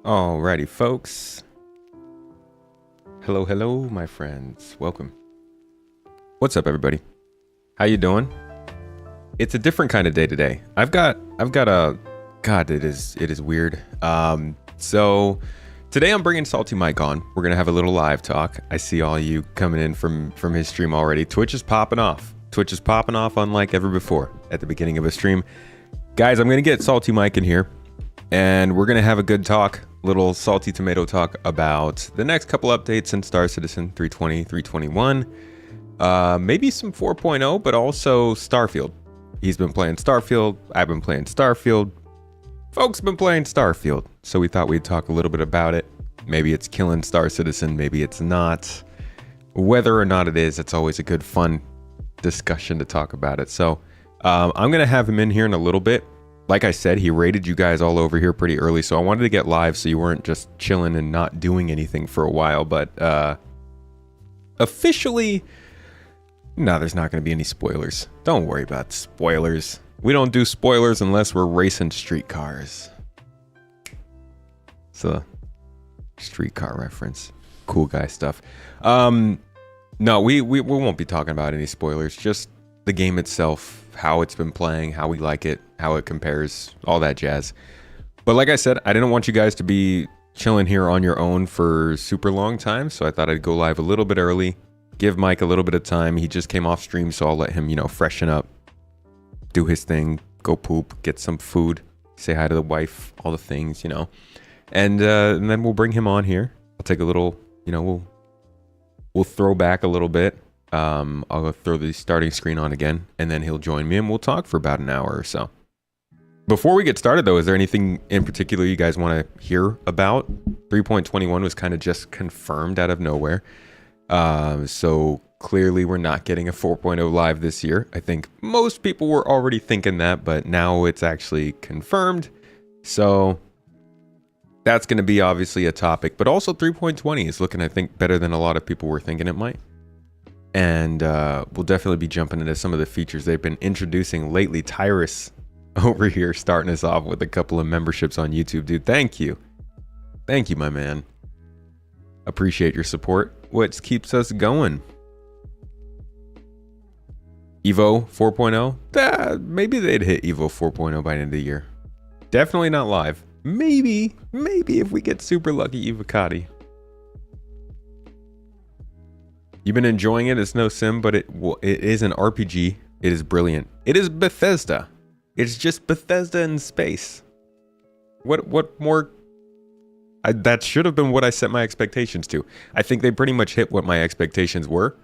Alrighty, folks. Hello, my friends. Welcome. What's up, everybody? How you doing? It's a different kind of day today. I've got a God. It is weird. So today I'm bringing Salty Mike on. We're gonna have a little live talk. I see all you coming in from his stream already. Twitch is popping off. Unlike ever before at the beginning of a stream. Guys, I'm gonna get Salty Mike in here, and we're gonna have a good talk. Little salty tomato talk about the next couple updates in Star Citizen 320, 321, maybe some 4.0, but also Starfield. He's been playing Starfield, I've been playing Starfield, folks been playing Starfield, so we thought we'd talk a little bit about it. Maybe it's killing Star Citizen, maybe it's not. Whether or not it is, it's always a good fun discussion to talk about it. So I'm gonna have him in here in a little bit. Like I said, he raided you guys all over here pretty early, so I wanted to get live so you weren't just chilling and not doing anything for a while. But officially, no, there's not going to be any spoilers. Don't worry about spoilers. We don't do spoilers unless we're racing streetcars. It's a streetcar reference. Cool guy stuff. No, we won't be talking about any spoilers. Just the game itself, how it's been playing, how we like it, how it compares, all that jazz. But like I said, I didn't want you guys to be chilling here on your own for super long time, so I thought I'd go live a little bit early, give Mike a little bit of time. He just came off stream, so I'll let him, freshen up, do his thing, go poop, get some food, say hi to the wife, all the things, and then we'll bring him on here. I'll take a little, we'll throw back a little bit. I'll throw the starting screen on again, and then he'll join me, and we'll talk for about an hour or so. Before we get started, though, is there anything in particular you guys want to hear about? 3.21 was kind of just confirmed out of nowhere. So clearly we're not getting a 4.0 live this year. I think most people were already thinking that, but now it's actually confirmed. So that's going to be obviously a topic, but also 3.20 is looking, I think, better than a lot of people were thinking it might. And we'll definitely be jumping into some of the features they've been introducing lately. Tyrus over here starting us off with a couple of memberships on YouTube. Dude, thank you. Thank you, my man. Appreciate your support. What keeps us going? Evo 4.0? Maybe they'd hit Evo 4.0 by the end of the year. Definitely not live. Maybe if we get super lucky, Evocati. You've been enjoying it. It's no sim, but it is an RPG. It is brilliant. It is Bethesda. It's just Bethesda in space. What more? That should have been what I set my expectations to. I think they pretty much hit what my expectations were.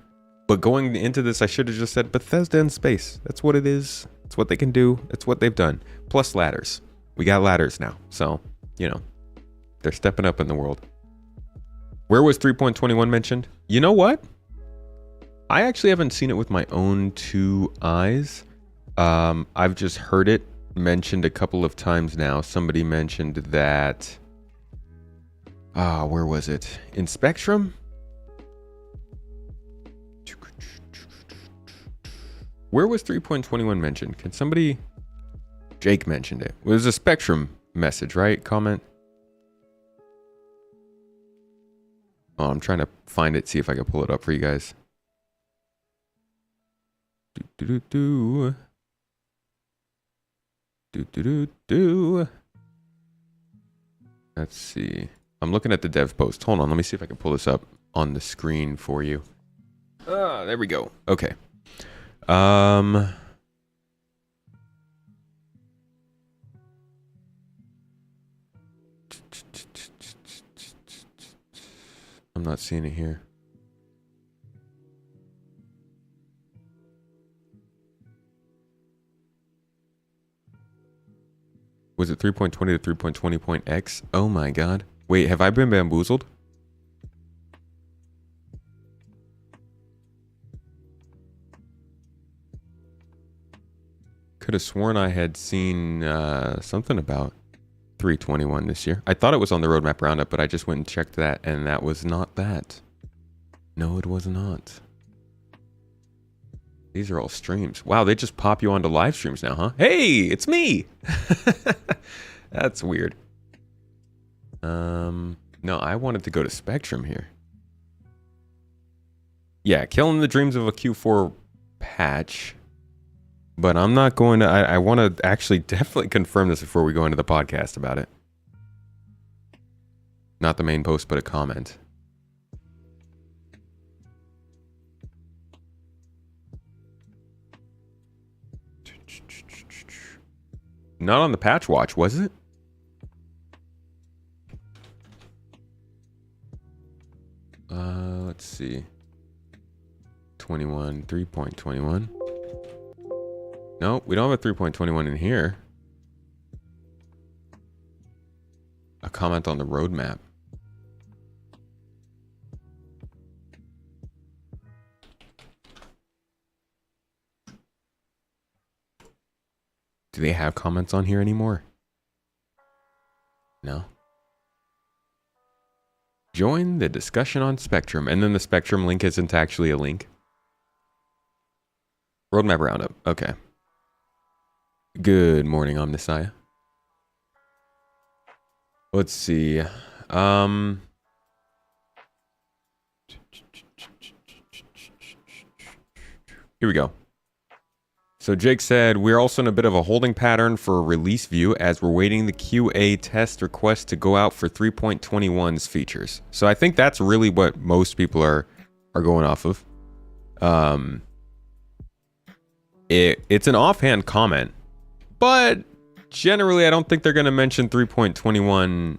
But going into this, I should have just said Bethesda in space. That's what it is. It's what they can do. It's what they've done. Plus ladders. We got ladders now. So, they're stepping up in the world. Where was 3.21 mentioned? You know what? I actually haven't seen it with my own two eyes. I've just heard it mentioned a couple of times now. Somebody mentioned that. Where was it? In Spectrum? Where was 3.21 mentioned? Can somebody... Jake mentioned it. It was a Spectrum message, right? Comment. Oh, I'm trying to find it, see if I can pull it up for you guys. Let's see. I'm looking at the dev post. Hold on, let me see if I can pull this up on the screen for you. There we go. Okay. I'm not seeing it here. Was it 3.20 to 3.20.x? Oh my god. Wait, have I been bamboozled? Could have sworn I had seen something about 321 this year. I thought it was on the roadmap roundup, but I just went and checked that, and that was not that. No, it was not. These are all streams. Wow, they just pop you onto live streams now, huh? Hey, it's me! That's weird. No, I wanted to go to Spectrum here. Yeah, killing the dreams of a Q4 patch. But I'm not going to... I want to actually definitely confirm this before we go into the podcast about it. Not the main post, but a comment. Not on the patch watch, was it? Let's see. 21, 3.21. No, we don't have a 3.21 in here. A comment on the roadmap. Do they have comments on here anymore? No. Join the discussion on Spectrum. And then the Spectrum link isn't actually a link. Roadmap roundup. Okay. Good morning, Omniscia. Let's see. Here we go. So Jake said, we're also in a bit of a holding pattern for release view as we're waiting the QA test request to go out for 3.21's features. So I think that's really what most people are going off of. It's an offhand comment, but generally I don't think they're going to mention 3.21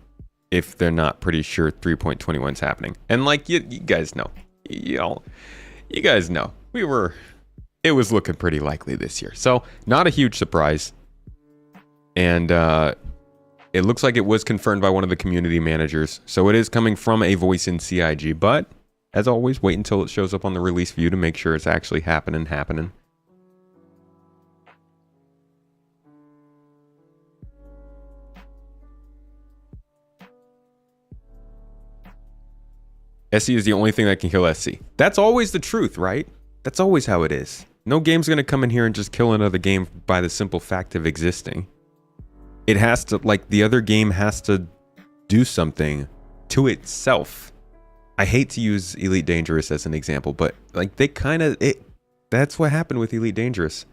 if they're not pretty sure 3.21's happening. And like you guys know, you guys know, it was looking pretty likely this year. So not a huge surprise. And it looks like it was confirmed by one of the community managers. So it is coming from a voice in CIG. But as always, wait until it shows up on the release view to make sure it's actually happening. SC is the only thing that can kill SC. That's always the truth, right? That's always how it is. No game's going to come in here and just kill another game by the simple fact of existing. It has to, like, the other game has to do something to itself. I hate to use Elite Dangerous as an example, but, like, that's what happened with Elite Dangerous.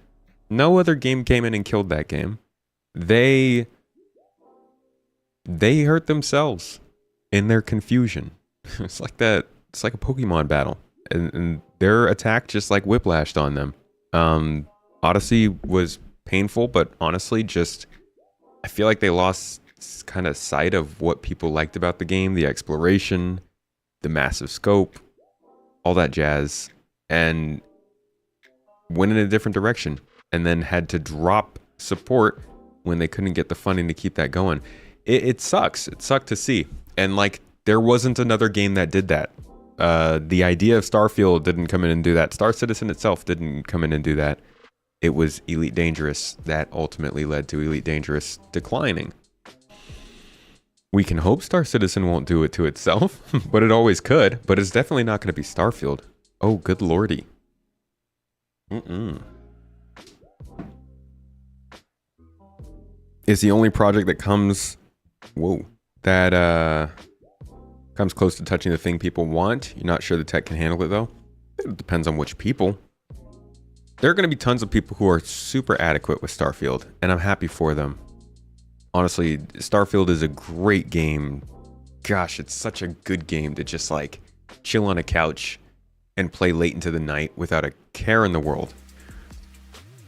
No other game came in and killed that game. They hurt themselves in their confusion. It's like that. It's like a Pokemon battle. And their attack just like whiplashed on them. Odyssey was painful, but honestly, I feel like they lost kind of sight of what people liked about the game, the exploration, the massive scope, all that jazz, and went in a different direction, and then had to drop support when they couldn't get the funding to keep that going. It sucks. It sucked to see. And like, there wasn't another game that did that. The idea of Starfield didn't come in and do that. Star Citizen itself didn't come in and do that. It was Elite Dangerous that ultimately led to Elite Dangerous declining. We can hope Star Citizen won't do it to itself, but it always could. But it's definitely not going to be Starfield. Oh, good lordy. It's the only project that comes close to touching the thing people want. You're not sure the tech can handle it, though. It depends on which people. There are going to be tons of people who are super adequate with Starfield, and I'm happy for them. Honestly, Starfield is a great game. Gosh, it's such a good game to just like chill on a couch and play late into the night without a care in the world.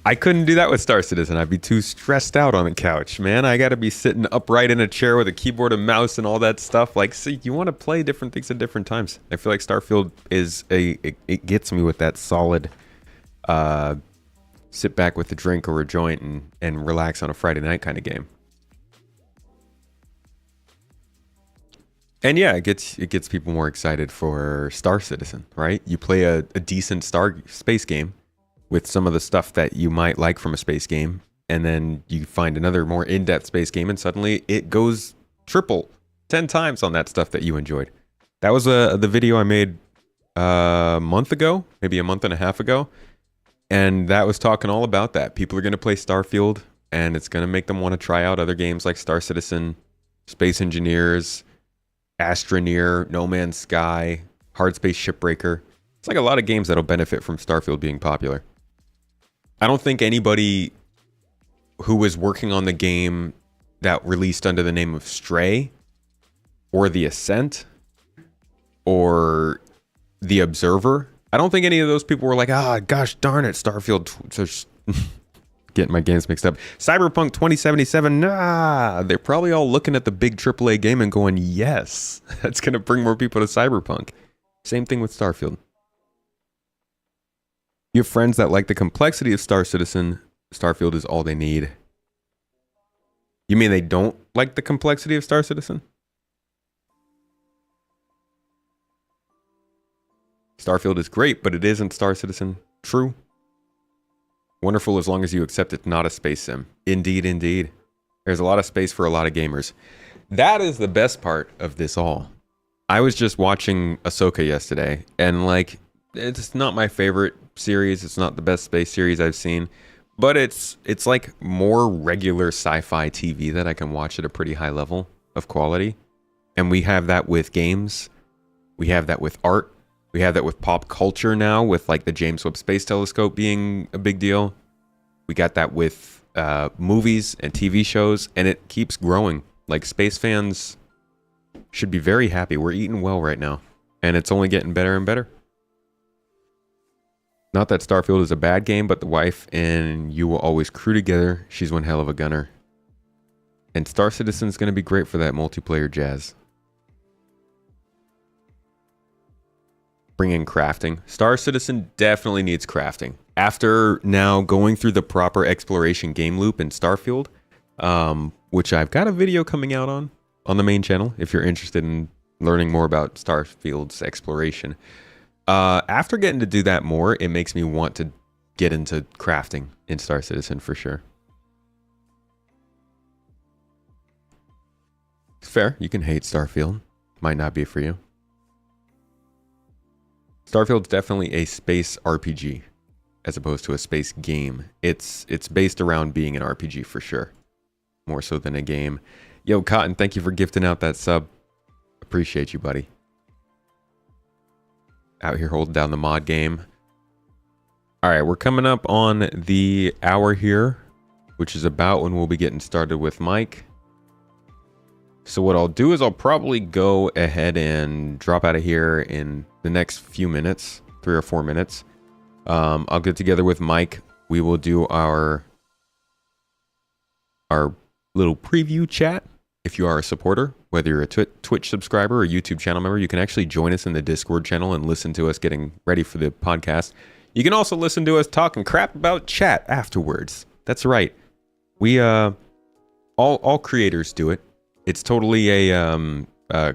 I couldn't do that with Star Citizen. I'd be too stressed out on the couch, man. I got to be sitting upright in a chair with a keyboard and mouse and all that stuff. Like, see, you want to play different things at different times. I feel like Starfield it gets me with that solid sit back with a drink or a joint and relax on a Friday night kind of game. And yeah, it gets people more excited for Star Citizen, right? You play a decent space game with some of the stuff that you might like from a space game, and then you find another more in-depth space game, and suddenly it goes 10 times on that stuff that you enjoyed. That was the video I made a month ago, maybe a month and a half ago, and that was talking all about that. People are going to play Starfield, and it's going to make them want to try out other games like Star Citizen, Space Engineers, Astroneer, No Man's Sky, Hard Space Shipbreaker. It's like a lot of games that'll benefit from Starfield being popular. I don't think anybody who was working on the game that released under the name of Stray or The Ascent or The Observer, I don't think any of those people were like, gosh darn it, Starfield. Getting my games mixed up. Cyberpunk 2077, nah. They're probably all looking at the big AAA game and going, yes, that's going to bring more people to Cyberpunk. Same thing with Starfield. You have friends that like the complexity of Star Citizen. Starfield is all they need. You mean they don't like the complexity of Star Citizen? Starfield is great, but it isn't Star Citizen. True. Wonderful as long as you accept it's not a space sim. Indeed, indeed. There's a lot of space for a lot of gamers. That is the best part of this all. I was just watching Ahsoka yesterday, and like, it's not my favorite series. It's not the best space series I've seen, but it's like more regular sci-fi TV that I can watch at a pretty high level of quality. And we have that with games. We have that with art. We have that with pop culture now, with like the James Webb Space Telescope being a big deal. We got that with movies and TV shows, and it keeps growing. Like, space fans should be very happy. We're eating well right now, and it's only getting better and better. Not that Starfield is a bad game, but the wife and you will always crew together. She's one hell of a gunner. And Star Citizen's going to be great for that multiplayer jazz. Bring in crafting. Star Citizen definitely needs crafting. After now going through the proper exploration game loop in Starfield, which I've got a video coming out on the main channel if you're interested in learning more about Starfield's exploration. After getting to do that more, it makes me want to get into crafting in Star Citizen for sure. It's fair. You can hate Starfield. Might not be for you. Starfield's definitely a space RPG as opposed to a space game. It's based around being an RPG for sure. More so than a game. Yo, Cotton, thank you for gifting out that sub. Appreciate you, buddy. Out here holding down the mod game. All right, we're coming up on the hour here, which is about when we'll be getting started with Mike. So what I'll do is I'll probably go ahead and drop out of here in the next few minutes, 3 or 4 minutes. I'll get together with Mike. We will do our little preview chat. If you are a supporter, whether you're a Twitch subscriber or YouTube channel member, you can actually join us in the Discord channel and listen to us getting ready for the podcast. You can also listen to us talking crap about chat afterwards. That's right. We all creators do it. It's totally a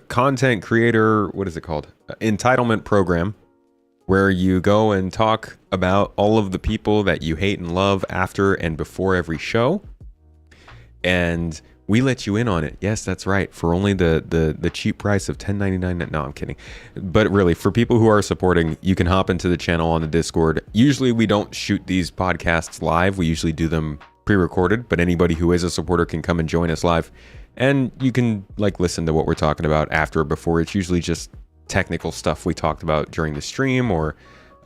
content creator, what is it called? Entitlement program, where you go and talk about all of the people that you hate and love after and before every show. And we let you in on it. Yes, that's right. For only the cheap price of $10.99. No, I'm kidding. But really, for people who are supporting, you can hop into the channel on the Discord. Usually we don't shoot these podcasts live. We usually do them pre-recorded, but anybody who is a supporter can come and join us live. And you can like listen to what we're talking about after or before. It's usually just technical stuff we talked about during the stream, or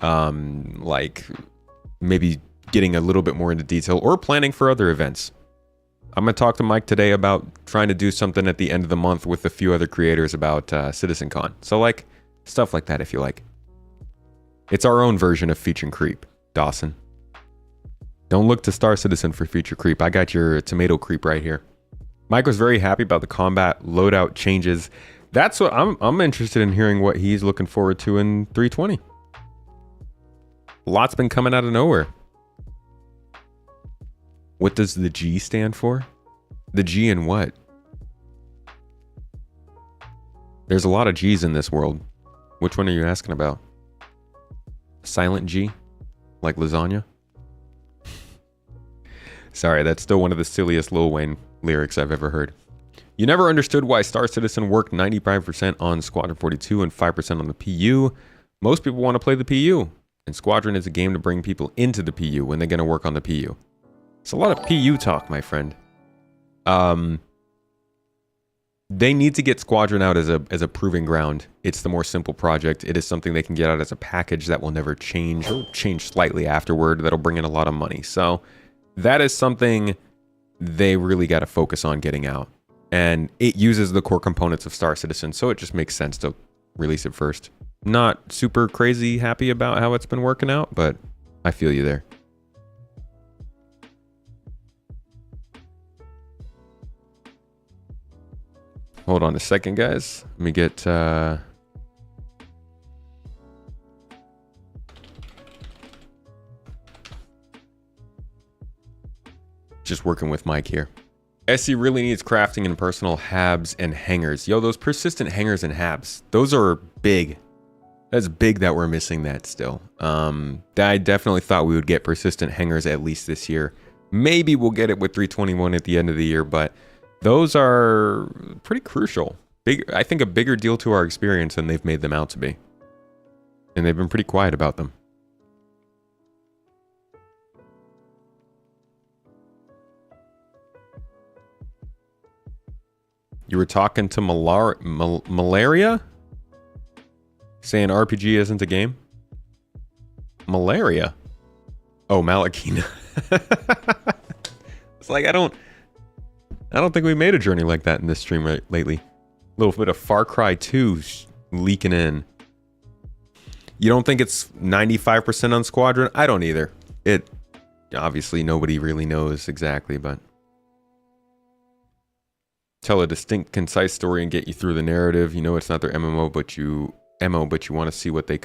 like maybe getting a little bit more into detail or planning for other events. I'm going to talk to Mike today about trying to do something at the end of the month with a few other creators about CitizenCon. So like stuff like that if you like. It's our own version of feature creep, Dawson. Don't look to Star Citizen for feature creep. I got your tomato creep right here. Mike was very happy about the combat loadout changes. That's what I'm interested in hearing what he's looking forward to in 320. A lot's been coming out of nowhere. What does the G stand for? The G in what? There's a lot of G's in this world. Which one are you asking about? Silent G? Like lasagna? Sorry, that's still one of the silliest Lil Wayne lyrics I've ever heard. You never understood why Star Citizen worked 95% on Squadron 42 and 5% on the PU. Most people want to play the PU, and Squadron is a game to bring people into the PU when they're going to work on the PU. It's a lot of PU talk, my friend. they need to get Squadron out as a proving ground. It's the more simple project. It is something they can get out as a package that will never change or change slightly afterward. That'll bring in a lot of money. So that is something they really got to focus on getting out. And it uses the core components of Star Citizen, so it just makes sense to release it first. Not super crazy happy about how it's been working out, but I feel you there. Hold on a second, guys. Let me get... Just working with Mike here. SC really needs crafting and personal habs and hangers. Yo, those persistent hangers and habs, those are big. That's big that we're missing that still. I definitely thought we would get persistent hangers at least this year. Maybe we'll get it with 321 at the end of the year, but those are pretty crucial. I think a bigger deal to our experience than they've made them out to be. And they've been pretty quiet about them. You were talking to Malaria? Saying RPG isn't a game? Malaria? Oh, Malakina. It's like, I don't think we made a journey like that in this stream lately. A little bit of Far Cry 2 leaking in. You don't think it's 95% on Squadron? I don't either. It obviously nobody really knows exactly, but tell a distinct, concise story and get you through the narrative. You know it's not their MMO, but you want to see what they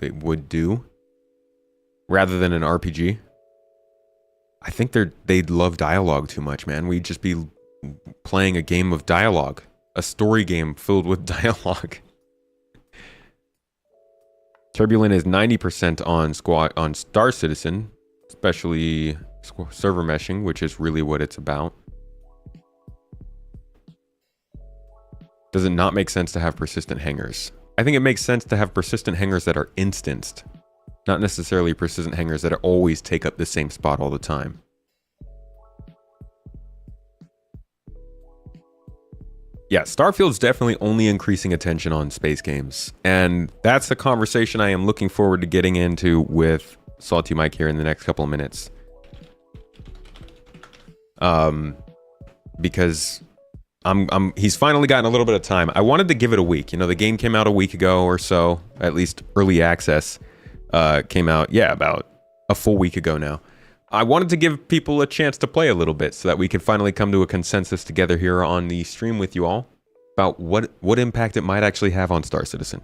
would do rather than an RPG. I think they'd love dialogue too much, man. We'd just be playing a game of dialogue, a story game filled with dialogue. Turbulent is 90% on Star Citizen, especially server meshing, which is really what it's about. Does it not make sense to have persistent hangers? I think it makes sense to have persistent hangers that are instanced, not necessarily persistent hangers that always take up the same spot all the time. Yeah, Starfield's definitely only increasing attention on space games. And that's a conversation I am looking forward to getting into with Salty Mike here in the next couple of minutes. Because he's finally gotten a little bit of time. I wanted to give it a week. You know, the game came out a week ago or so, at least early access came out, yeah, about a full week ago now. I wanted to give people a chance to play a little bit so that we could finally come to a consensus together here on the stream with you all about what impact it might actually have on Star Citizen.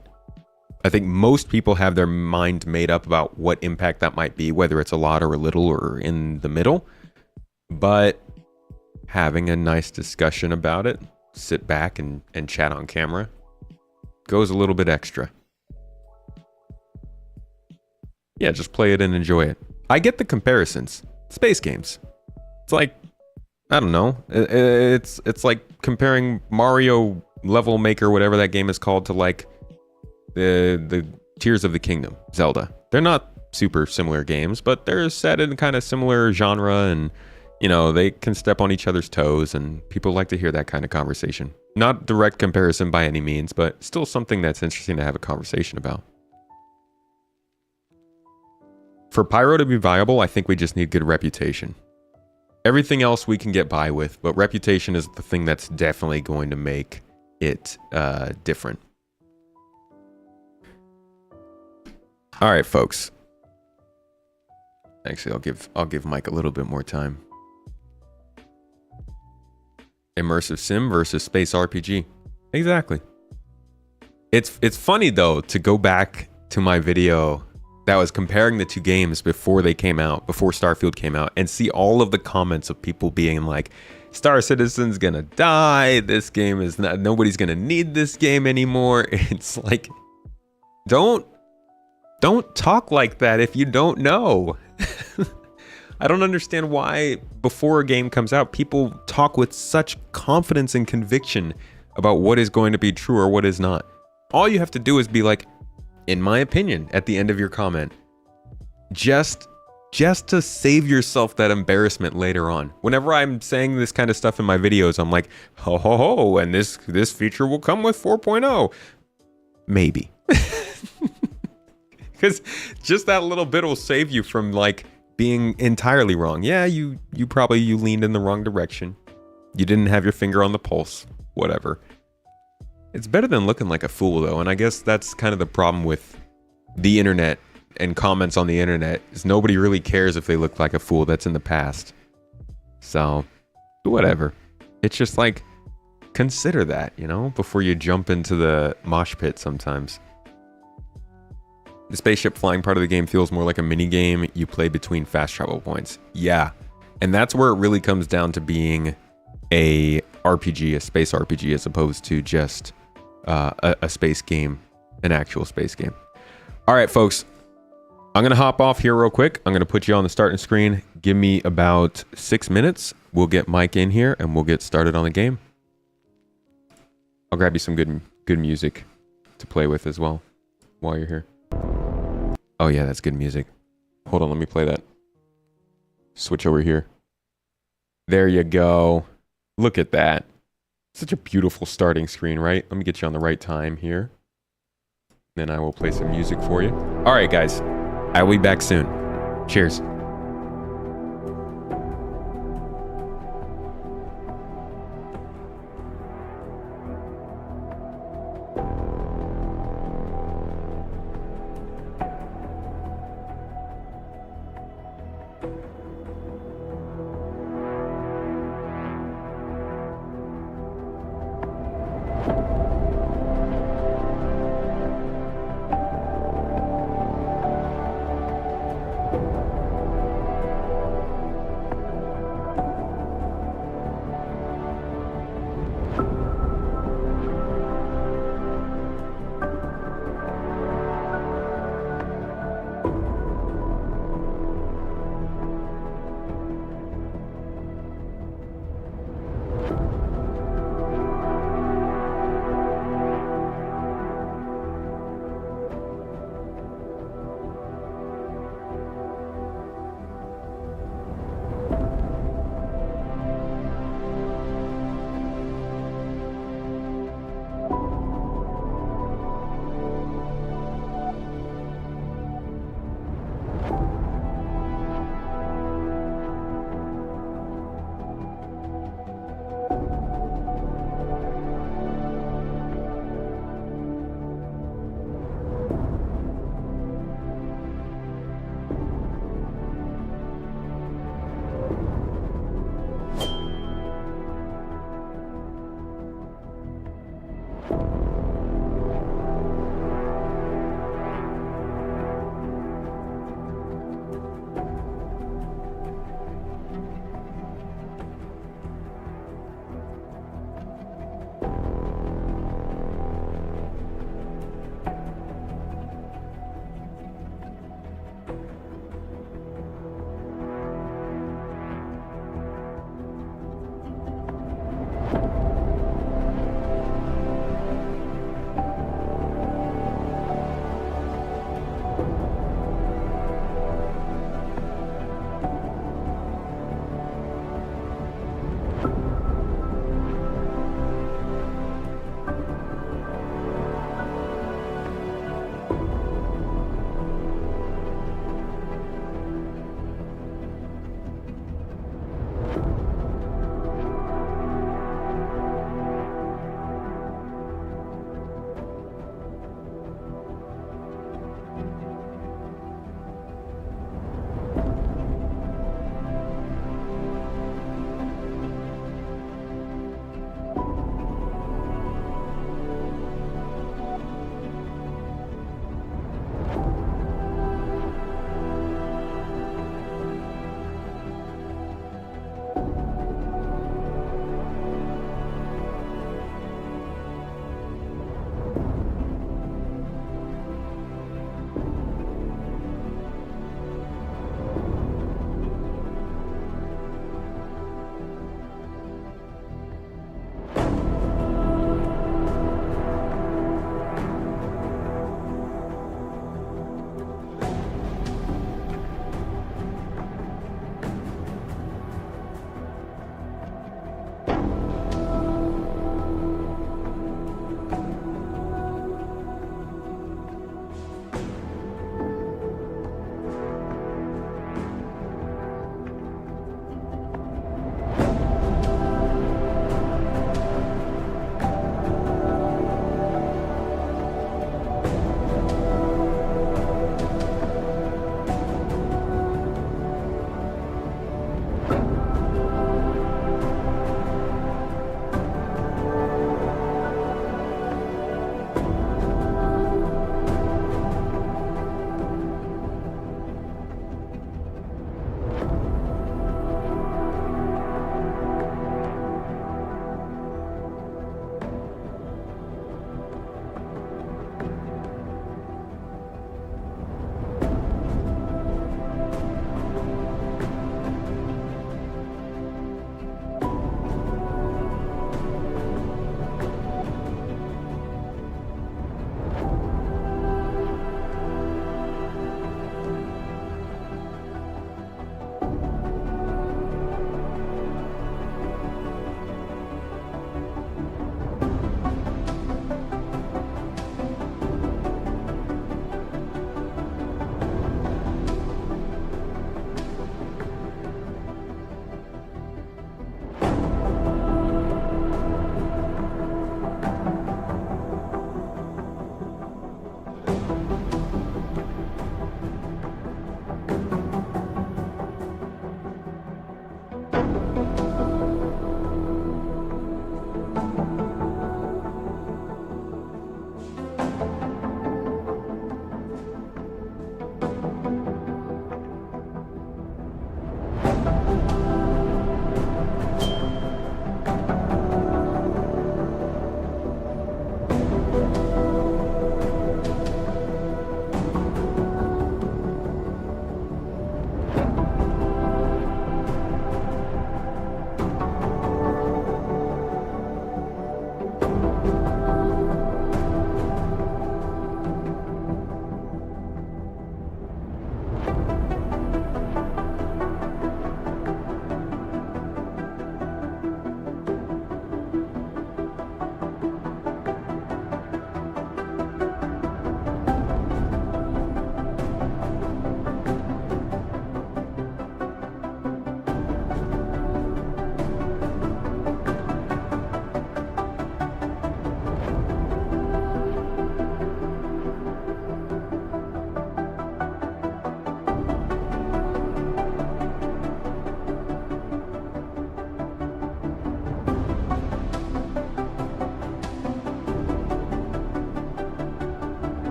I think most people have their mind made up about what impact that might be, whether it's a lot or a little or in the middle. But having a nice discussion about it, sit back and chat on camera, goes a little bit extra. Yeah, just play it and enjoy it. I get the comparisons. Space games. It's like, I don't know. It's like comparing Mario Level Maker, whatever that game is called, to like the Tears of the Kingdom, Zelda. They're not super similar games, but they're set in kind of similar genre, and you know, they can step on each other's toes, and people like to hear that kind of conversation. Not direct comparison by any means, but still something that's interesting to have a conversation about. For Pyro to be viable, I think we just need good reputation. Everything else we can get by with, but reputation is the thing that's definitely going to make it different. All right, folks. Actually, I'll give Mike a little bit more time. Immersive sim versus space RPG. Exactly. It's funny though to go back to my video that was comparing the two games before they came out, before Starfield came out, and see all of the comments of people being like, Star Citizen's gonna die, this game is not, nobody's gonna need this game anymore. It's like, don't talk like that if you don't know. I don't understand why before a game comes out, people talk with such confidence and conviction about what is going to be true or what is not. All you have to do is be like, in my opinion, at the end of your comment. Just just to save yourself that embarrassment later on. Whenever I'm saying this kind of stuff in my videos, I'm like, ho ho ho, and this feature will come with 4.0. Maybe. Because just that little bit will save you from like being entirely wrong. Yeah, you leaned in the wrong direction. You didn't have your finger on the pulse. Whatever. It's better than looking like a fool though, and I guess that's kind of the problem with the internet and comments on the internet is nobody really cares if they look like a fool. That's in the past. So, whatever. It's just like, consider that, you know, before you jump into the mosh pit sometimes. The spaceship flying part of the game feels more like a mini game you play between fast travel points. Yeah, and that's where it really comes down to being a RPG, a space RPG, as opposed to just a space game, an actual space game. All right, folks. I'm going to hop off here real quick. I'm going to put you on the starting screen. Give me about 6 minutes. We'll get Mike in here and we'll get started on the game. I'll grab you some good music to play with as well while you're here. Oh yeah, that's good music. Hold on, let me play that. Switch over here. There you go. Look at that. Such a beautiful starting screen, right? Let me get you on the right time here. Then I will play some music for you. All right, guys. I will be back soon. Cheers.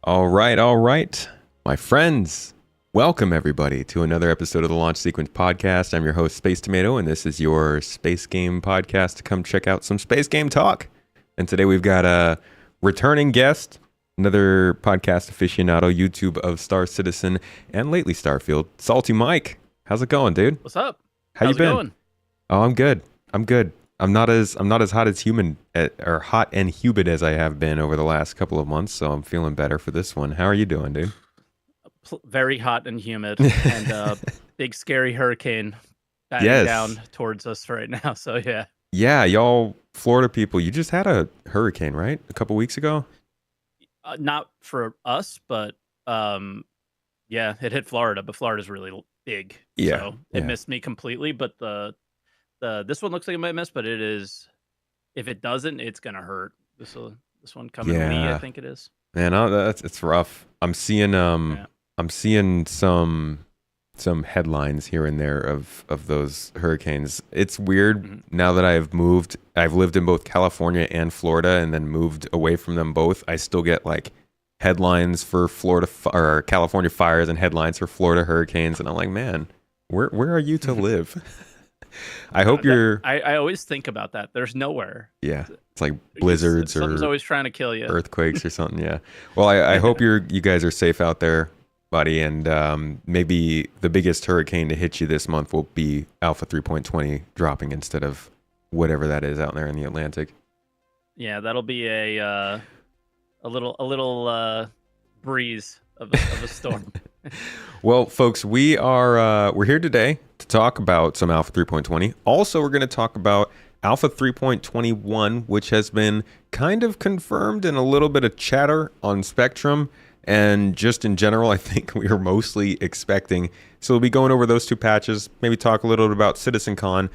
All right, my friends. Welcome everybody to another episode of the Launch Sequence Podcast. I'm your host, Space Tomato, and this is your space game podcast to come check out some space game talk. And today we've got a returning guest, another podcast aficionado, YouTube of Star Citizen and lately Starfield, Salty Mike. How's it going, dude? What's up? How How's you been? It going? Oh, I'm good. I'm not as hot as hot and humid as I have been over the last couple of months, so I'm feeling better for this one. How are you doing, dude? Very hot and humid, and big scary hurricane batting down towards us right now. So yeah, y'all Florida people, you just had a hurricane, right? A couple weeks ago. Not for us, but yeah, it hit Florida. But Florida's really big, so it missed me completely. But this one looks like it might miss, but it is. If it doesn't, it's gonna hurt. This one coming Lee, I think it is. Man, it's rough. I'm seeing some headlines here and there of those hurricanes. It's weird now that I've lived in both California and Florida and then moved away from them both. I still get like headlines for Florida or California fires and headlines for Florida hurricanes, and I'm like, man, where are you to live? I hope you're. I always think about that. There's nowhere. Yeah, it's like blizzards something's always trying to kill you. Earthquakes or something. Yeah. Well, I hope you guys are safe out there, buddy. And maybe the biggest hurricane to hit you this month will be Alpha 3.20 dropping instead of whatever that is out there in the Atlantic. Yeah, that'll be a little breeze of a storm. Well, folks, we're here today to talk about some Alpha 3.20. Also, we're going to talk about Alpha 3.21, which has been kind of confirmed and a little bit of chatter on Spectrum. And just in general, I think we are mostly expecting. So we'll be going over those two patches, maybe talk a little bit about CitizenCon.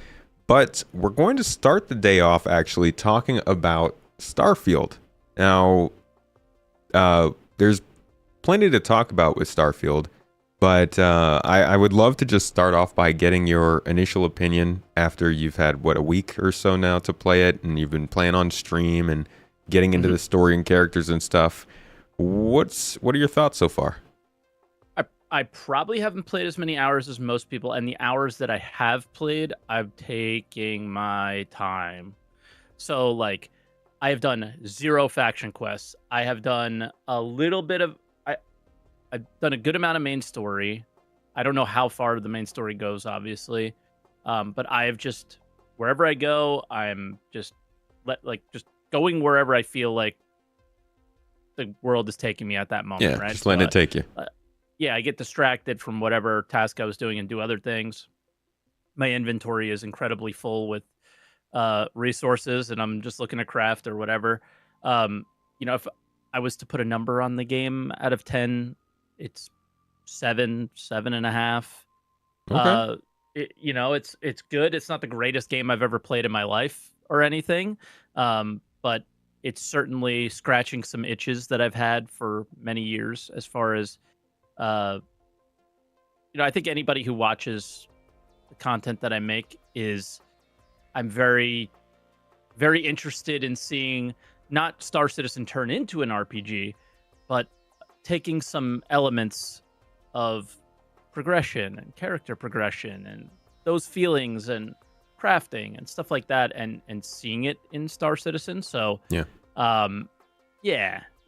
But we're going to start the day off actually talking about Starfield. Now, there's plenty to talk about with Starfield, but I would love to just start off by getting your initial opinion after you've had, a week or so now to play it, and you've been playing on stream and getting into the story and characters and stuff. What are your thoughts so far? I probably haven't played as many hours as most people, and the hours that I have played, I'm taking my time. So, like, I have done 0 faction quests. I have done a little bit of... I've done a good amount of main story. I don't know how far the main story goes, obviously. But I have just... Wherever I go, I'm just going wherever I feel like the world is taking me at that moment, right? Just letting it take you. I get distracted from whatever task I was doing and do other things. My inventory is incredibly full with resources, and I'm just looking to craft or whatever. If I was to put a number on the game out of 10, it's 7.5. Okay. It's good. It's not the greatest game I've ever played in my life or anything, but it's certainly scratching some itches that I've had for many years. As far as I think anybody who watches the content that I make I'm very, very interested in seeing not Star Citizen turn into an RPG, but taking some elements of progression and character progression and those feelings and crafting and stuff like that, and seeing it in Star Citizen. So so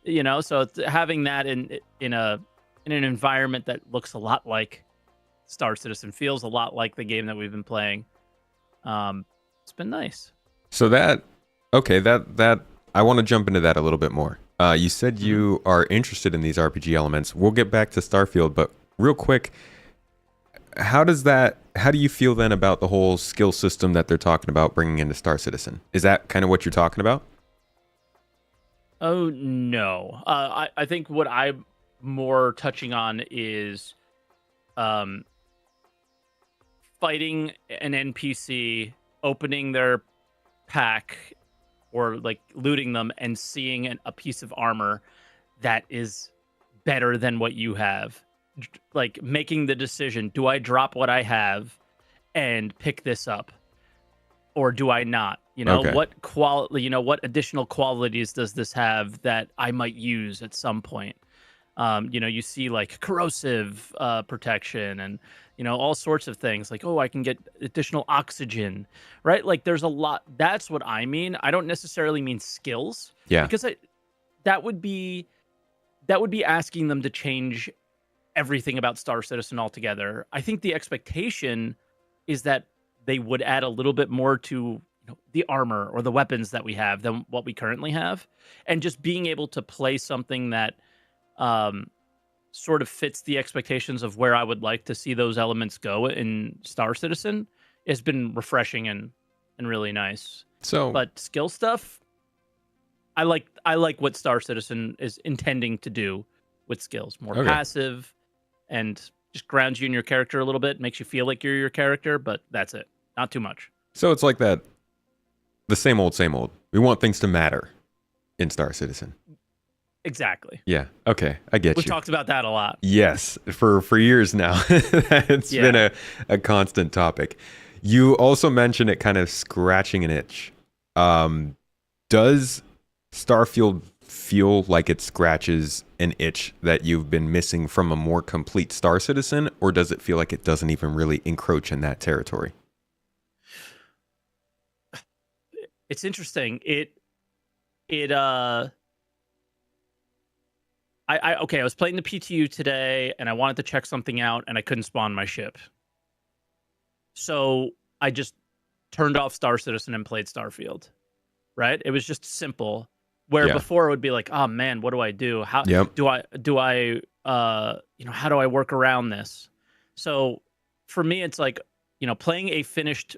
it's having that in an environment that looks a lot like Star Citizen, feels a lot like the game that we've been playing. It's been nice. So that I want to jump into that a little bit more. You said you are interested in these RPG elements. We'll get back to Starfield, but real quick, how do you feel then about the whole skill system that they're talking about bringing into Star Citizen? Is that kind of what you're talking about? Oh, no. I think what I'm more touching on is fighting an NPC, opening their pack, or like looting them and seeing a piece of armor that is better than what you have. Like making the decision, do I drop what I have and pick this up? Or do I not? What quality, what additional qualities does this have that I might use at some point? You see like corrosive protection and all sorts of things like, oh, I can get additional oxygen, right? Like there's a lot. That's what I mean. I don't necessarily mean skills, Yeah. because that would be asking them to change everything about Star Citizen altogether. I think the expectation is that they would add a little bit more to the armor or the weapons that we have than what we currently have, and just being able to play something that sort of fits the expectations of where I would like to see those elements go in Star Citizen has been refreshing and really nice. So, But skill stuff, I like what Star Citizen is intending to do with skills. More passive and just grounds you in your character a little bit, makes you feel like you're your character, but that's it. Not too much. So it's like that, the same old, same old. We want things to matter in Star Citizen. Exactly. Yeah. Okay. I get We've you. talked about that a lot. Yes. For years now. It's been a constant topic. You also mentioned it kind of scratching an itch. Does Starfield feel like it scratches an itch that you've been missing from a more complete Star Citizen, or does it feel like it doesn't even really encroach in that territory? It's interesting. I was playing the PTU today and I wanted to check something out and I couldn't spawn my ship. So I just turned off Star Citizen and played Starfield. Right? It was just simple. Where before it would be like, oh man, what do I do? How do I how do I work around this? So for me, it's like, playing a finished,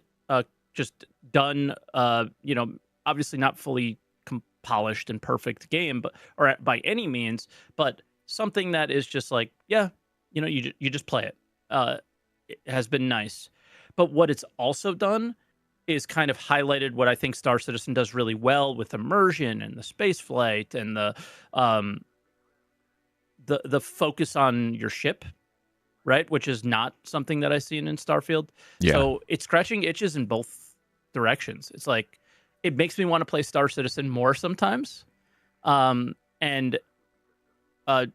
just done, obviously not fully polished and perfect game, or by any means, but something that is just like, you just play it. It has been nice. But what it's also done is kind of highlighted what I think Star Citizen does really well with immersion and the space flight and the focus on your ship, right? Which is not something that I've seen in Starfield. Yeah. So it's scratching itches in both directions. It's like, it makes me want to play Star Citizen more sometimes. And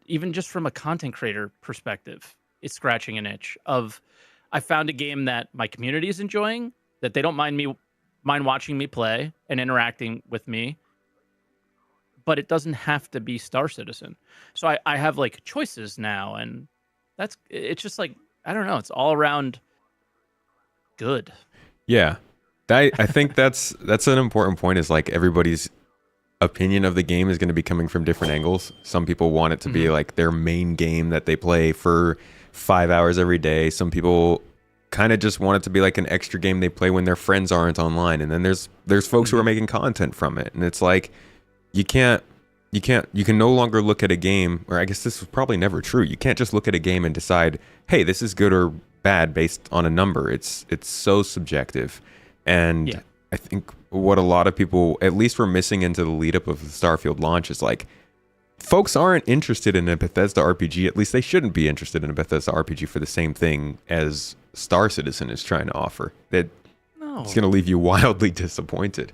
even just from a content creator perspective, it's scratching an itch of, I found a game that my community is enjoying, that they don't mind watching me play and interacting with me, but it doesn't have to be Star Citizen. So I have like choices now, and it's just like, I don't know, it's all around good. Yeah. I think that's an important point, is like everybody's opinion of the game is going to be coming from different angles. Some people want it to be like their main game that they play for 5 hours every day. Some people kind of just want it to be like an extra game they play when their friends aren't online. And then there's folks who are making content from it. And it's like, you can no longer look at a game, or I guess this was probably never true. You can't just look at a game and decide, hey, this is good or bad based on a number. It's so subjective. And I think what a lot of people, at least were missing into the lead up of the Starfield launch, is like, folks aren't interested in a Bethesda RPG. At least they shouldn't be interested in a Bethesda RPG for the same thing as Star Citizen is trying to offer. It's going to leave you wildly disappointed.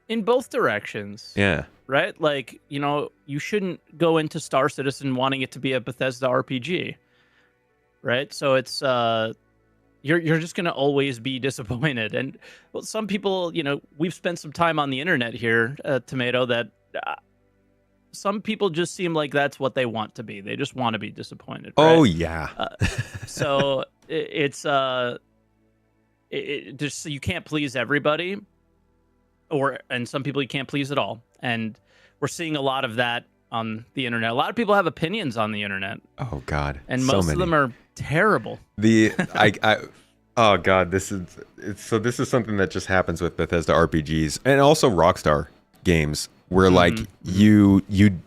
In both directions. Yeah. Right? Like, you shouldn't go into Star Citizen wanting it to be a Bethesda RPG. Right? So it's, you're just going to always be disappointed. And well, some people, we've spent some time on the internet here, Tomato, that some people just seem like that's what they want to be. They just want to be disappointed. Right? Oh, yeah. So it's just, you can't please everybody, and some people you can't please at all. And we're seeing a lot of that on the internet. A lot of people have opinions on the internet. Oh God. And most of them are terrible. Oh God, this is something that just happens with Bethesda RPGs and also Rockstar games, where like you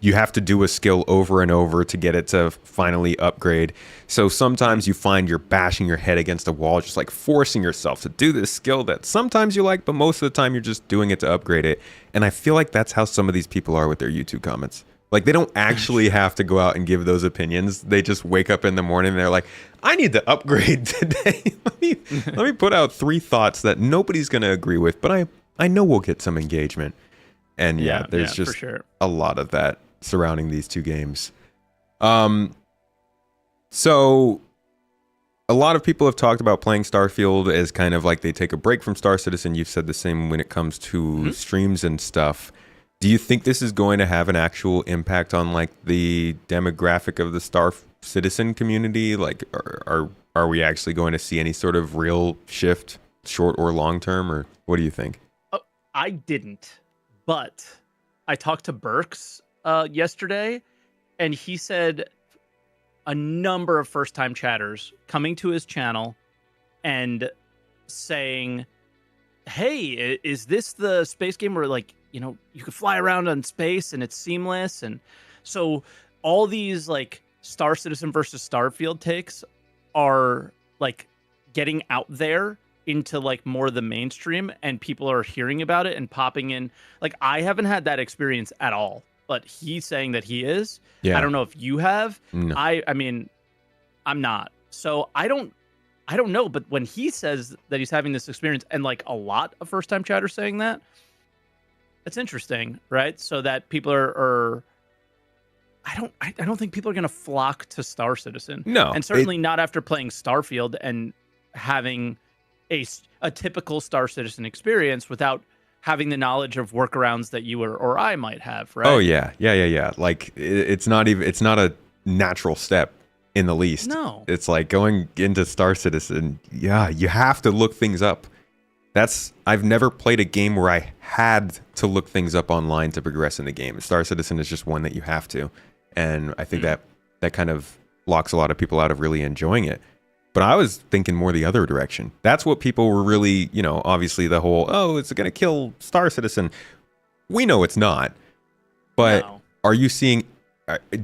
have to do a skill over and over to get it to finally upgrade. So sometimes you find you're bashing your head against a wall, just like forcing yourself to do this skill that sometimes you like, but most of the time you're just doing it to upgrade it. And I feel like that's how some of these people are with their YouTube comments. Like, they don't actually have to go out and give those opinions. They just wake up in the morning and they're like, I need to upgrade today. let me put out 3 thoughts that nobody's going to agree with, but I know we'll get some engagement. And there's just for sure a lot of that surrounding these two games. So a lot of people have talked about playing Starfield as kind of like they take a break from Star Citizen. You've said the same when it comes to streams and stuff. Do you think this is going to have an actual impact on like the demographic of the Star Citizen community? Like, are we actually going to see any sort of real shift, short or long term, or what do you think? I didn't, but I talked to Burks yesterday, and he said a number of first-time chatters coming to his channel and saying, hey, is this the space game where, like, you know, you could fly around in space and it's seamless? And so all these, like, Star Citizen versus Starfield takes are, like, getting out there into, like, more of the mainstream, and people are hearing about it and popping in. Like, I haven't had that experience at all, but he's saying that he is. Yeah. I don't know if you have. No. I mean, I'm not. So I don't know. But when he says that he's having this experience, and like a lot of first time chatters saying that, it's interesting, right? So that people are I don't think people are going to flock to Star Citizen. No. And certainly not after playing Starfield and having a typical Star Citizen experience without having the knowledge of workarounds that you or I might have, right? Oh yeah. Like it's not a natural step in the least. No. It's like going into Star Citizen. Yeah, you have to look things up. I've never played a game where I had to look things up online to progress in the game. Star Citizen is just one that you have to. And I think that kind of locks a lot of people out of really enjoying it. But I was thinking more the other direction. That's what people were really, you know, obviously the whole, oh, it's going to kill Star Citizen. We know it's not. But No. are you seeing,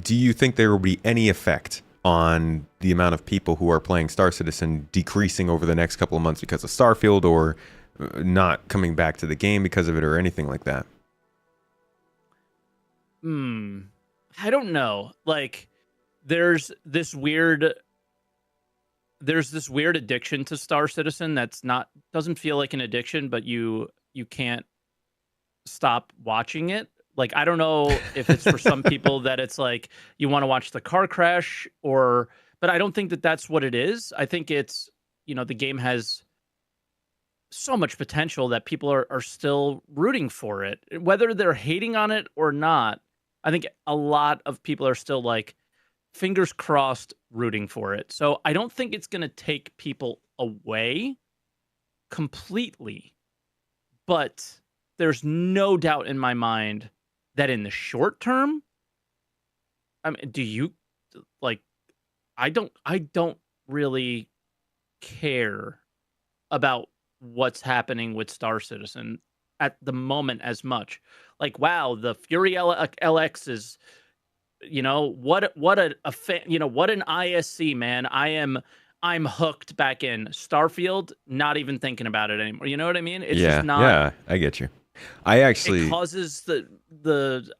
do you think there will be any effect on the amount of people who are playing Star Citizen decreasing over the next couple of months because of Starfield, or not coming back to the game because of it, or anything like that? I don't know. Like, there's this weird addiction to Star Citizen doesn't feel like an addiction, but you can't stop watching it. Like, I don't know if it's for some people that it's like you want to watch the car crash, but I don't think that that's what it is. I think it's, you know, the game has so much potential that people are still rooting for it, whether they're hating on it or not. I think a lot of people are still like, fingers crossed, rooting for it. So I don't think it's going to take people away completely, but there's no doubt in my mind that in the short term, I mean, do you like, I don't really care about what's happening with Star Citizen at the moment as much. Like, wow, the Fury LX is, you know, what an ISC, man. I'm hooked back in. Starfield, not even thinking about it anymore. You know what I mean? It's just not. Yeah, I get you. I actually, It causes the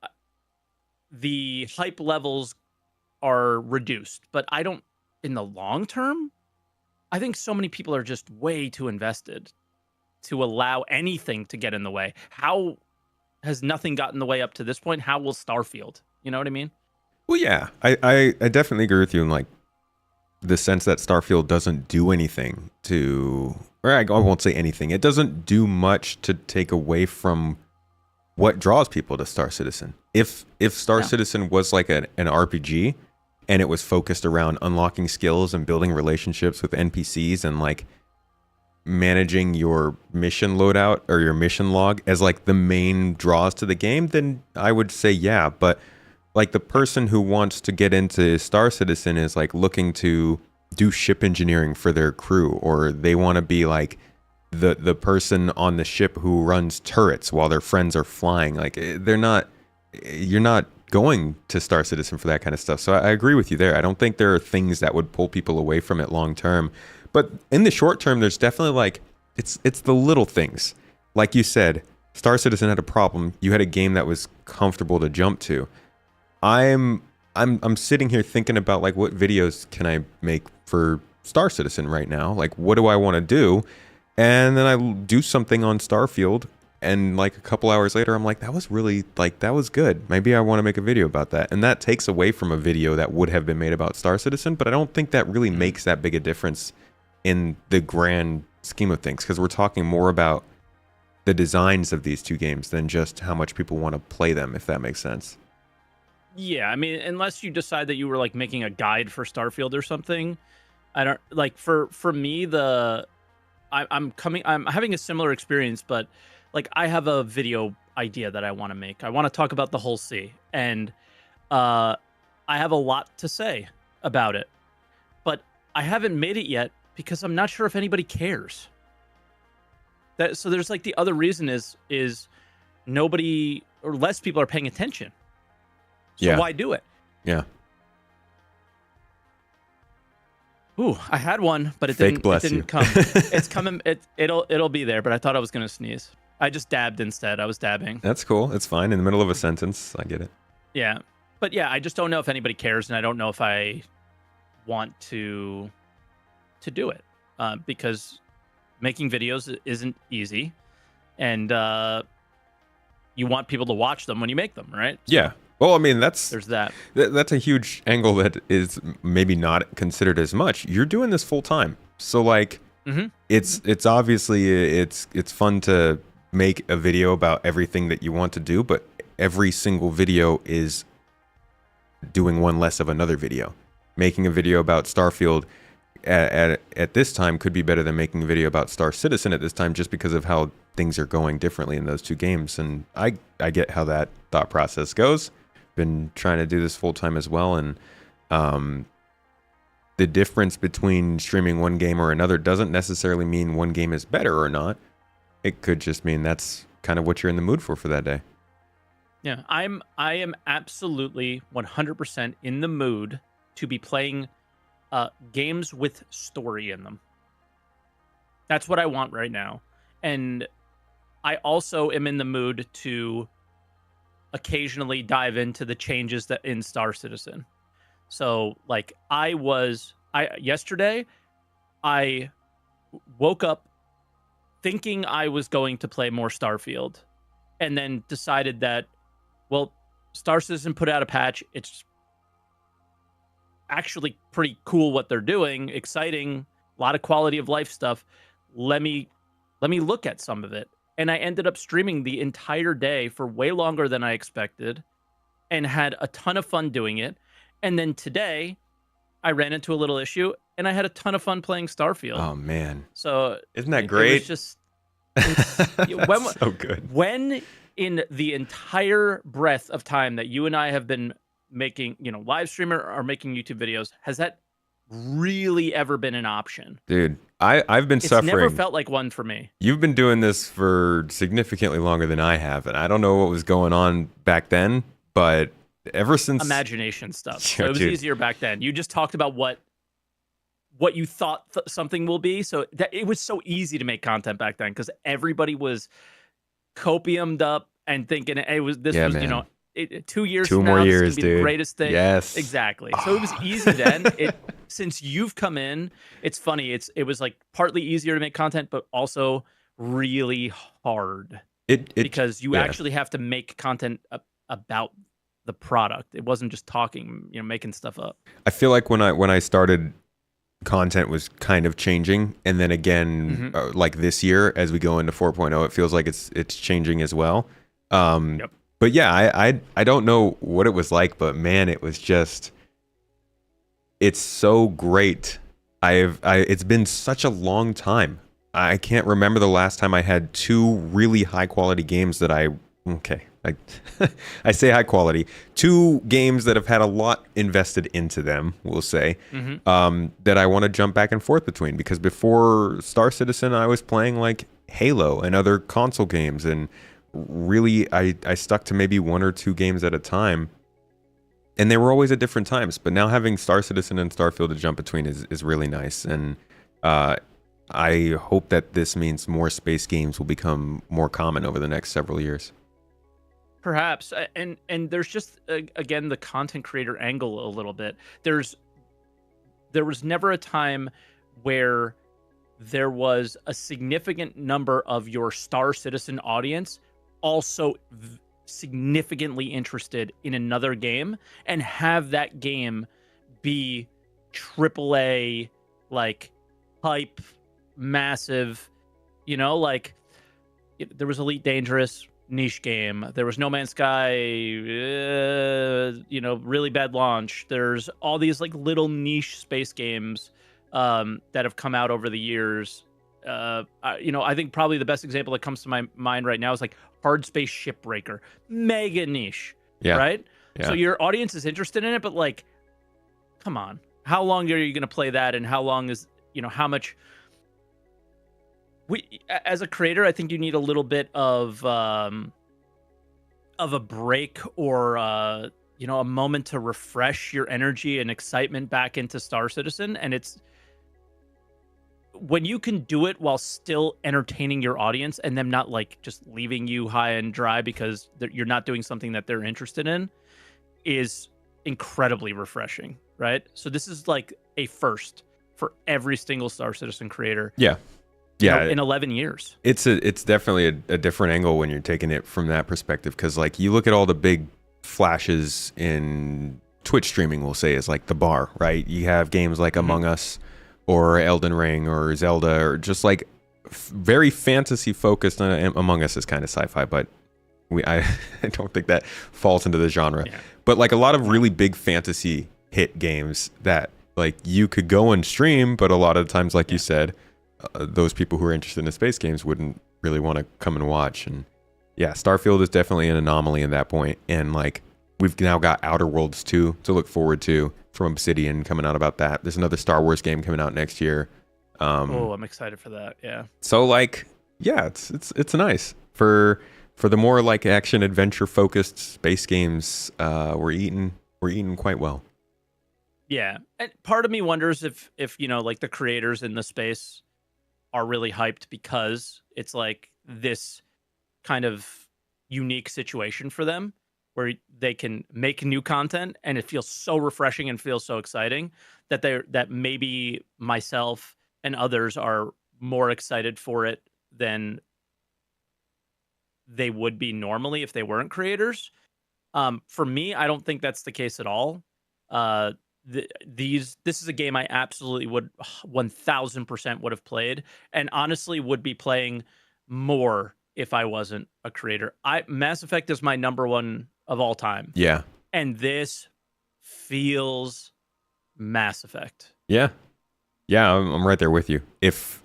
hype levels are reduced, but I don't, in the long term, I think so many people are just way too invested to allow anything to get in the way. How has nothing gotten in the way up to this point? How will Starfield? You know what I mean? well, yeah, I definitely agree with you in like the sense that Starfield doesn't do anything to, or I won't say anything. It doesn't do much to take away from what draws people to Star Citizen. If Star Citizen was like an RPG and it was focused around unlocking skills and building relationships with NPCs and like managing your mission loadout or your mission log as like the main draws to the game, then I would say yeah. But like the person who wants to get into Star Citizen is like looking to do ship engineering for their crew, or they want to be like the person on the ship who runs turrets while their friends are flying. Like you're not going to Star Citizen for that kind of stuff. So I agree with you there. I don't think there are things that would pull people away from it long term. But in the short term, there's definitely like it's the little things. Like you said, Star Citizen had a problem. You had a game that was comfortable to jump to. I'm sitting here thinking about like what videos can I make for Star Citizen right now? Like what do I want to do? And then I do something on Starfield And like a couple hours later, I'm like, that was really like, that was good. Maybe I want to make a video about that. And that takes away from a video that would have been made about Star Citizen, but I don't think that really makes that big a difference in the grand scheme of things, because we're talking more about the designs of these two games than just how much people want to play them, if that makes sense. Yeah, I mean, unless you decide that you were like making a guide for Starfield or something, I don't like for me I'm having a similar experience, but like I have a video idea that I want to make. I want to talk about the whole sea, and I have a lot to say about it, but I haven't made it yet because I'm not sure if anybody cares. That so there's like the other reason is nobody or less people are paying attention. So Yeah. why do it? Yeah. Ooh, I had one, but it Fake didn't. bless It didn't you. come. It's coming. It'll be there. But I thought I was gonna sneeze. I just dabbed instead. I was dabbing. That's cool. It's fine. In the middle of a sentence. I get it. Yeah, but yeah, I just don't know if anybody cares, and I don't know if I want to do it because making videos isn't easy, and you want people to watch them when you make them, right? So Yeah. Well, I mean, that's there's that. that's a huge angle that is maybe not considered as much. You're doing this full time, so like, Mm-hmm. it's obviously it's fun to make a video about everything that you want to do, but every single video is doing one less of another video. Making a video about Starfield at this time could be better than making a video about Star Citizen at this time, just because of how things are going differently in those two games. And I get how that thought process goes. Been trying to do this full time as well, and the difference between streaming one game or another doesn't necessarily mean one game is better or not. It could just mean that's kind of what you're in the mood for that day. Yeah, I am absolutely 100% in the mood to be playing games with story in them. That's what I want right now. And I also am in the mood to occasionally dive into the changes that in Star Citizen. So like yesterday I woke up thinking I was going to play more Starfield, and then decided that, well, Star Citizen put out a patch. It's actually pretty cool what they're doing, exciting, a lot of quality of life stuff. Let me look at some of it. And I ended up streaming the entire day for way longer than I expected and had a ton of fun doing it. And then today I ran into a little issue and I had a ton of fun playing Starfield. Oh man, So isn't that it great? was just That's so good. when in the entire breadth of time that you and I have been making, live streamer or making YouTube videos, has that really ever been an option? Dude, I've been It's suffering. never felt like one for me. You've been doing this for significantly longer than I have, and I don't know what was going on back then, but ever since Imagination stuff. So Yeah, it was dude. easier back then. You just talked about what you thought something will be. So that it was so easy to make content back then because everybody was copiumed up and thinking it was this Yeah, was man. 2 years Two from more now, years, this is gonna be dude. the greatest thing. Yes. Exactly. So it was easy then. Since you've come in, it's funny. It was like partly easier to make content, but also really hard It because you yeah. actually have to make content about the product. It wasn't just talking, making stuff up. I feel like when I started, content was kind of changing, and then again, like this year as we go into 4.0, it feels like it's changing as well. Yep. But yeah, I don't know what it was like, but man, it was just, it's so great. It's been such a long time. I can't remember the last time I had two really high quality games that I say high quality, two games that have had a lot invested into them, we'll say, that I want to jump back and forth between, because before Star Citizen, I was playing like Halo and other console games, and really I stuck to maybe one or two games at a time, and they were always at different times. But now having Star Citizen and Starfield to jump between is really nice, and I hope that this means more space games will become more common over the next several years. Perhaps, and there's just again the content creator angle a little bit. There was never a time where there was a significant number of your Star Citizen audience also significantly interested in another game, and have that game be AAA, like hype, massive, like there was Elite Dangerous, niche game. There was No Man's Sky, really bad launch. There's all these like little niche space games that have come out over the years. I think probably the best example that comes to my mind right now is like Hard Space Shipbreaker, mega niche, right? Yeah. So your audience is interested in it, but like, come on, how long are you going to play that? And how long is, how much? As a creator, I think you need a little bit of a break, or a moment to refresh your energy and excitement back into Star Citizen. And it's when you can do it while still entertaining your audience and them not like just leaving you high and dry because you're not doing something that they're interested in, is incredibly refreshing, right? So this is like a first for every single Star Citizen creator. Yeah. In 11 years. It's definitely a different angle when you're taking it from that perspective, because like you look at all the big flashes in Twitch streaming, we'll say, is like the bar, right? You have games like Among Us or Elden Ring or Zelda, or just like very fantasy focused. Among Us is kind of sci-fi, but I don't think that falls into the genre. Yeah. But like a lot of really big fantasy hit games that like you could go and stream, but a lot of times, like you said, those people who are interested in space games wouldn't really want to come and watch. And yeah, Starfield is definitely an anomaly in that point. And like we've now got Outer Worlds 2 to look forward to from Obsidian coming out about that. There's another Star Wars game coming out next year. I'm excited for that. Yeah. So like, yeah, it's nice for the more like action adventure focused space games. We're eating quite well. Yeah, and part of me wonders if like the creators in the space are really hyped because it's like this kind of unique situation for them where they can make new content and it feels so refreshing and feels so exciting that maybe myself and others are more excited for it than they would be normally if they weren't creators. For me, I don't think that's the case at all. This is a game I absolutely would 1000% would have played, and honestly would be playing more if I wasn't a creator. Mass Effect is my number one of all time. Yeah. And this feels Mass Effect. Yeah. Yeah, I'm right there with you. If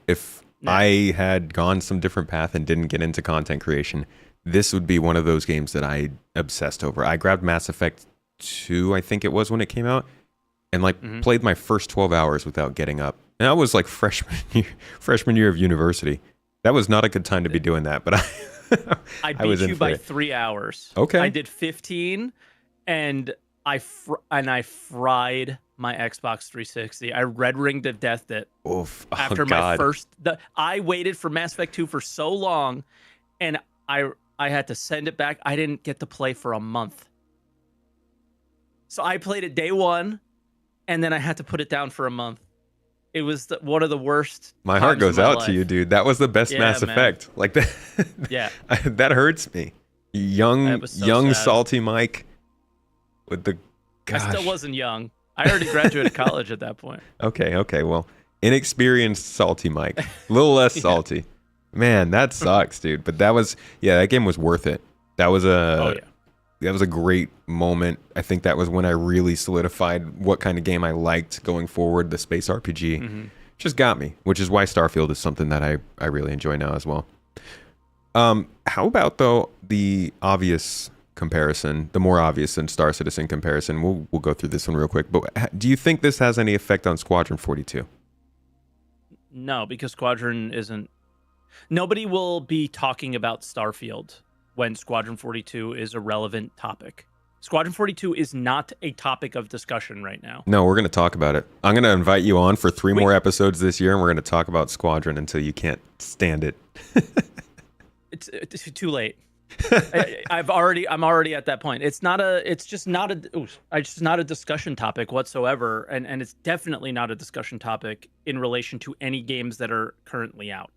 I had gone some different path and didn't get into content creation, this would be one of those games that I obsessed over. I grabbed Mass Effect 2, I think it was, when it came out, and like played my first 12 hours without getting up. And that was like freshman year of university. That was not a good time to be doing that, but I beat you by 3 hours. Okay. I did 15, and I fried my Xbox 360. I red ringed to death it. Oof. Oh, after my first. I waited for Mass Effect 2 for so long, and I had to send it back. I didn't get to play for a month. So I played it day one, and then I had to put it down for a month. It was one of the worst. My heart goes out to you, dude. That was the best Mass Effect. Like that. Yeah. That hurts me. Young, sad. Salty Mike with the. Gosh. I still wasn't young. I already graduated college at that point. Okay. Well, inexperienced Salty Mike. A little less salty. Man, that sucks, dude. But that game was worth it. That was that was a great moment. I think that was when I really solidified what kind of game I liked going forward. The space RPG just got me, which is why Starfield is something that I really enjoy now as well. How about, though, the obvious comparison, the more obvious than Star Citizen comparison? We'll go through this one real quick. But do you think this has any effect on Squadron 42? No, because Squadron isn't. Nobody will be talking about Starfield when Squadron 42 is a relevant topic. Squadron 42 is not a topic of discussion right now. No, we're going to talk about it. I'm going to invite you on for 3 more episodes this year, and we're going to talk about Squadron until you can't stand it. It's too late. I'm already at that point. It's just not a discussion topic whatsoever, and it's definitely not a discussion topic in relation to any games that are currently out.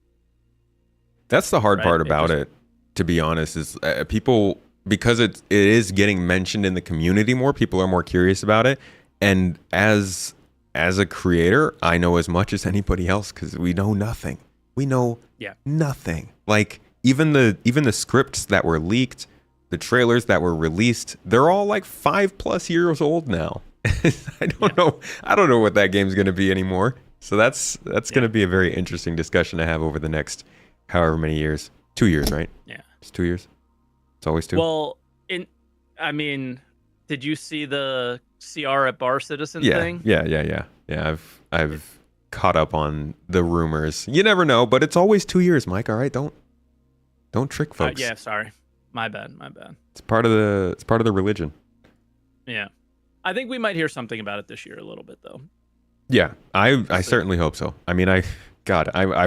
That's the hard Right? part about it, to be honest, is people, because it is getting mentioned in the community more. People are more curious about it, and as a creator, I know as much as anybody else because we know nothing. We know nothing. Like even the scripts that were leaked, the trailers that were released, they're all like 5+ years old now. I don't know. I don't know what that game's going to be anymore. So that's going to be a very interesting discussion to have over the next however many years. 2 years, right? Yeah. It's 2 years. It's always 2. Well, I mean, did you see the CR at Bar Citizen thing? Yeah. I've caught up on the rumors. You never know, but it's always 2 years, Mike. All right, don't trick folks. Yeah, sorry. My bad. It's part of the religion. Yeah. I think we might hear something about it this year a little bit though. Yeah, I certainly hope so. I mean, I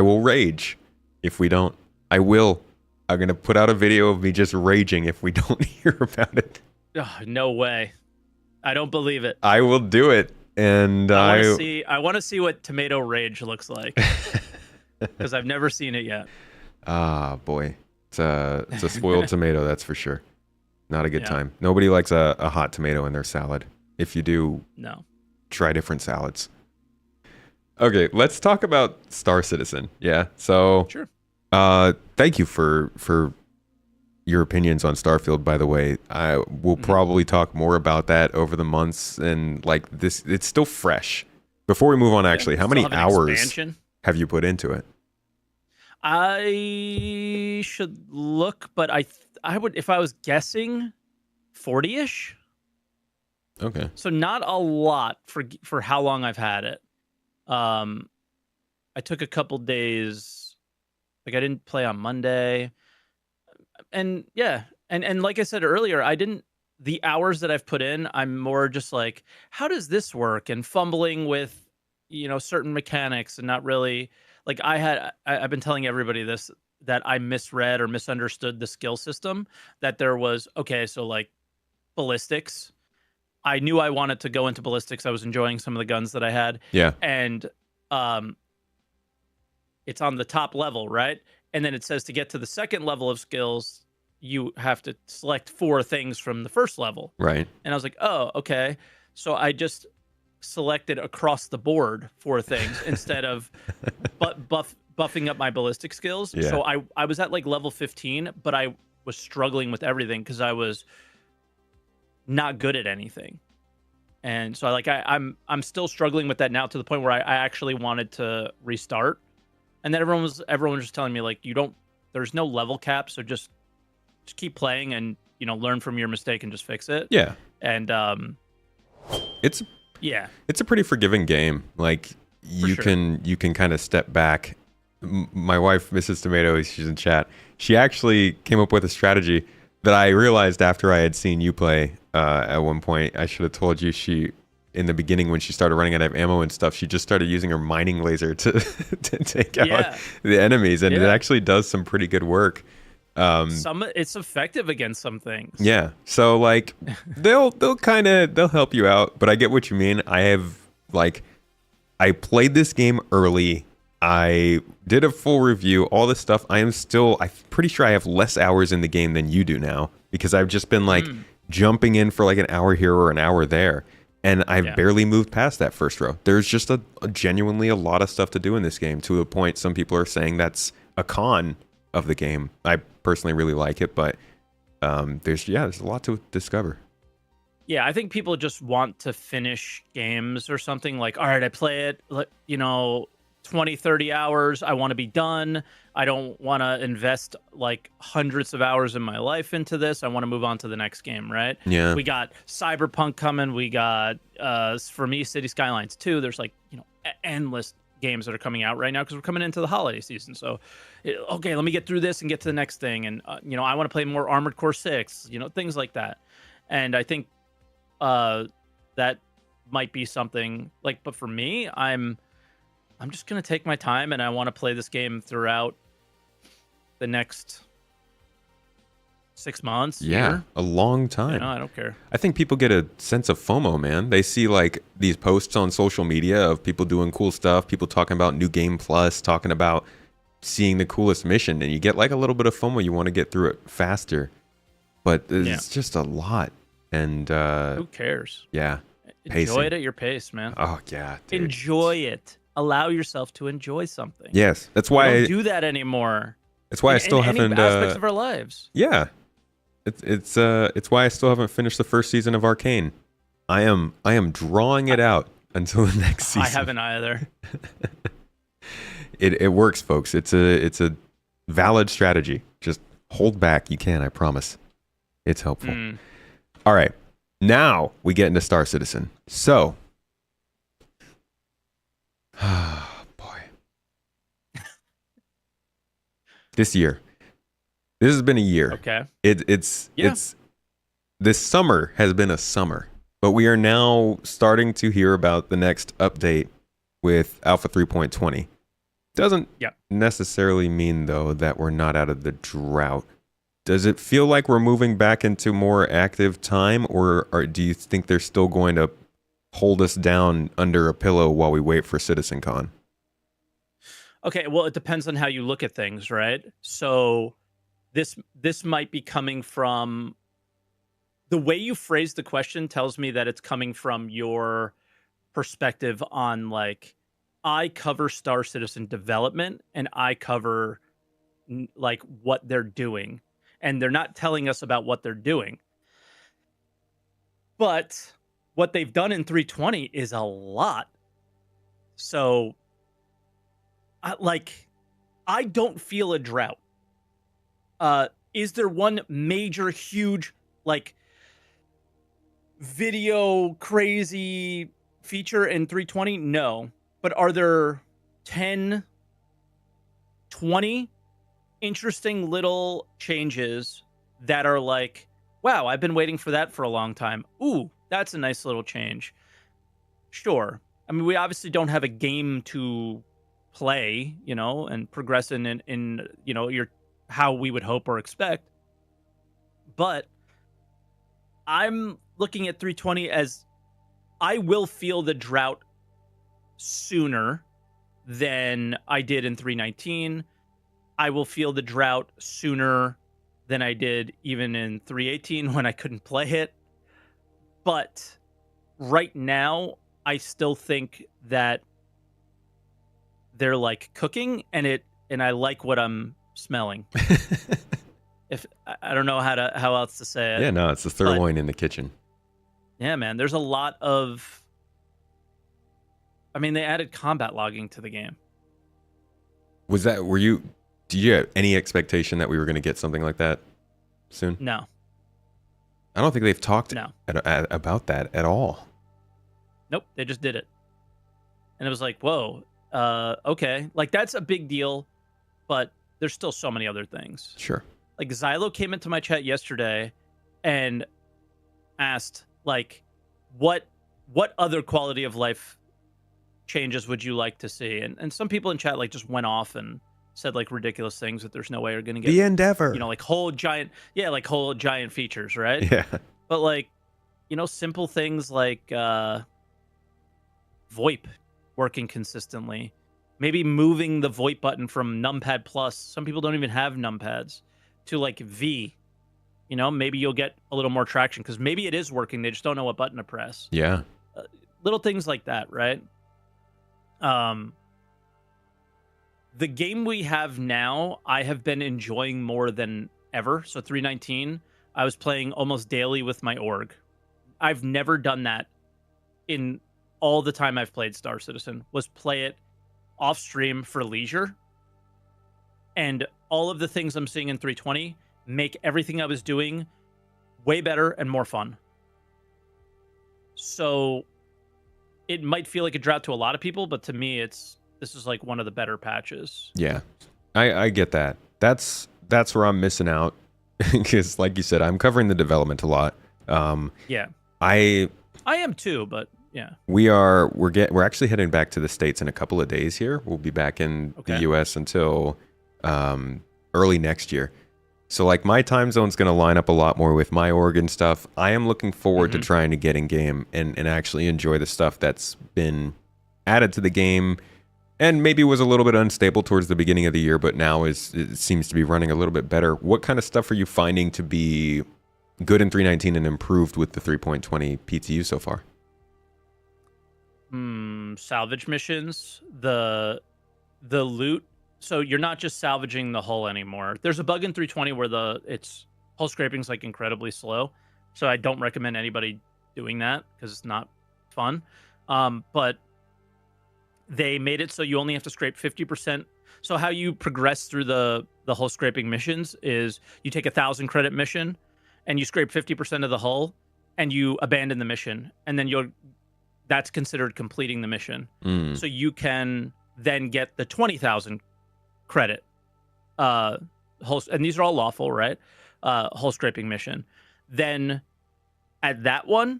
will rage if we don't. I will. I'm going to put out a video of me just raging if we don't hear about it. Oh, no way. I don't believe it. I will do it. And I want to see what tomato rage looks like. Because I've never seen it yet. Ah, boy. It's a spoiled tomato, that's for sure. Not a good time. Nobody likes a hot tomato in their salad. If you do, no. Try different salads. Okay, let's talk about Star Citizen. Yeah. So sure. Thank you for your opinions on Starfield, by the way. I will probably talk more about that over the months, and like this, it's still fresh. Before we move on, actually, how many hours have you put into it? I should look, but I would, if I was guessing, 40-ish. Okay. So not a lot for how long I've had it. I took a couple days, like I didn't play on Monday. And yeah, and like I said earlier, the hours that I've put in, I'm more just like, how does this work? And fumbling with, certain mechanics and not really, like I've been telling everybody this, that I misread or misunderstood the skill system, that there was, okay, so like ballistics. I knew I wanted to go into ballistics. I was enjoying some of the guns that I had. Yeah. And it's on the top level, right? And then it says to get to the second level of skills, you have to select 4 things from the first level. Right. And I was like, oh, okay. So I just selected across the board 4 things instead of buffing up my ballistic skills. Yeah. So I was at like level 15, but I was struggling with everything because I was not good at anything. And so I'm still struggling with that now, to the point where I actually wanted to restart. And then everyone was just telling me, like, there's no level cap, so just keep playing and, learn from your mistake and just fix it. Yeah. And it's a pretty forgiving game. Like you can kind of step back. My wife, Mrs. Tomato, she's in chat. She actually came up with a strategy that I realized after I had seen you play at one point. I should have told you, in the beginning, when she started running out of ammo and stuff, she just started using her mining laser to take out the enemies, and it actually does some pretty good work. It's effective against some things. Yeah, so like they'll help you out, but I get what you mean. I played this game early. I did a full review, all this stuff. I'm pretty sure I have less hours in the game than you do now, because I've just been jumping in for like an hour here or an hour there. And I've barely moved past that first row. There's just genuinely a lot of stuff to do in this game, to a point some people are saying that's a con of the game. I personally really like it, but there's a lot to discover. Yeah, I think people just want to finish games or something. Like, all right, I play it, 20, 30 hours. I want to be done. I don't want to invest like hundreds of hours in my life into this. I want to move on to the next game, right? Yeah. We got Cyberpunk coming. We got, for me, City Skylines 2. There's endless games that are coming out right now because we're coming into the holiday season. So, okay, let me get through this and get to the next thing. And, I want to play more Armored Core 6, things like that. And I think that might be something but for me, I'm just going to take my time, and I want to play this game throughout the next 6 months, Yeah, year. a long time. I don't care. I think people get a sense of FOMO, man. They see like these posts on social media of people doing cool stuff, people talking about New Game Plus, talking about seeing the coolest mission, and you get like a little bit of FOMO. You want to get through it faster, but it's just a lot. And who cares? Yeah, enjoy it at your pace, man. Oh yeah, dude. Enjoy it. Allow yourself to enjoy something. Yes, that's why we don't do that anymore. That's why I still in haven't any aspects of our lives. Yeah, it's why I still haven't finished the first season of Arcane. I am drawing it out until the next season. I haven't either. It works, folks. It's a valid strategy. Just hold back. You can, I promise. It's helpful. All right. Now we get into Star Citizen. So, boy. This has been a year. Okay. It's this summer has been a summer, but we are now starting to hear about the next update with Alpha 3.20. Doesn't necessarily mean though that we're not out of the drought. Does it feel like we're moving back into more active time, or do you think they're still going to hold us down under a pillow while we wait for CitizenCon? Okay, well, it depends on how you look at things, right? So this might be coming from the way you phrase the question tells me that it's coming from your perspective on like I cover Star Citizen development and I cover like what they're doing, and they're not telling us about what they're doing. But what they've done in 320 is a lot. So I don't feel a drought. Is there one major, huge, like, video crazy feature in 320? No. But are there 10, 20 interesting little changes that are like, wow, I've been waiting for that for a long time. Ooh, that's a nice little change. Sure. I mean, we obviously don't have a game to play, and progress in your how we would hope or expect. But I'm looking at 320 as I will feel the drought sooner than I did in 319. I will feel the drought sooner than I did even in 318 when I couldn't play it. But right now, I still think that they're like cooking, and I like what I'm smelling. If I don't know how else to say it. Yeah, no, it's the sirloin in the kitchen. Yeah, man. There's a lot of. I mean, they added combat logging to the game. Did you have any expectation that we were going to get something like that soon? No. I don't think they've talked about that at all. Nope, they just did it. And it was like, whoa, okay. Like, that's a big deal, but there's still so many other things. Sure. Like, Xylo came into my chat yesterday and asked, like, what other quality of life changes would you like to see? And some people in chat, like, just went off and said, like, ridiculous things that there's no way you're going to get. The Endeavor. Like, whole giant features, right? Yeah. But, like, simple things like VoIP working consistently. Maybe moving the VoIP button from numpad plus. Some people don't even have numpads to like V. Maybe you'll get a little more traction because maybe it is working. They just don't know what button to press. Yeah. Little things like that, right? The game we have now, I have been enjoying more than ever. So 319, I was playing almost daily with my org. I've never done that in all the time I've played Star Citizen, was play it off stream for leisure. And all of the things I'm seeing in 320 make everything I was doing way better and more fun. So it might feel like a drought to a lot of people, but to me, this is like one of the better patches. Yeah, I get that. That's where I'm missing out because, like you said, I'm covering the development a lot. Yeah, I am too, but yeah, we're actually heading back to the States in a couple of days here. We'll be back in the US until early next year. So like my time zone's going to line up a lot more with my Oregon stuff. I am looking forward to trying to get in game and actually enjoy the stuff that's been added to the game and maybe was a little bit unstable towards the beginning of the year, but now it seems to be running a little bit better. What kind of stuff are you finding to be good in 3.19 and improved with the 3.20 PTU so far? Salvage missions, the loot. So you're not just salvaging the hull anymore. There's a bug in 320 where it's hull scraping's like incredibly slow. So I don't recommend anybody doing that because it's not fun. But they made it so you only have to scrape 50%. So how you progress through the hull scraping missions is you take 1,000 credit mission and you scrape 50% of the hull and you abandon the mission, and then that's considered completing the mission. So you can then get the 20,000 credit and these are all lawful, right? Hull scraping mission. Then at that one,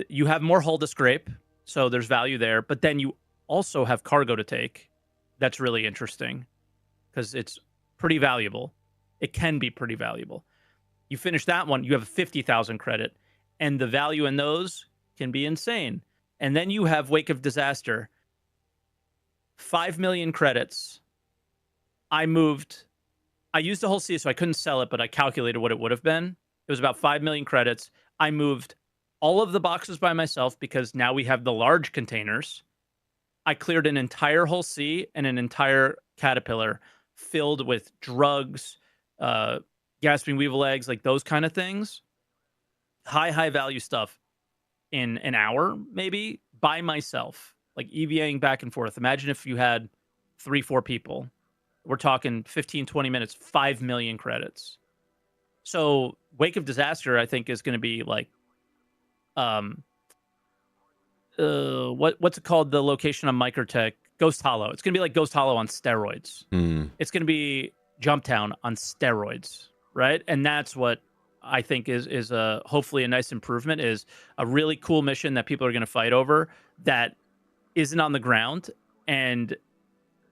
you have more hull to scrape, so there's value there. But then you also have cargo to take. That's really interesting because it's pretty valuable. It can be pretty valuable. You finish that one, you have 50,000 credit, and the value in those can be insane. And then you have Wake of Disaster. 5 million credits. I used the whole sea, so I couldn't sell it, but I calculated what it would have been. It was about 5 million credits. I moved all of the boxes by myself because now we have the large containers. I cleared an entire whole sea and an entire caterpillar filled with drugs, gasping weevil eggs, like those kind of things. High value stuff in an hour, maybe, by myself. Like EVAing back and forth. Imagine if you had 3-4 people. We're talking 15, 20 minutes, 5 million credits. So Wake of Disaster, I think, is going to be like, what's it called? The location on Microtech, Ghost Hollow. It's going to be like Ghost Hollow on steroids. It's going to be Jumptown on steroids, right? And that's what I think is hopefully a nice improvement, is a really cool mission that people are going to fight over that isn't on the ground and,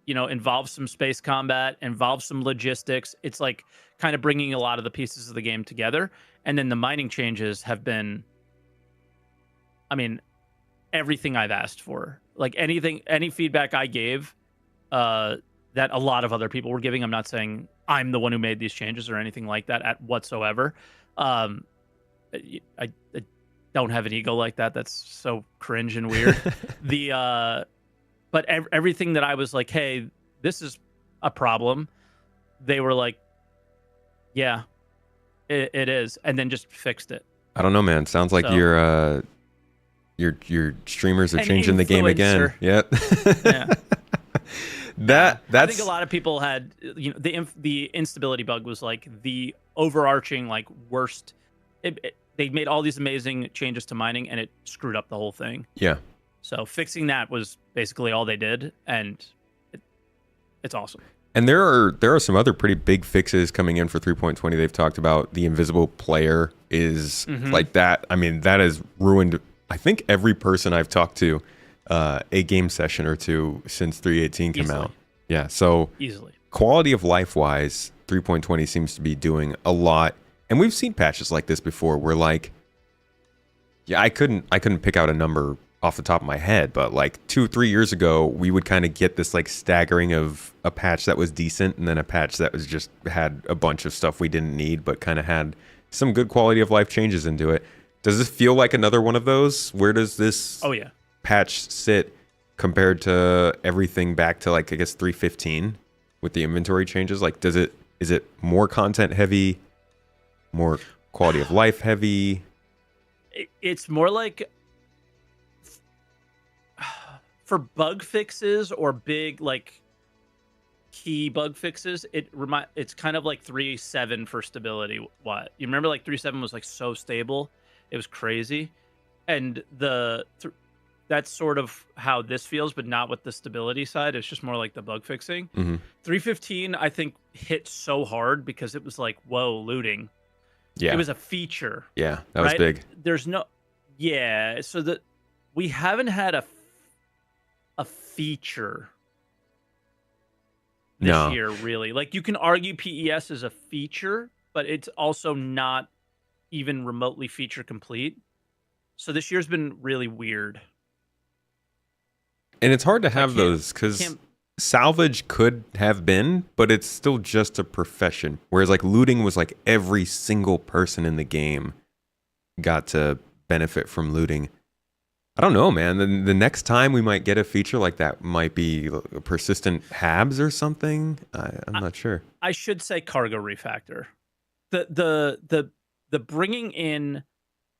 involves some space combat, involves some logistics. It's like kind of bringing a lot of the pieces of the game together. And then the mining changes have been, everything I've asked for. Like any feedback I gave that a lot of other people were giving. I'm not saying I'm the one who made these changes or anything like that whatsoever. I don't have an ego like that. That's so cringe and weird. But everything that I was like, hey, this is a problem, they were like, yeah, it is, and then just fixed it. I don't know, man. Sounds like your streamers are changing the game again. Yep. Yeah. That's. I think a lot of people had, the instability bug was like the overarching like worst. They made all these amazing changes to mining, and it screwed up the whole thing. Yeah. So fixing that was basically all they did, and it's awesome. And there are some other pretty big fixes coming in for 3.20. They've talked about the invisible player is like that. That has ruined, I think, every person I've talked to a game session or two since 3.18 came out. Yeah, so easily. Quality of life wise, 3.20 seems to be doing a lot. And we've seen patches like this before where like, yeah, I couldn't pick out a number off the top of my head, but like 2-3 years ago, we would kind of get this like staggering of a patch that was decent and then a patch that was just had a bunch of stuff we didn't need, but kind of had some good quality of life changes into it. Does this feel like another one of those? Where does this patch sit compared to everything back to like, I guess 3.15 with the inventory changes? Like, is it more content heavy, more quality of life heavy? It's more like, for bug fixes or big like key bug fixes, it's kind of like 3.7 for stability. What you remember, like 3.7 was like so stable, it was crazy, and that's sort of how this feels, but not with the stability side. It's just more like the bug fixing. 3.15 I think hit so hard because it was like, whoa, looting. Yeah, it was a feature. Yeah, that was big. There's no, yeah. So that we haven't had a feature this No. year, really. Like, you can argue PES is a feature, but it's also not even remotely feature complete. So this year's been really weird. And it's hard to So have those because can't. salvage could have been, but it's still just a profession. Whereas like looting was like every single person in the game got to benefit from looting. I don't know, man. The next time we might get a feature like that might be persistent habs or something. I'm not sure. I should say cargo refactor. The bringing in.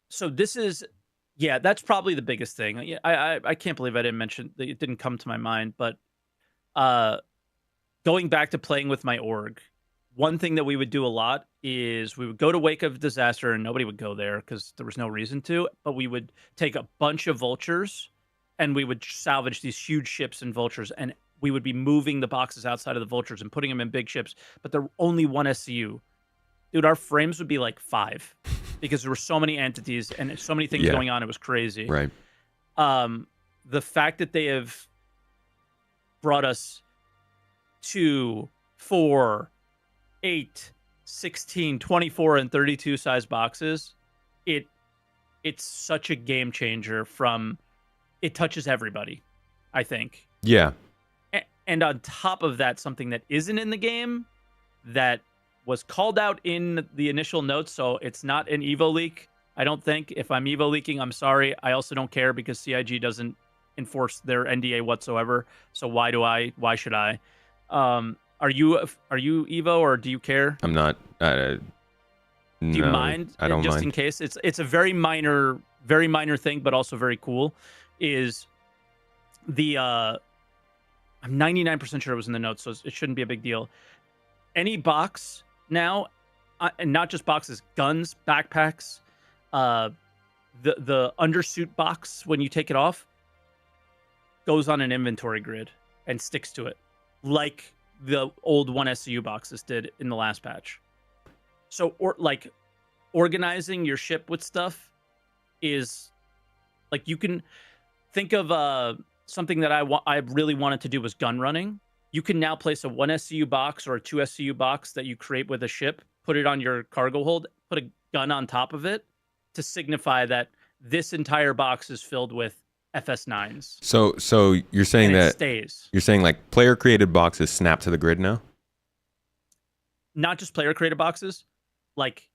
So this is, yeah, that's probably the biggest thing. Yeah, I can't believe I didn't mention that. It didn't come to my mind, but going back to playing with my org, one thing that we would do a lot is we would go to Wake of Disaster, and nobody would go there because there was no reason to, but we would take a bunch of vultures and we would salvage these huge ships and vultures, and we would be moving the boxes outside of the vultures and putting them in big ships, but they're only one SCU. Dude, our frames would be like 5 because there were so many entities and so many things going on. It was crazy. Right. The fact that they have brought us 2, 4, 8, 16, 24, and 32 size boxes, it's such a game changer. It touches everybody, I think. Yeah. And on top of that, something that isn't in the game that was called out in the initial notes, so it's not an Evo leak, I don't think. If I'm Evo leaking, I'm sorry. I also don't care because CIG doesn't enforce their NDA whatsoever. So why should I? Are you Evo, or do you care? I'm not. Do you mind? I don't just mind. In case. It's a very minor thing, but also very cool. Is the I'm 99% sure it was in the notes, so it shouldn't be a big deal. Any box now, and not just boxes, guns, backpacks, the undersuit box when you take it off goes on an inventory grid and sticks to it, like the old 1SCU boxes did in the last patch. So, organizing your ship with stuff is like, you can think of something that I really wanted to do was gun running. You can now place a 1SCU box or a 2SCU box that you create with a ship, put it on your cargo hold, put a gun on top of it to signify that this entire box is filled with FS9s. So you're saying that stays. You're saying like player created boxes snap to the grid now? Not just player created boxes, like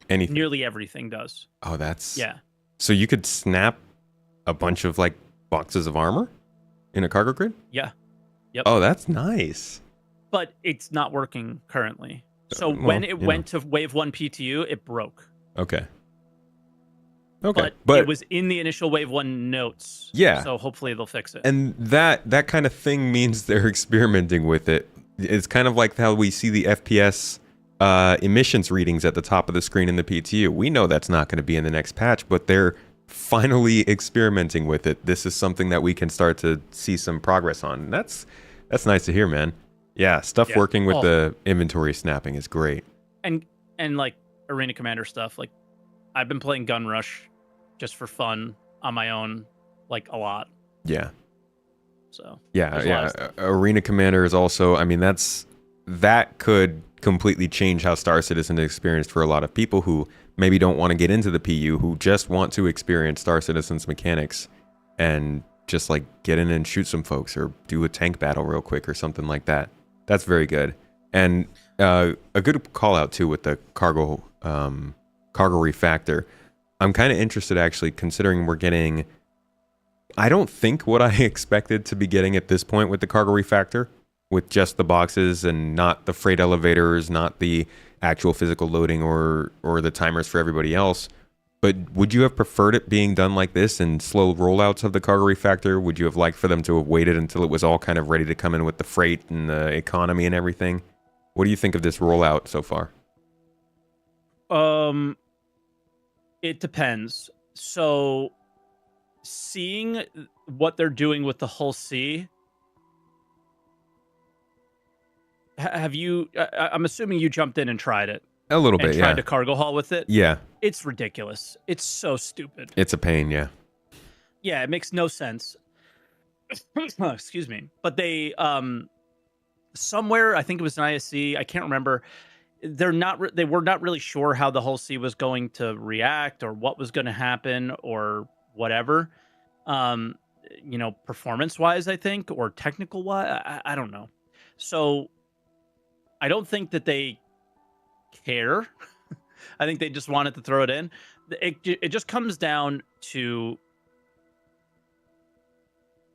anything. Nearly everything does. Oh, that's yeah. So you could snap a bunch of like boxes of armor in a cargo grid? Yeah. Yep. Oh, that's nice. But it's not working currently. So when it went to Wave 1 PTU, it broke. Okay. But it was in the initial Wave 1 notes. Yeah. So hopefully they'll fix it. And that kind of thing means they're experimenting with it. It's kind of like how we see the FPS emissions readings at the top of the screen in the PTU. We know that's not going to be in the next patch, but they're finally experimenting with it. This is something that we can start to see some progress on. That's nice to hear, man. Yeah, stuff working with the inventory snapping is great. And like Arena Commander stuff, like I've been playing Gun Rush just for fun on my own, like a lot. Yeah. So yeah. Arena Commander is also, I mean, that could completely change how Star Citizen is experienced for a lot of people who maybe don't want to get into the PU, who just want to experience Star Citizen's mechanics and just like get in and shoot some folks or do a tank battle real quick or something like that. That's very good. And a good call out too with the cargo refactor. I'm kind of interested actually, considering we're getting, I don't think what I expected to be getting at this point with the cargo refactor, with just the boxes and not the freight elevators, not the actual physical loading or the timers for everybody else. But would you have preferred it being done like this and slow rollouts of the cargo refactor? Would you have liked for them to have waited until it was all kind of ready to come in with the freight and the economy and everything? What do you think of this rollout so far? It depends. So seeing what they're doing with the Hull C, have you, I'm assuming you jumped in and tried it. A little bit, tried to cargo haul with it? Yeah. It's ridiculous. It's so stupid. It's a pain, yeah. Yeah, it makes no sense. Excuse me. But they somewhere, I think it was an ISC, I can't remember. They were not really sure how the whole sea was going to react or what was going to happen or whatever. Um, performance wise, I think, or technical wise, I don't know. So I don't think that they care. I think they just wanted to throw it in. It just comes down to,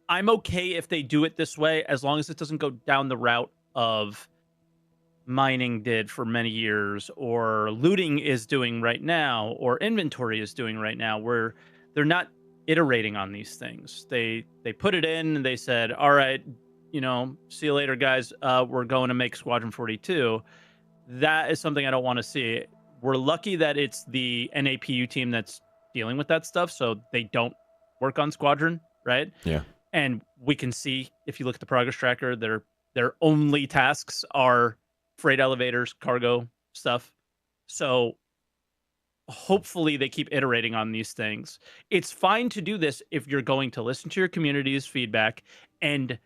I'm okay if they do it this way as long as it doesn't go down the route of mining did for many years, or looting is doing right now, or inventory is doing right now, where they're not iterating on these things. They put it in and they said, all right, see you later, guys. We're going to make Squadron 42. That is something I don't want to see. We're lucky that it's the NAPU team that's dealing with that stuff, so they don't work on Squadron, right? Yeah. And we can see, if you look at the progress tracker, their only tasks are freight elevators, cargo stuff. So hopefully they keep iterating on these things. It's fine to do this if you're going to listen to your community's feedback and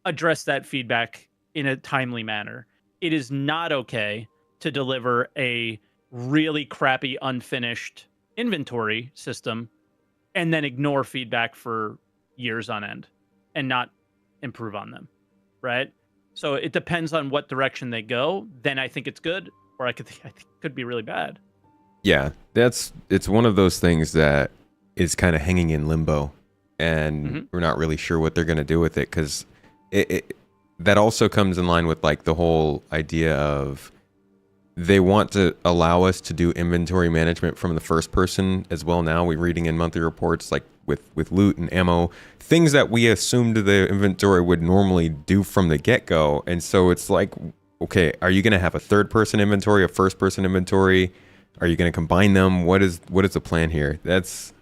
address that feedback in a timely manner. It is not okay to deliver a really crappy, unfinished inventory system and then ignore feedback for years on end and not improve on them, right? So it depends on what direction they go. Then I think it's good, or I think it could be really bad. Yeah, it's one of those things that is kind of hanging in limbo, and we're not really sure what they're going to do with it, because that also comes in line with like the whole idea of they want to allow us to do inventory management from the first person as well. Now we're reading in monthly reports like with loot and ammo, things that we assumed the inventory would normally do from the get-go. And so it's like, okay, are you going to have a third-person inventory, a first-person inventory? Are you going to combine them? What is the plan here? That's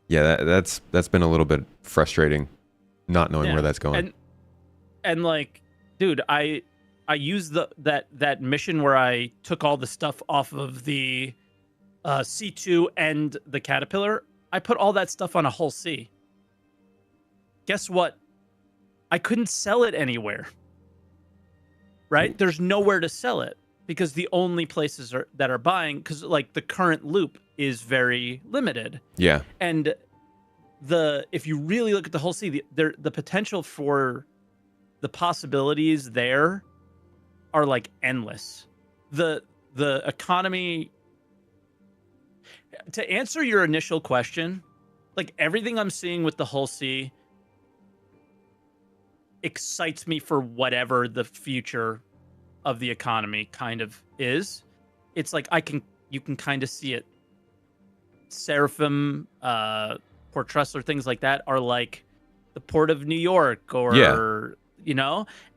been a little bit frustrating, not knowing where that's going. And like, dude, I used that mission where I took all the stuff off of the C2 and the Caterpillar. I put all that stuff on a Hull C. Guess what? I couldn't sell it anywhere. Right? There's nowhere to sell it because the only places that are buying, because like the current loop is very limited. Yeah. And if you really look at the Hull C, the potential for the possibilities there are like endless. The economy, to answer your initial question, like everything I'm seeing with the Hull C excites me for whatever the future of the economy kind of is. It's like you can kind of see it. Seraphim, Port Trustler, things like that are like the Port of New York, or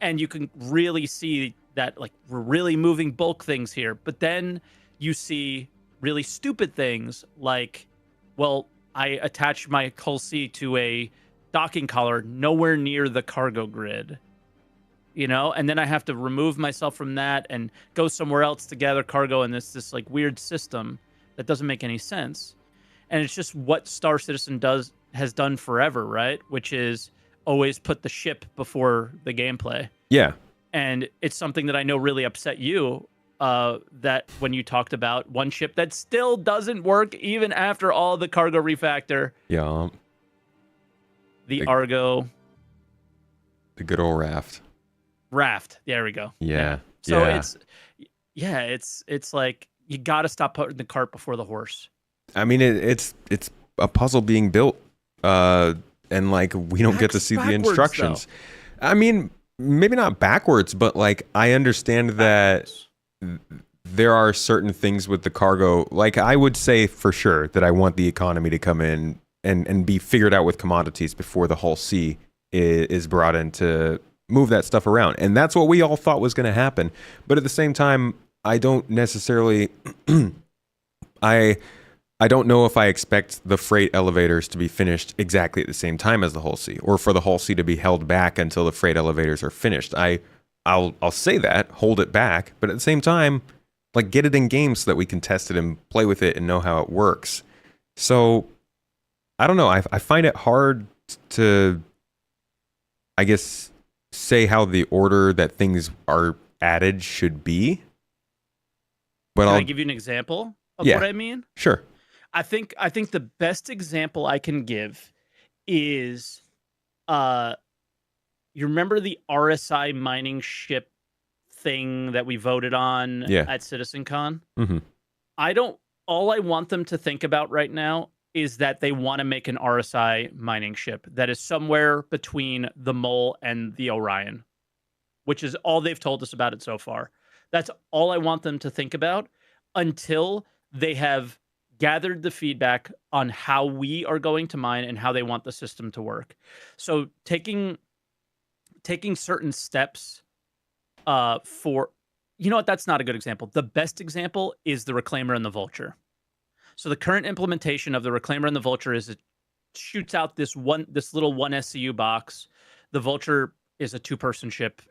and you can really see that like we're really moving bulk things here. But then you see really stupid things like, well, I attach my Hull C to a docking collar nowhere near the cargo grid, and then I have to remove myself from that and go somewhere else to gather cargo in this like weird system that doesn't make any sense. And it's just what Star Citizen has done forever, right? Which is always put the ship before the gameplay. Yeah. And it's something that I know really upset you, that when you talked about one ship that still doesn't work even after all the cargo refactor. Yeah. The Argo. The good old Raft. There we go. Yeah. So yeah. it's like you got to stop putting the cart before the horse. I mean, it's a puzzle being built, and like we don't get to see the instructions. Though. I mean, maybe not backwards, but like I understand that there are certain things with the cargo. Like I would say for sure that I want the economy to come in and be figured out with commodities before the Hull C is brought in to move that stuff around. And that's what we all thought was going to happen. But at the same time, I don't necessarily I don't know if I expect the freight elevators to be finished exactly at the same time as the Hull C, or for the Hull C to be held back until the freight elevators are finished. I'll say that, hold it back, but at the same time, like get it in game so that we can test it and play with it and know how it works. So I don't know. I find it hard to, I guess, say how the order that things are added should be. But Can I'll I give you an example of yeah, what I mean? sure. I think the best example I can give is uh you remember the RSI mining ship thing that we voted on Yeah. at CitizenCon? Hmm. I don't all I want them to think about right now is that they want to make an RSI mining ship that is somewhere between the Mole and the Orion, which is all they've told us about it so far. That's all I want them to think about until they have gathered the feedback on how we are going to mine and how they want the system to work. So taking certain steps for you know what, that's not a good example. The best example is the Reclaimer and the Vulture. So the current implementation of the Reclaimer and the Vulture is it shoots out this little one SCU box. The Vulture is a two-person ship,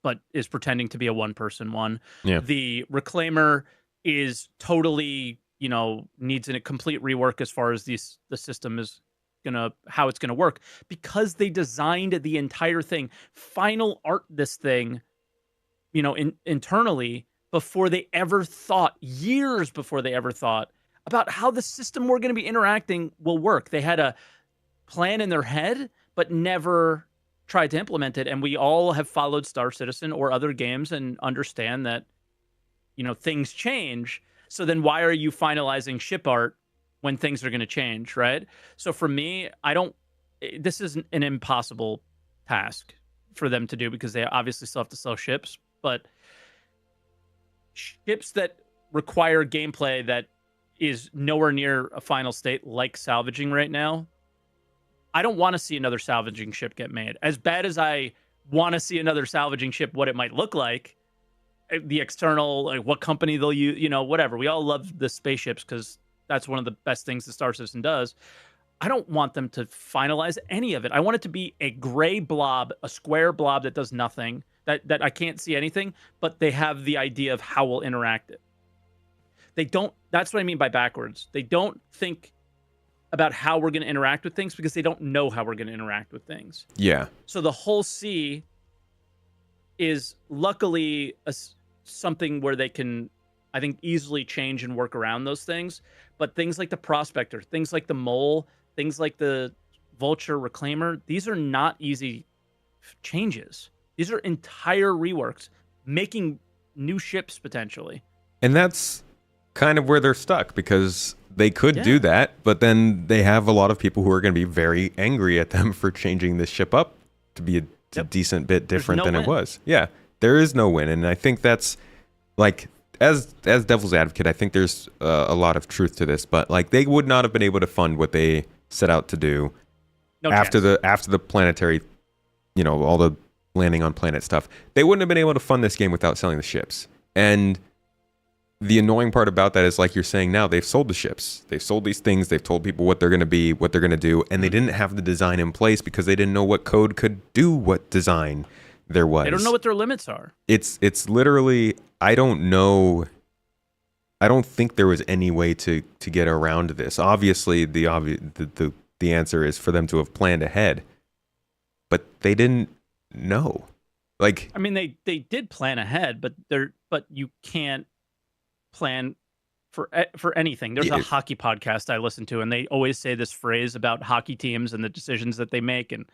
but is pretending to be a one-person one. Yeah. The Reclaimer is totally, needs a complete rework as far as the system is how it's gonna work, because they designed the entire thing, final art this thing, internally, before they ever thought, years before they ever thought about how the system we're going to be interacting will work. They had a plan in their head, but never tried to implement it. And we all have followed Star Citizen or other games and understand that, things change. So then why are you finalizing ship art when things are going to change, right? So for me, this is an impossible task for them to do because they obviously still have to sell ships, but ships that require gameplay that is nowhere near a final state, like salvaging right now, I don't want to see another salvaging ship get made. As bad as I want to see another salvaging ship, what it might look like, the external, like what company they'll use, whatever. We all love the spaceships because that's one of the best things the Star Citizen does. I don't want them to finalize any of it. I want it to be a gray blob, a square blob that does nothing, that I can't see anything, but they have the idea of how we'll interact it. They don't, that's what I mean by backwards. They don't think about how we're going to interact with things because they don't know how we're going to interact with things. Yeah. So the whole C is luckily something where they can, I think, easily change and work around those things. But things like the Prospector, things like the Mole, things like the Vulture Reclaimer, these are not easy changes. These are entire reworks, making new ships potentially. And that's kind of where they're stuck, because they could do that, but then they have a lot of people who are going to be very angry at them for changing this ship up to be a decent bit different than it was. Yeah, there is no win. And I think that's, like, as devil's advocate, I think there's a lot of truth to this, but like they would not have been able to fund what they set out to do after the planetary, all the landing on planet stuff. They wouldn't have been able to fund this game without selling the ships. And the annoying part about that is, like you're saying now, they've sold the ships. They've sold these things. They've told people what they're going to be, what they're going to do, and they didn't have the design in place because they didn't know what code could do what design there was. They don't know what their limits are. It's literally, I don't know. I don't think there was any way to get around this. Obviously, the answer is for them to have planned ahead, but they didn't know. Like, I mean, they did plan ahead, but you can't plan for anything. There's a hockey podcast I listen to, and they always say this phrase about hockey teams and the decisions that they make, and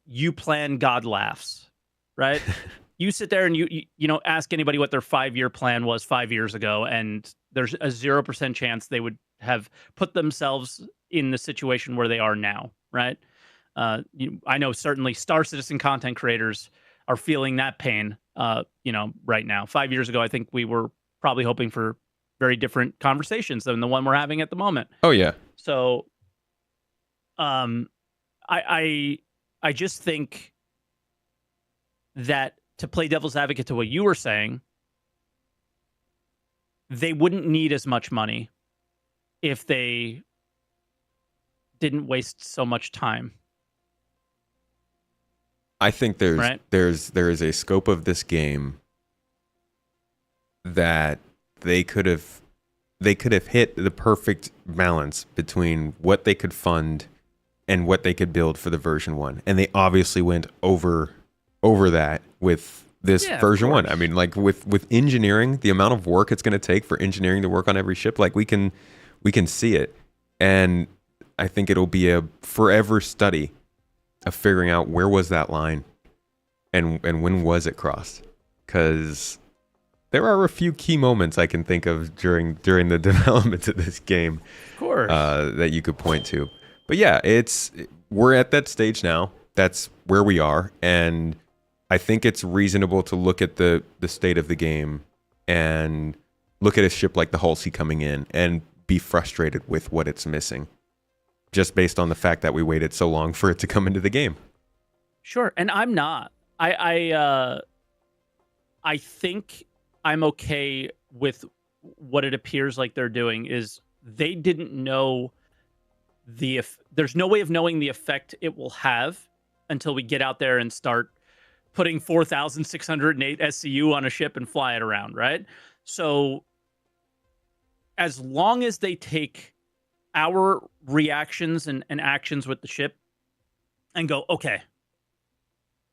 you plan, God laughs, right? You sit there and you ask anybody what their 5-year plan was 5 years ago, and there's a 0% chance they would have put themselves in the situation where they are now, right? I know certainly Star Citizen content creators are feeling that pain, right now. 5 years ago, I think we were probably hoping for very different conversations than the one we're having at the moment. Oh yeah. So, I just think that, to play devil's advocate to what you were saying, they wouldn't need as much money if they didn't waste so much time. I think there is a scope of this game that they could have hit the perfect balance between what they could fund and what they could build for the version 1. And they obviously went over that with this Yeah, of version 1. I course. mean, like with engineering, the amount of work it's going to take for engineering to work on every ship, like we can see it. And I think it'll be a forever study of figuring out where was that line and when was it crossed. Cuz there are a few key moments I can think of during the development of this game Of course. that you could point to. But yeah, we're at that stage now. That's where we are, and I think it's reasonable to look at the state of the game and look at a ship like the Halsey coming in and be frustrated with what it's missing, just based on the fact that we waited so long for it to come into the game. Sure, and I'm not. I think I'm okay with what it appears like they're doing. Is they didn't know there's no way of knowing the effect it will have until we get out there and start putting 4,608 SCU on a ship and fly it around, right? So as long as they take our reactions and actions with the ship and go, okay,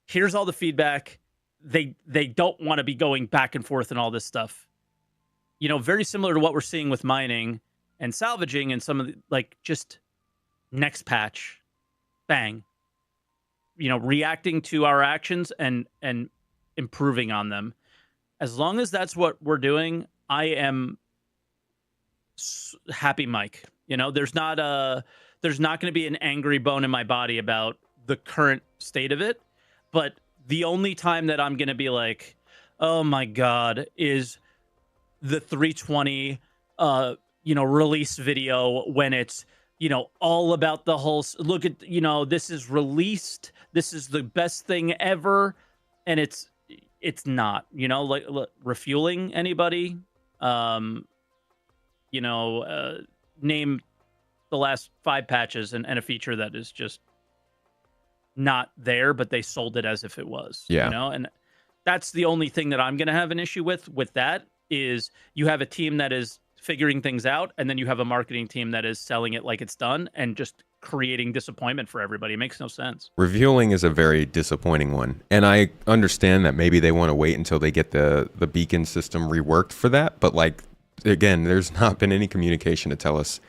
here's all the feedback. They don't want to be going back and forth and all this stuff. Very similar to what we're seeing with mining and salvaging and some of the, like, just next patch, bang. Reacting to our actions and improving on them. As long as that's what we're doing, I am happy, Mike. There's not going to be an angry bone in my body about the current state of it. But the only time that I'm going to be like, oh my God, is the 320, release video when it's, all about the whole, look at, this is released. This is the best thing ever. And it's not, like refueling anybody. Name the last 5 patches and a feature that is just not there, but they sold it as if it was. Yeah. And that's the only thing that I'm going to have an issue with that is you have a team that is figuring things out, and then you have a marketing team that is selling it like it's done and just creating disappointment for everybody. It makes no sense. Refueling is a very disappointing one, and I understand that maybe they want to wait until they get the beacon system reworked for that, but like, again, there's not been any communication to tell us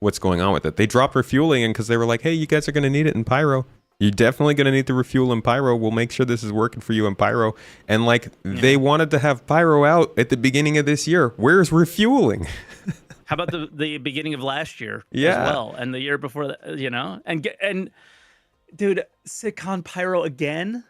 what's going on with it. They dropped refueling in because they were like, hey, you guys are going to need it in Pyro. You're definitely going to need to refuel in Pyro. We'll make sure this is working for you in Pyro. And like, they wanted to have Pyro out at the beginning of this year. Where's refueling? How about the beginning of last year as well, and the year before that, and dude, CitizenCon Pyro again?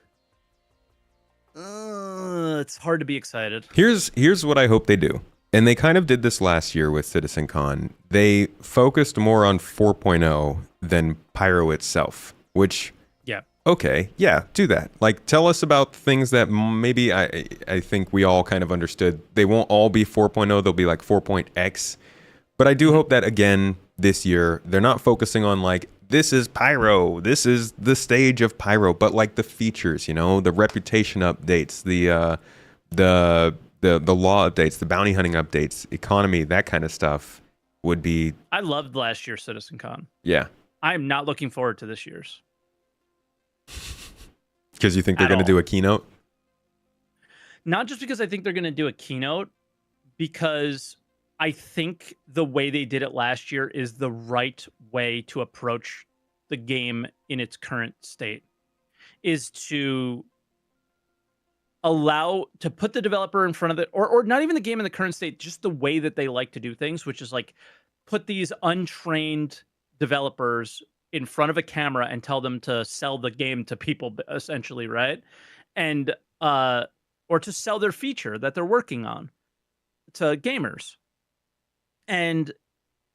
It's hard to be excited. Here's what I hope they do. And they kind of did this last year with CitizenCon. They focused more on 4.0 than Pyro itself, which, yeah, okay, yeah, do that. Like, tell us about things that maybe I think we all kind of understood. They won't all be 4.0. They'll be like 4.x. But I do hope that, again, this year, they're not focusing on like, this is Pyro, this is the stage of Pyro, but like the features, the reputation updates, the law updates, the bounty hunting updates, economy, that kind of stuff would be. I loved last year's CitizenCon. Yeah. I'm not looking forward to this year's. Because you think they're going to do a keynote? Not just because I think they're going to do a keynote, because I think the way they did it last year is the right way to approach the game in its current state, is to put the developer in front of it, or not even the game in the current state, just the way that they like to do things, which is like put these untrained developers in front of a camera and tell them to sell the game to people, essentially, right? And or to sell their feature that they're working on to gamers. And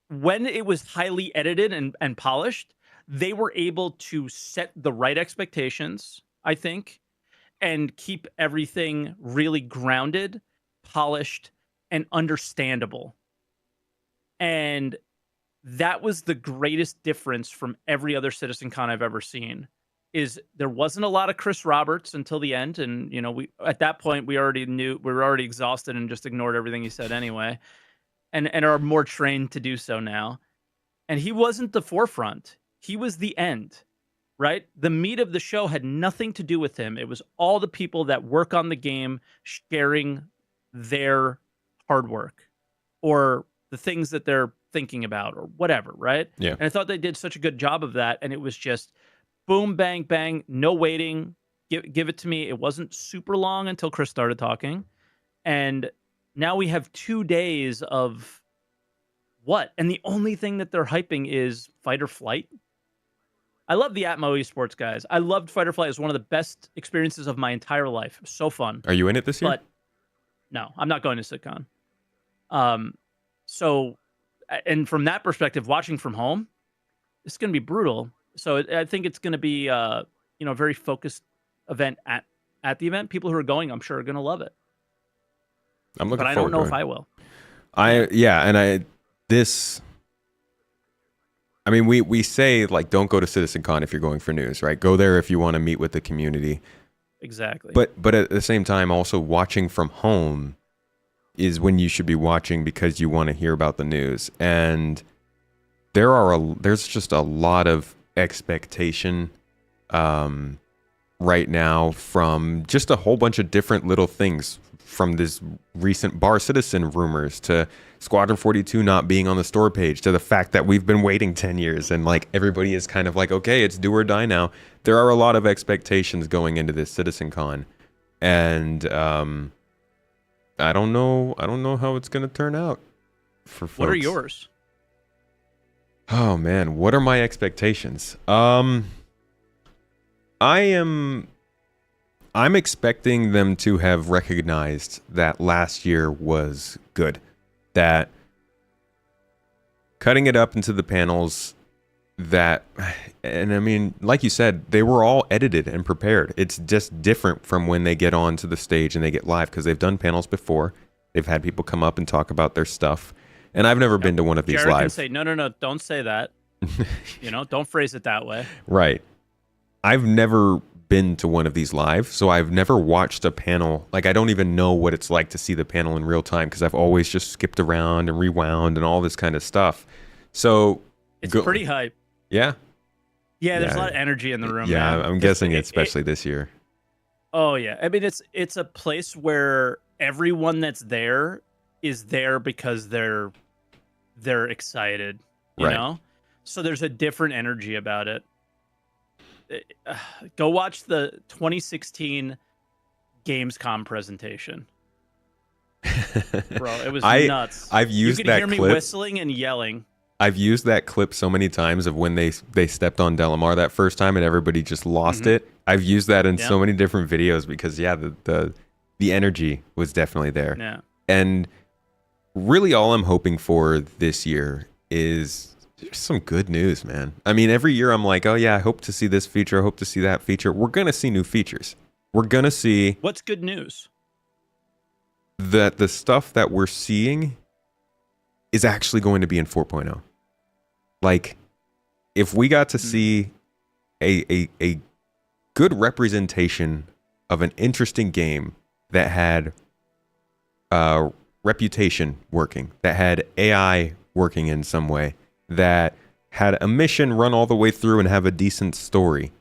when it was highly edited and polished, they were able to set the right expectations, I think, and keep everything really grounded, polished, and understandable. And that was the greatest difference from every other CitizenCon I've ever seen. Is there wasn't a lot of Chris Roberts until the end, and we at that point we already knew, we were already exhausted and just ignored everything he said anyway, and are more trained to do so now. And he wasn't the forefront. he was the end, right? The meat of the show had nothing to do with him. It was all the people that work on the game sharing their hard work or the things that they're thinking about or whatever, right? Yeah. And I thought they did such a good job of that. And it was just boom, bang, bang, no waiting. Give it to me. It wasn't super long until Chris started talking. And now we have 2 days of what? And the only thing that they're hyping is Fight or Flight. I love the Atmo Esports guys. I loved Fight or Flight. It was one of the best experiences of my entire life. It was so fun. Are you in it this year? But no, I'm not going to CitizenCon. So, and from that perspective, watching from home, it's going to be brutal. So I think it's going to be, a very focused event at the event. People who are going, I'm sure, are going to love it. I'm looking but I forward don't know to if it. I will. We say like don't go to CitizenCon if you're going for news, right? Go there if you want to meet with the community. Exactly. But at the same time, also watching from home is when you should be watching because you want to hear about the news. And there's just a lot of expectation right now from just a whole bunch of different little things, from this recent Bar Citizen rumors to Squadron 42 not being on the store page to the fact that we've been waiting 10 years and like everybody is kind of like, okay, it's do or die now. There are a lot of expectations going into this CitizenCon, and I don't know how it's going to turn out for folks. What are yours? Oh man, what are my expectations? I'm expecting them to have recognized that last year was good. That cutting it up into the panels, and I mean, like you said, they were all edited and prepared. It's just different from when they get on to the stage and they get live, because they've done panels before. They've had people come up and talk about their stuff. And I've never been to one of these Jared live. Can say, no, don't say that. Don't phrase it that way. Right. I've never been to one of these live, so I've never watched a panel. Like, I don't even know what it's like to see the panel in real time, because I've always just skipped around and rewound and all this kind of stuff. So it's pretty hype. Yeah. Yeah, there's a lot of energy in the room. Yeah, man. I'm guessing especially this year. Oh yeah, I mean it's a place where everyone that's there is there because they're excited, you know? So there's a different energy about it. Go watch the 2016 Gamescom presentation. Bro, it was nuts. I've used you could that hear me clip. whistling and yelling. I've used that clip so many times of when they stepped on Delamar that first time and everybody just lost it. I've used that in so many different videos because the energy was definitely there. Yeah. And really all I'm hoping for this year is just some good news, man. I mean, every year I'm like, oh yeah, I hope to see this feature, I hope to see that feature. We're going to see new features. We're going to see... What's good news? That the stuff that we're seeing is actually going to be in 4.0. Like, if we got to see a good representation of an interesting game that had reputation working, that had AI working in some way, that had a mission run all the way through and have a decent story.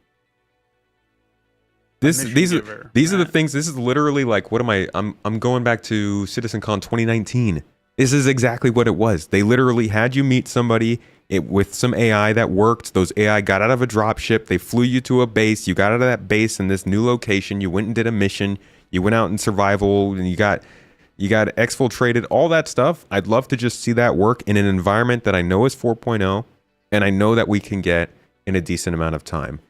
These are the things. This is literally like, what am I? I'm going back to CitizenCon 2019. This is exactly what it was. They literally had you meet somebody with some AI that worked. Those AI got out of a dropship. They flew you to a base. You got out of that base in this new location. You went and did a mission. You went out in survival, and you got exfiltrated. All that stuff. I'd love to just see that work in an environment that I know is 4.0, and I know that we can get in a decent amount of time.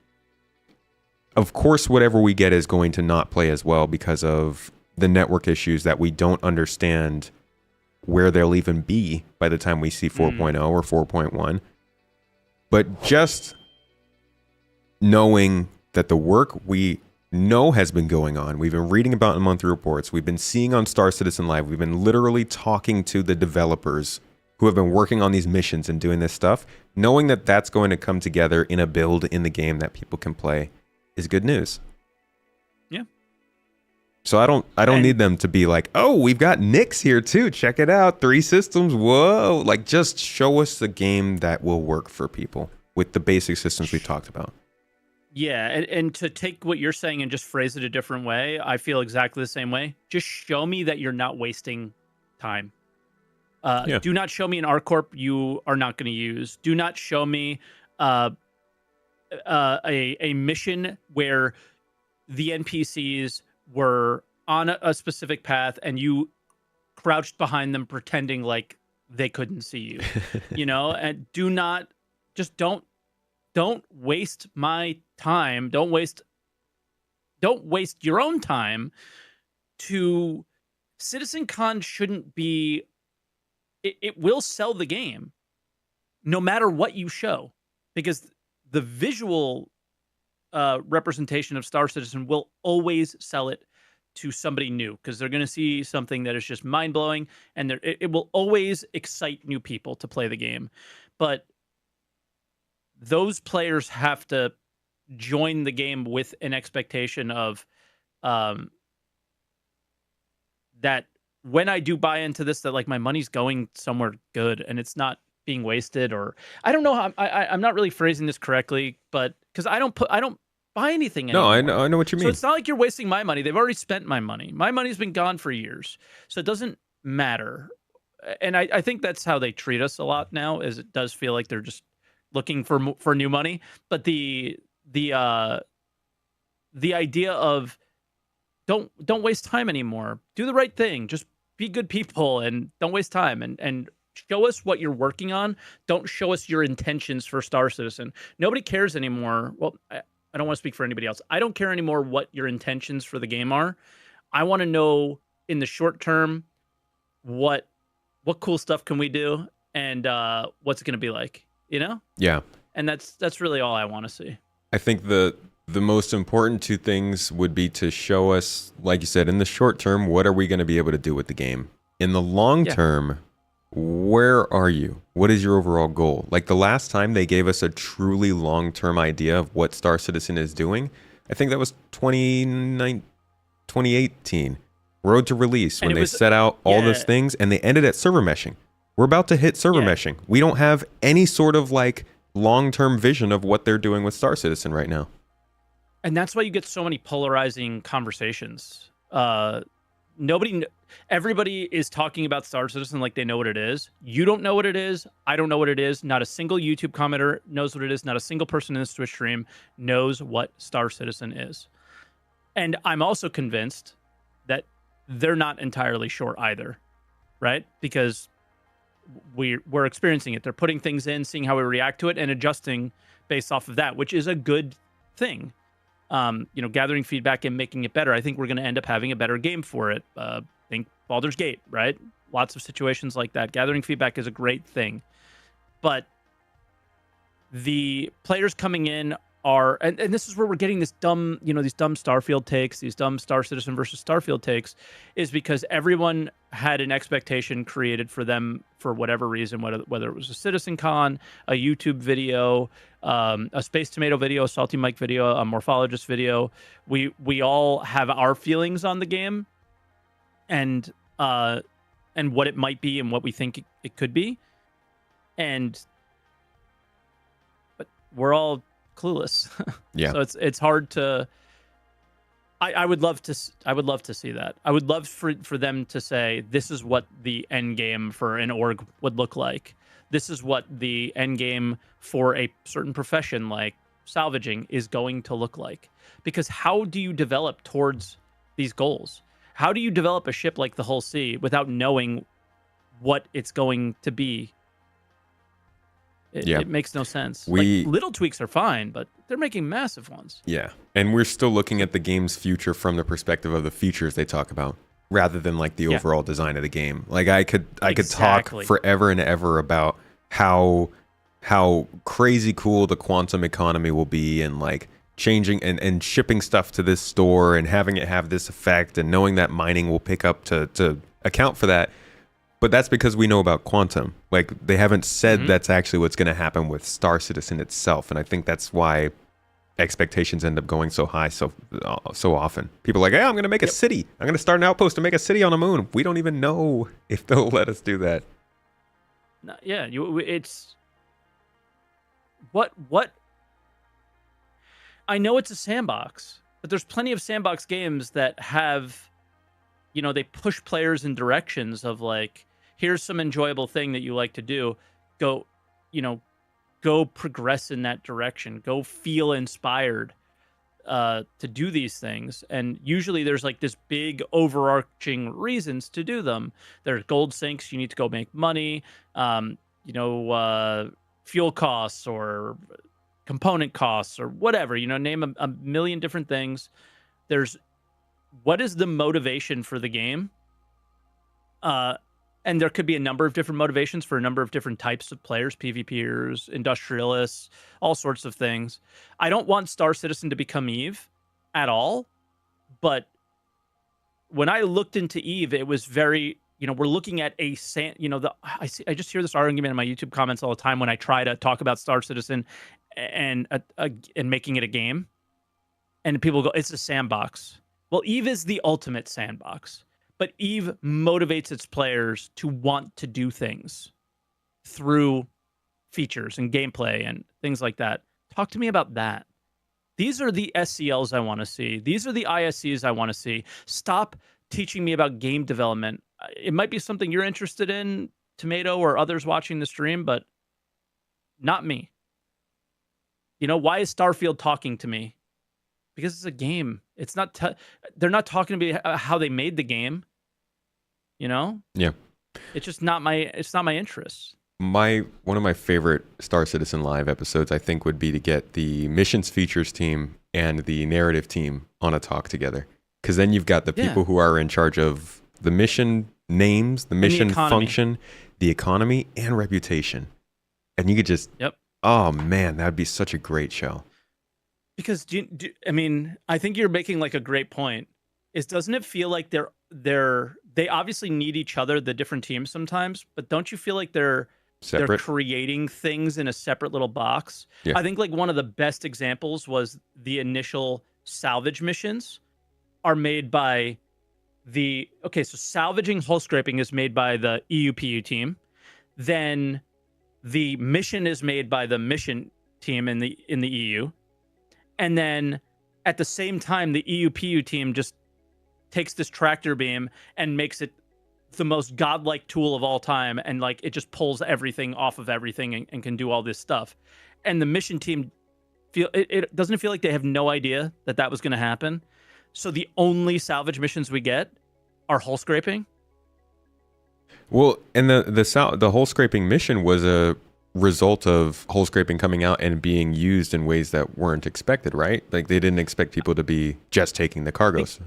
Of course, whatever we get is going to not play as well because of the network issues that we don't understand where they'll even be by the time we see 4.0 or 4.1. But just knowing that the work we know has been going on, we've been reading about in monthly reports, we've been seeing on Star Citizen Live, we've been literally talking to the developers who have been working on these missions and doing this stuff, knowing that that's going to come together in a build in the game that people can play is good news. Yeah. So I don't need them to be like, oh, we've got Nyx here too. Check it out. 3 systems. Whoa. Like, just show us the game that will work for people. with the basic systems we talked about. Yeah, and to take what you're saying and just phrase it a different way, I feel exactly the same way. Just show me that you're not wasting time. Yeah. Do not show me an ArcCorp you are not going to use. Do not show me uh, a mission where the NPCs were on a specific path and you crouched behind them pretending like they couldn't see you. And don't waste my time. Don't waste your own time. To CitizenCon shouldn't be. It will sell the game, no matter what you show, because the visual representation of Star Citizen will always sell it to somebody new, because they're going to see something that is just mind blowing, and it will always excite new people to play the game. But those players have to join the game with an expectation of that when I do buy into this, that like my money's going somewhere good and it's not being wasted. Or I don't know how I'm not really phrasing this correctly, but because I don't buy anything anymore. No, I know what you mean. So it's not like you're wasting my money. They've already spent my money. My money's been gone for years, so it doesn't matter. And I think that's how they treat us a lot now. Is it does feel like they're just looking for new money. But the idea of don't waste time anymore. Do the right thing. Just be good people and don't waste time, and show us what you're working on. Don't show us your intentions for Star Citizen. Nobody cares anymore. Well, I don't want to speak for anybody else. I don't care anymore what your intentions for the game are. I want to know in the short term what cool stuff can we do, and what's it going to be like, Yeah. And that's really all I want to see. I think the most important two things would be to show us, like you said, in the short term, what are we going to be able to do with the game? In the long term, where are you? What is your overall goal? Like the last time they gave us a truly long-term idea of what Star Citizen is doing, I think that was 2018, Road to Release, when they set out all those things, and they ended at server meshing. We're about to hit server meshing. We don't have any sort of like long-term vision of what they're doing with Star Citizen right now. And that's why you get so many polarizing conversations. Everybody is talking about Star Citizen like they know what it is. You don't know what it is. I don't know what it is. Not a single YouTube commenter knows what it is. Not a single person in this Twitch stream knows what Star Citizen is. And I'm also convinced that they're not entirely sure either, right? Because we're experiencing it. They're putting things in, seeing how we react to it, and adjusting based off of that, which is a good thing. Gathering feedback and making it better. I think we're going to end up having a better game for it. Think Baldur's Gate, right? Lots of situations like that. Gathering feedback is a great thing. But the players coming in are, and this is where we're getting this dumb, these dumb Starfield takes, these dumb Star Citizen versus Starfield takes, is because everyone had an expectation created for them for whatever reason, whether it was a CitizenCon, a YouTube video, a Space Tomato video, a Salty Mike video, a Morphologist video. We all have our feelings on the game, and what it might be and what we think it could be, but we're all clueless. Yeah. So it's hard to. I would love to see that. I would love for them to say, this is what the end game for an org would look like. This is what the end game for a certain profession like salvaging is going to look like. Because how do you develop towards these goals? How do you develop a ship like the Hull Sea without knowing what it's going to be? It makes no sense. Little tweaks are fine, but they're making massive ones. Yeah. And we're still looking at the game's future from the perspective of the features they talk about, rather than like the overall design of the game. Like I could talk forever and ever about how crazy cool the quantum economy will be, and like changing and shipping stuff to this store and having it have this effect, and knowing that mining will pick up to account for that. But that's because we know about quantum. Like, they haven't said that's actually what's going to happen with Star Citizen itself. And I think that's why expectations end up going so high so often. People are like, hey, I'm going to make a city. I'm going to start an outpost to make a city on the moon. We don't even know if they'll let us do that. Yeah, what I know it's a sandbox, but there's plenty of sandbox games that have, they push players in directions of like, here's some enjoyable thing that you like to do. Go, go progress in that direction. Go feel inspired to do these things. And usually there's like this big overarching reasons to do them. There's gold sinks. You need to go make money. Fuel costs or component costs or whatever, name a million different things. There's what is the motivation for the game? And there could be a number of different motivations for a number of different types of players, PvPers, industrialists, all sorts of things. I don't want Star Citizen to become Eve at all, but when I looked into Eve, it was very, we're looking at I just hear this argument in my YouTube comments all the time when I try to talk about Star Citizen and making it a game, and people go, it's a sandbox. Well, Eve is the ultimate sandbox. But Eve motivates its players to want to do things through features and gameplay and things like that. Talk to me about that. These are the SCLs I want to see. These are the ISCs I want to see. Stop teaching me about game development. It might be something you're interested in, Tomato or others watching the stream, but not me. Why is Starfield talking to me? Because it's a game. It's not. They're not talking to me how they made the game. Yeah. It's just not my. It's not my interest. One of my favorite Star Citizen Live episodes, I think, would be to get the missions features team and the narrative team on a talk together. Because then you've got the people who are in charge of the mission names, the mission function, the economy, and reputation. And you could just. Yep. Oh man, that'd be such a great show. Because I think you're making like a great point. Doesn't it feel like they obviously need each other, the different teams sometimes, but don't you feel like they're creating things in a separate little box? Yeah. I think like one of the best examples was the initial salvage missions are made by so salvaging hull scraping is made by the EUPU team. Then the mission is made by the mission team in the EU. And then at the same time, the EUPU team just takes this tractor beam and makes it the most godlike tool of all time. And like, it just pulls everything off of everything and can do all this stuff. And the mission team it doesn't feel like they have no idea that was going to happen. So the only salvage missions we get are hull scraping. Well, and the hull scraping mission was a result of hull scraping coming out and being used in ways that weren't expected, right? Like they didn't expect people to be just taking the cargoes.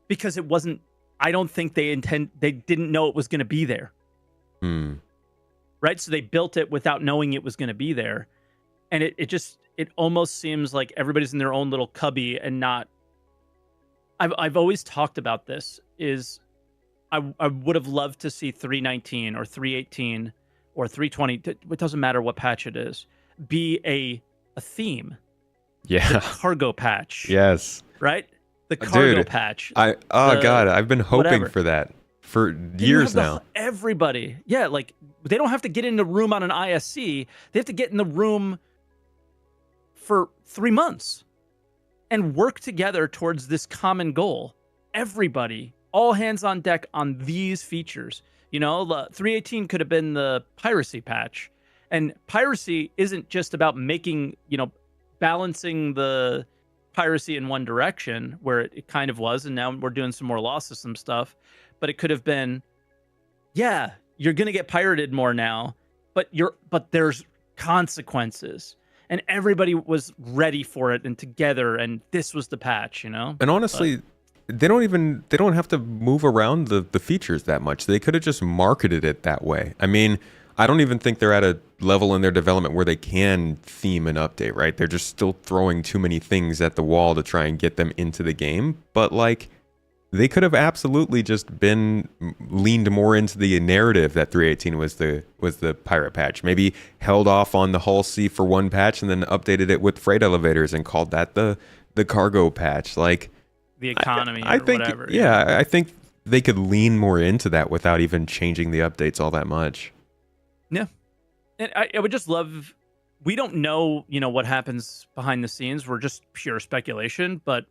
Because it wasn't, I don't think they didn't know it was going to be there. Right? So they built it without knowing it was going to be there. And it almost seems like everybody's in their own little cubby and not, I've always talked about this, is I would have loved to see 319 or 318 or 320, it doesn't matter what patch it is, be a theme. Yeah. The cargo patch. Yes. Right? The cargo patch. God, I've been hoping for that for years now. Everybody. Yeah, like they don't have to get in the room on an ISC. They have to get in the room for 3 months and work together towards this common goal. Everybody, all hands on deck on these features. The 318 could have been the piracy patch. And piracy isn't just about making, balancing the piracy in one direction, where it kind of was, and now we're doing some more law system stuff. But it could have been, you're going to get pirated more now, but there's consequences. And everybody was ready for it and together, and this was the patch, And honestly, they don't have to move around the features that much. They could have just marketed it that way. I mean, I don't even think they're at a level in their development where they can theme an update, right? They're just still throwing too many things at the wall to try and get them into the game. But like, they could have absolutely just been leaned more into the narrative that 318 was the pirate patch. Maybe held off on the Hull C for one patch and then updated it with freight elevators and called that the cargo patch. Like the economy I think, whatever. Yeah, I think they could lean more into that without even changing the updates all that much. Yeah. And I would just love we don't know, what happens behind the scenes. We're just pure speculation, but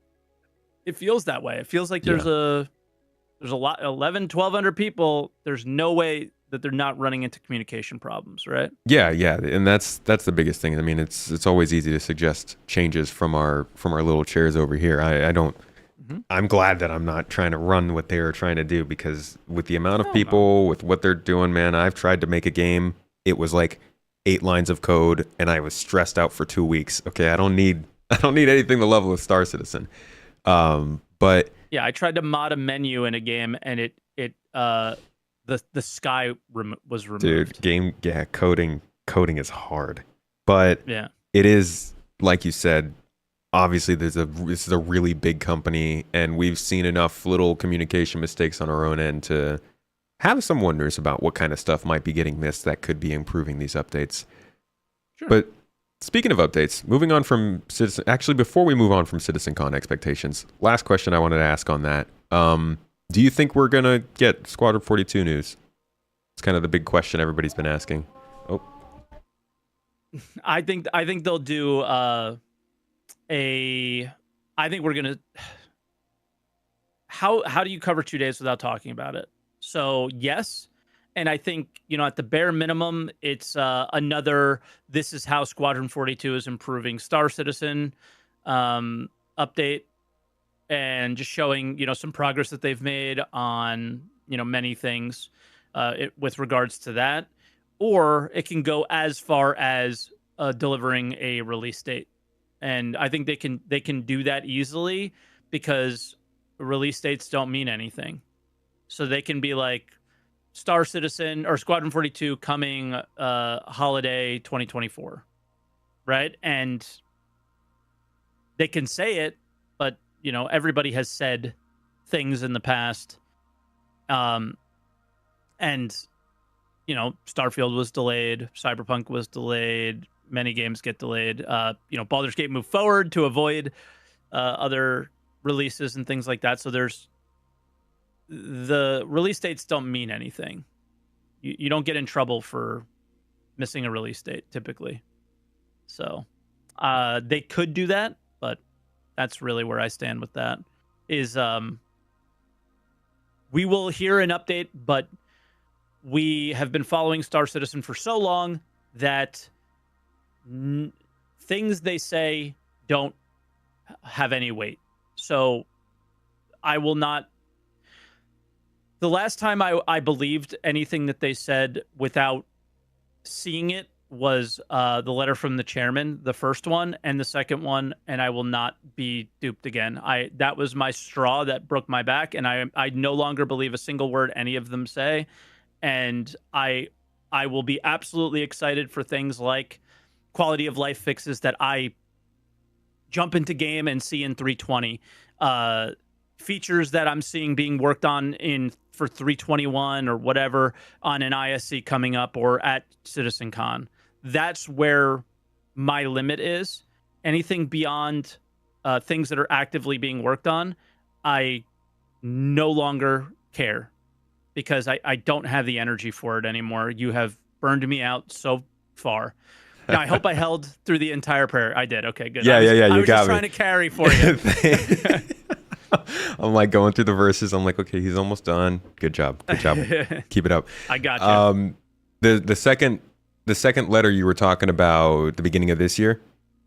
it feels that way. It feels like Yeah. there's a lot, 11, 1,200 people. There's no way that they're not running into communication problems, right? Yeah, and that's the biggest thing. I mean, it's always easy to suggest changes from our little chairs over here. I don't. Mhm. I'm glad that I'm not trying to run what they're trying to do, because with the amount of No, people, with what they're doing, man, I've tried to make a game. It was like 8 lines of code, and I was stressed out for 2 weeks. Okay, I don't need anything the level of Star Citizen. But Yeah, I tried to mod a menu in a game, and the sky was removed. dude, coding is hard, but Yeah. it is, like you said, obviously this is a really big company, and we've seen enough little communication mistakes on our own end to have some wonders about what kind of stuff might be getting missed that could be improving these updates. Sure. But speaking of updates, moving on from actually, before we move on from CitizenCon expectations, last question I wanted to ask on that. Do you think we're gonna get Squadron 42 news? It's kind of the big question everybody's been asking. Oh, I think they'll do I think we're gonna. How do you cover 2 days without talking about it? So yes, and I think at the bare minimum, it's another. This is how Squadron 42 is improving Star Citizen update, and just showing some progress that they've made on many things with regards to that. Or it can go as far as delivering a release date, and I think they can do that easily, because release dates don't mean anything. So they can be like Star Citizen or Squadron 42 coming holiday 2024, right? And they can say it, but everybody has said things in the past, and Starfield was delayed, Cyberpunk was delayed, many games get delayed. Baldur's Gate moved forward to avoid other releases and things like that. So the release dates don't mean anything. You don't get in trouble for missing a release date typically. So they could do that, but that's really where I stand with that. Is we will hear an update, but we have been following Star Citizen for so long that things they say don't have any weight. So I will not. The last time I believed anything that they said without seeing it was the letter from the chairman, the first one, and the second one, and I will not be duped again. That was my straw that broke my back, and I no longer believe a single word any of them say. And I will be absolutely excited for things like quality of life fixes that I jump into game and see in 320, features that I'm seeing being worked on for 321 or whatever on an ISC coming up or at CitizenCon. That's where my limit is. Anything beyond things that are actively being worked on, I no longer care, because I don't have the energy for it anymore. You have burned me out so far. Now, I hope I held through the entire prayer. I did. Okay, good. Yeah, I you was got just me. trying to carry for you. I'm like going through the verses. I'm like, okay, he's almost done. Good job. Keep it up. I got you. The second letter you were talking about at the beginning of this year,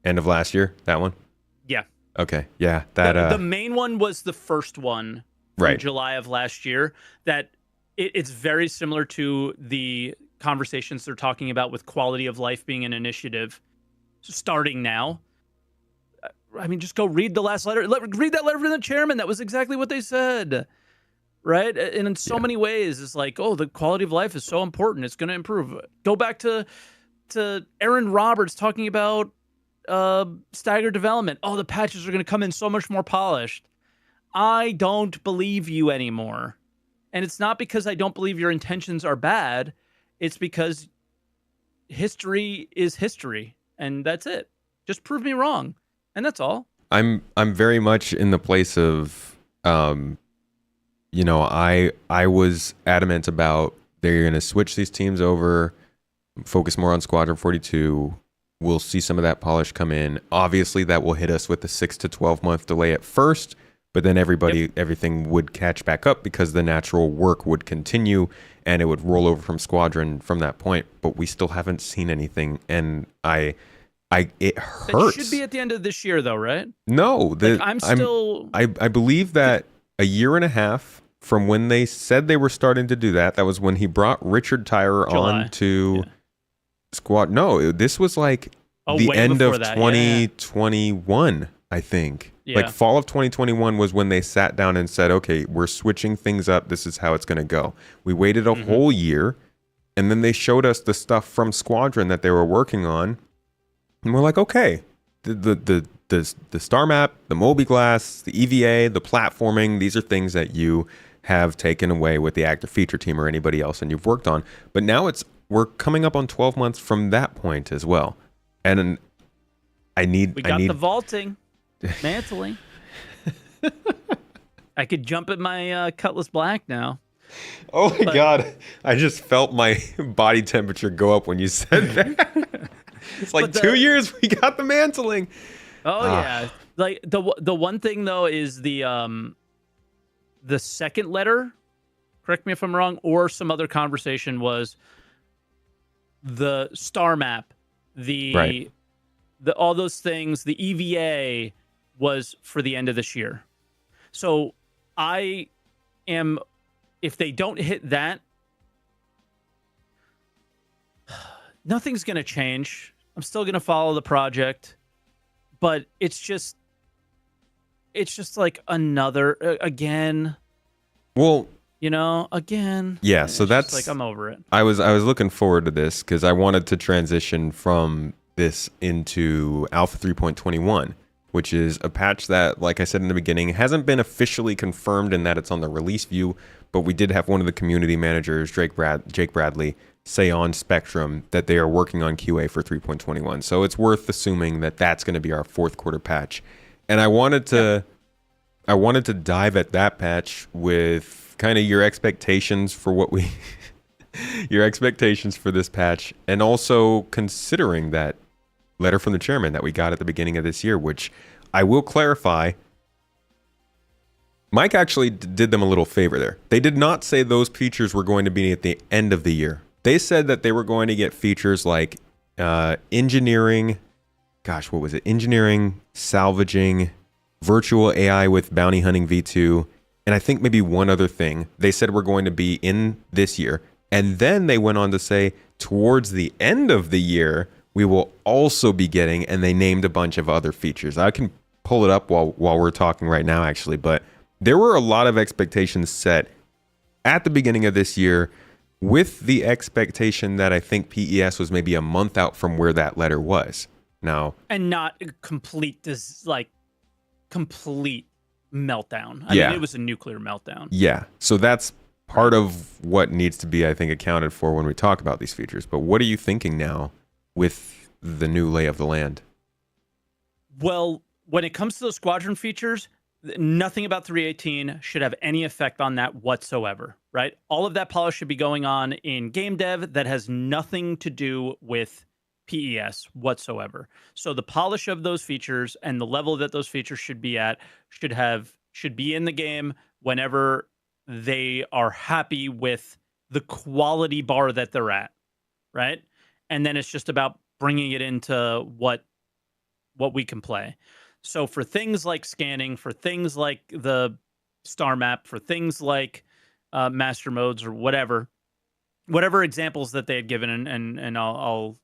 end of last year, that one? Yeah. Okay. Yeah. That the main one was the first one from right. July of last year. That it's very similar to the conversations they're talking about with quality of life being an initiative starting now. I mean, just go read the last letter. Read that letter from the chairman. That was exactly what they said, right? And in so many ways, it's like, oh, the quality of life is so important. It's going to improve. Go back to Aaron Roberts talking about staggered development. Oh, the patches are going to come in so much more polished. I don't believe you anymore. And it's not because I don't believe your intentions are bad. It's because history is history, and that's it. Just prove me wrong. And that's all. I'm very much in the place of, I was adamant about they're going to switch these teams over, focus more on Squadron 42. we'll see some of that polish come in. Obviously, that will hit us with a 6 to 12 month delay at first, but then everything would catch back up because the natural work would continue and it would roll over from Squadron from that point. But we still haven't seen anything, and it hurts. It should be at the end of this year, though, right? No, I believe that a year and a half from when they said they were starting to do that. That was when he brought Richard Tyrer on to Squad. No, this was like the end of 2021, I think. Yeah. Like fall of 2021 was when they sat down and said, okay, we're switching things up. This is how it's going to go. We waited a whole year, and then they showed us the stuff from Squadron that they were working on. And we're like, okay, the star map, the mobi-glass, the EVA, the platforming, these are things that you have taken away with the active feature team or anybody else and you've worked on. But now we're coming up on 12 months from that point as well. And we got the vaulting, mantling. I could jump at my Cutlass Black now. Oh my God. I just felt my body temperature go up when you said that. It's like 2 years we got the mantling. Oh yeah. Like the one thing though is the second letter, correct me if I'm wrong, or some other conversation was the star map, the all those things, the EVA was for the end of this year. So if they don't hit that, nothing's going to change. I'm still going to follow the project, but it's just like another, again. Well, again. Yeah, so that's like, I'm over it. I was looking forward to this because I wanted to transition from this into Alpha 3.21, which is a patch that, like I said in the beginning, hasn't been officially confirmed in that it's on the release view, but we did have one of the community managers, Jake Bradley, say on Spectrum that they are working on QA for 3.21. So it's worth assuming that that's going to be our fourth quarter patch. And I wanted to dive at that patch with kind of your expectations for your expectations for this patch, and also considering that letter from the chairman that we got at the beginning of this year, which I will clarify, Mike actually did them a little favor there. They did not say those features were going to be at the end of the year. They said that they were going to get features like engineering, what was it? Engineering, salvaging, virtual AI with bounty hunting V2, and I think maybe one other thing. They said we're going to be in this year. And then they went on to say towards the end of the year, we will also be getting, and they named a bunch of other features. I can pull it up while we're talking right now, actually, but there were a lot of expectations set at the beginning of this year, with the expectation that I think PES was maybe a month out from where that letter was. Now, and not complete meltdown. I mean, it was a nuclear meltdown. Yeah. So that's part of what needs to be, I think, accounted for when we talk about these features. But what are you thinking now with the new lay of the land? Well, when it comes to those Squadron features, nothing about 318 should have any effect on that whatsoever, right? All of that polish should be going on in game dev that has nothing to do with PES whatsoever. So the polish of those features and the level that those features should be at should be in the game whenever they are happy with the quality bar that they're at, right? And then it's just about bringing it into what we can play. So for things like scanning, for things like the star map, for things like master modes or whatever examples that they had given, and I'll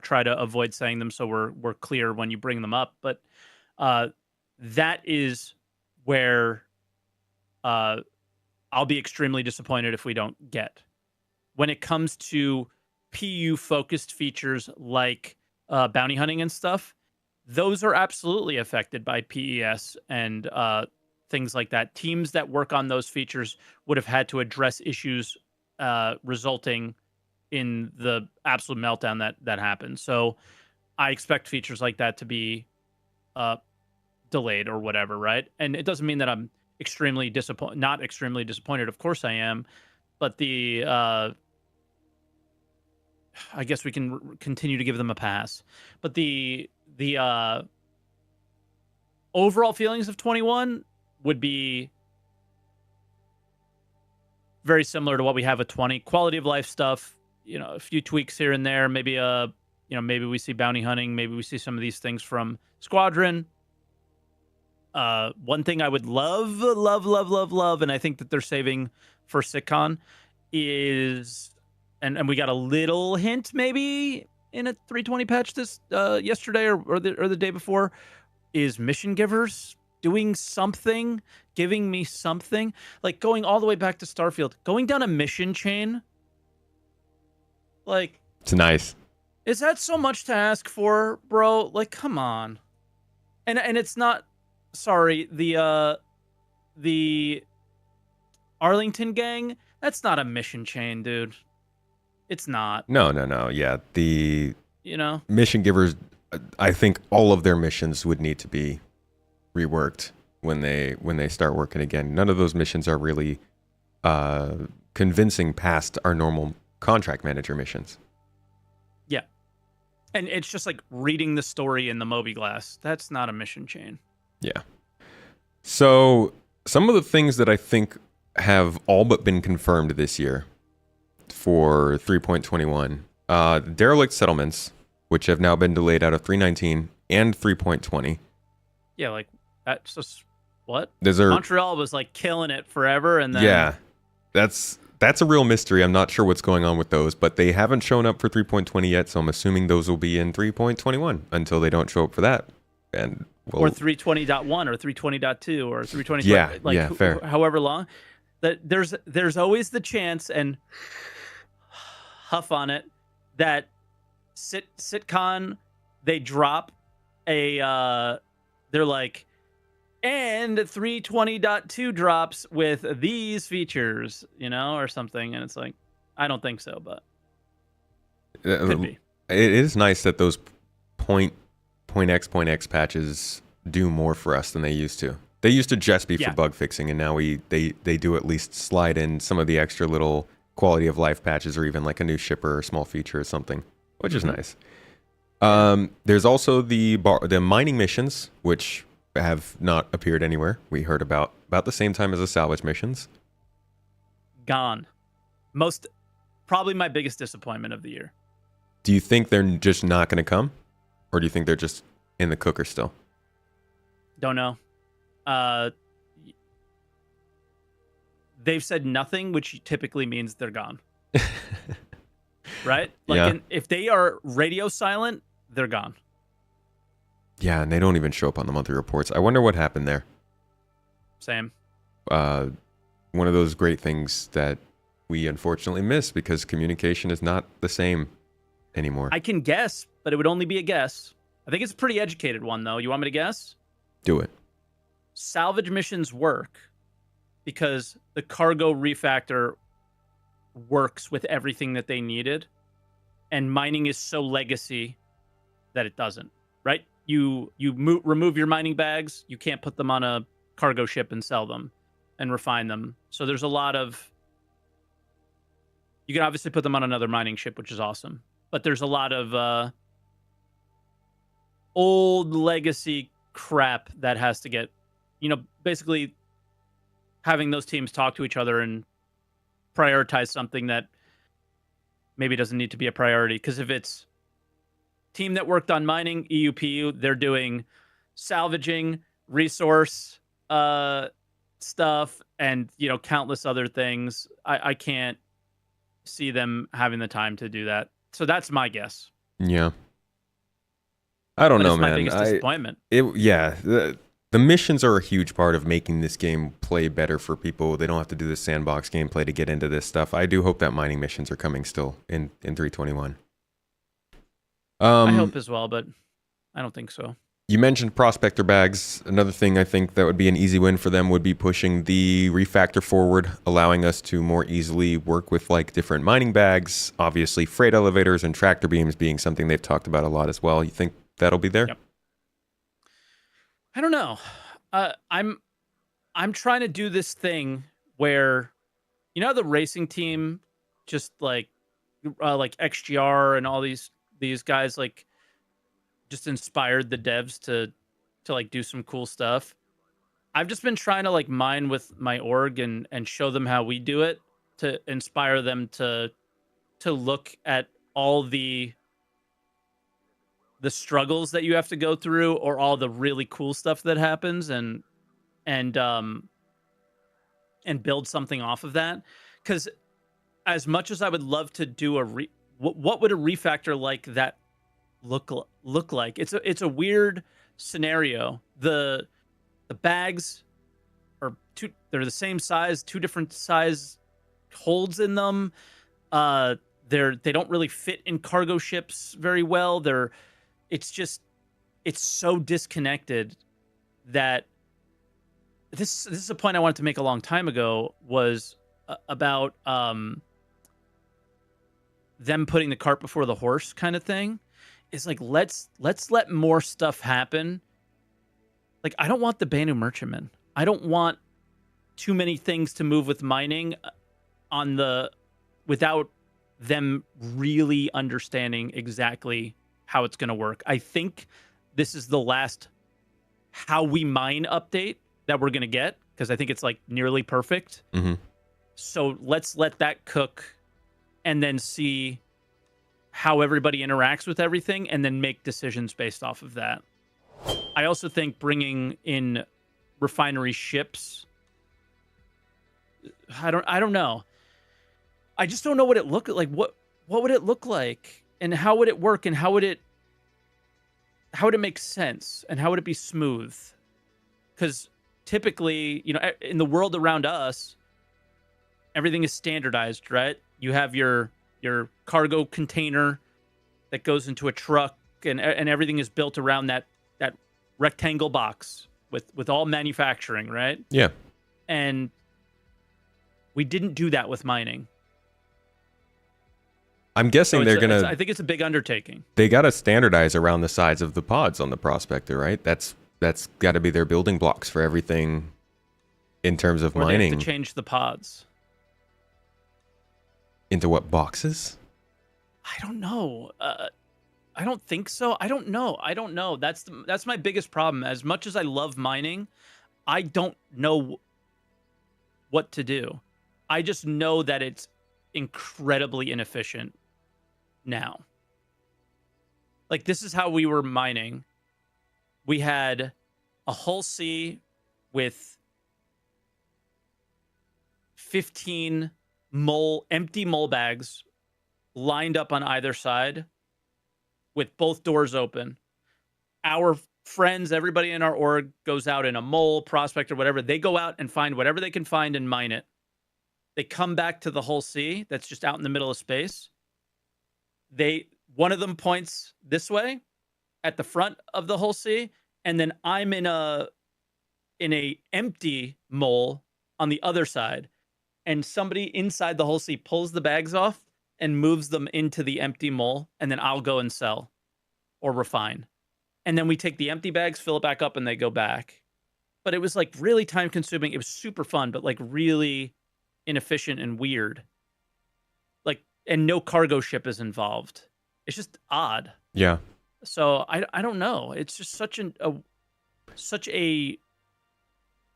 try to avoid saying them so we're clear when you bring them up. But that is where I'll be extremely disappointed if we don't get. When it comes to PU focused features like bounty hunting and stuff, those are absolutely affected by PES and things like that. Teams that work on those features would have had to address issues resulting in the absolute meltdown that happened. So I expect features like that to be delayed or whatever, right? And it doesn't mean that I'm not extremely disappointed. Of course I am. But the I guess we can continue to give them a pass. But the overall feelings of 21 would be very similar to what we have with 20. Quality of life stuff, a few tweaks here and there. Maybe maybe we see bounty hunting. Maybe we see some of these things from Squadron. One thing I would love, and I think that they're saving for CitizenCon is, and we got a little hint maybe in a 320 patch this yesterday or the day before, is mission givers doing something, giving me something, like going all the way back to Starfield, going down a mission chain. Like, It's nice. is that so much to ask for, bro? Like, come on. And it's not, sorry, the Arlington gang, that's not a mission chain, dude. It's not. No. Yeah, the You mission givers, I think all of their missions would need to be reworked when they start working again. None of those missions are really convincing past our normal contract manager missions. Yeah. And it's just like reading the story in the Moby Glass. That's not a mission chain. Yeah. So some of the things that I think have all but been confirmed this year for 3.21, derelict settlements, which have now been delayed out of 3.19 and 3.20. Yeah, like that's just what? Those are, Montreal was like killing it forever, and then yeah, that's a real mystery. I'm not sure what's going on with those, but they haven't shown up for 3.20 yet, so I'm assuming those will be in 3.21 until they don't show up for that. And or 320.1 or 320.2 or 320. Yeah, like yeah, fair. However long. That there's always the chance, and huff on it, that CitizenCon, they drop a they're like, and 320.2 drops with these features, or something, and it's like, I don't think so, but could be. It is nice that those point X patches do more for us than they used to. They used to just be for bug fixing, and now they do at least slide in some of the extra little quality of life patches, or even like a new shipper or small feature or something, which is nice. There's also the mining missions, which have not appeared anywhere. We heard about the same time as the salvage missions. Gone. Probably my biggest disappointment of the year. Do you think they're just not going to come, or do you think they're just in the cooker still? Don't know. They've said nothing, which typically means they're gone. Right? Like, if they are radio silent, they're gone. Yeah, and they don't even show up on the monthly reports. I wonder what happened there. Same. One of those great things that we unfortunately miss, because communication is not the same anymore. I can guess, but it would only be a guess. I think it's a pretty educated one, though. You want me to guess? Do it. Salvage missions work because the cargo refactor works with everything that they needed, and mining is so legacy that it doesn't, right? You remove your mining bags, you can't put them on a cargo ship and sell them and refine them. So there's a lot of, you can obviously put them on another mining ship, which is awesome, but there's a lot of old legacy crap that has to get, basically having those teams talk to each other and prioritize something that maybe doesn't need to be a priority. Because if it's team that worked on mining, EUPU, they're doing salvaging, resource stuff, and countless other things. I can't see them having the time to do that. So that's my guess. Yeah. I don't know, man. My biggest disappointment. The missions are a huge part of making this game play better for people. They don't have to do the sandbox gameplay to get into this stuff. I do hope that mining missions are coming still in 321. I hope as well, but I don't think so. You mentioned prospector bags. Another thing I think that would be an easy win for them would be pushing the refactor forward, allowing us to more easily work with like different mining bags. Obviously, freight elevators and tractor beams being something they've talked about a lot as well. You think that'll be there? Yep. I don't know. I'm trying to do this thing where, the racing team just like like XGR and all these guys like just inspired the devs to like do some cool stuff. I've just been trying to like mine with my org and show them how we do it to inspire them to look at all the struggles that you have to go through or all the really cool stuff that happens and um and build something off of that. Because as much as I would love to do what would a refactor like that look like? It's a weird scenario. The bags are they're the same size, two different size holds in them. They don't really fit in cargo ships very well. It's so disconnected that this is a point I wanted to make a long time ago was about them putting the cart before the horse kind of thing. Is like let's let more stuff happen. Like I don't want the Banu Merchantman. I don't want too many things to move with mining without them really understanding exactly how it's going to work. I think this is the last how we mine update that we're going to get because I think it's like nearly perfect. Mm-hmm. So let's let that cook and then see how everybody interacts with everything and then make decisions based off of that. I also think bringing in refinery ships, I don't know. I just don't know what it looked like. What would it look like and how would it work and how would it make sense and how would it be smooth? Because typically, in the world around us, everything is standardized, right? You have your cargo container that goes into a truck and everything is built around that rectangle box with all manufacturing, right? Yeah. And we didn't do that with mining. I'm guessing I think it's a big undertaking. They got to standardize around the size of the pods on the Prospector, right? That's got to be their building blocks for everything in terms of mining. They have to change the pods. Into what boxes? I don't know. I don't think so. I don't know. That's my biggest problem. As much as I love mining, I don't know what to do. I just know that it's incredibly inefficient now. Like this is how we were mining. We had a hull C with 15 empty mole bags lined up on either side with both doors open. Our friends, everybody in our org goes out in a mole, prospect, or whatever. They go out and find whatever they can find and mine it. They come back to the hull C that's just out in the middle of space. One of them points this way at the front of the hull C, and then I'm in a empty mole on the other side. And somebody inside the hull C pulls the bags off and moves them into the empty mole, and then I'll go and sell or refine. And then we take the empty bags, fill it back up, and they go back. But it was like really time consuming. It was super fun, but like really inefficient and weird. Like, and no cargo ship is involved. It's just odd. Yeah. So I don't know. It's just such a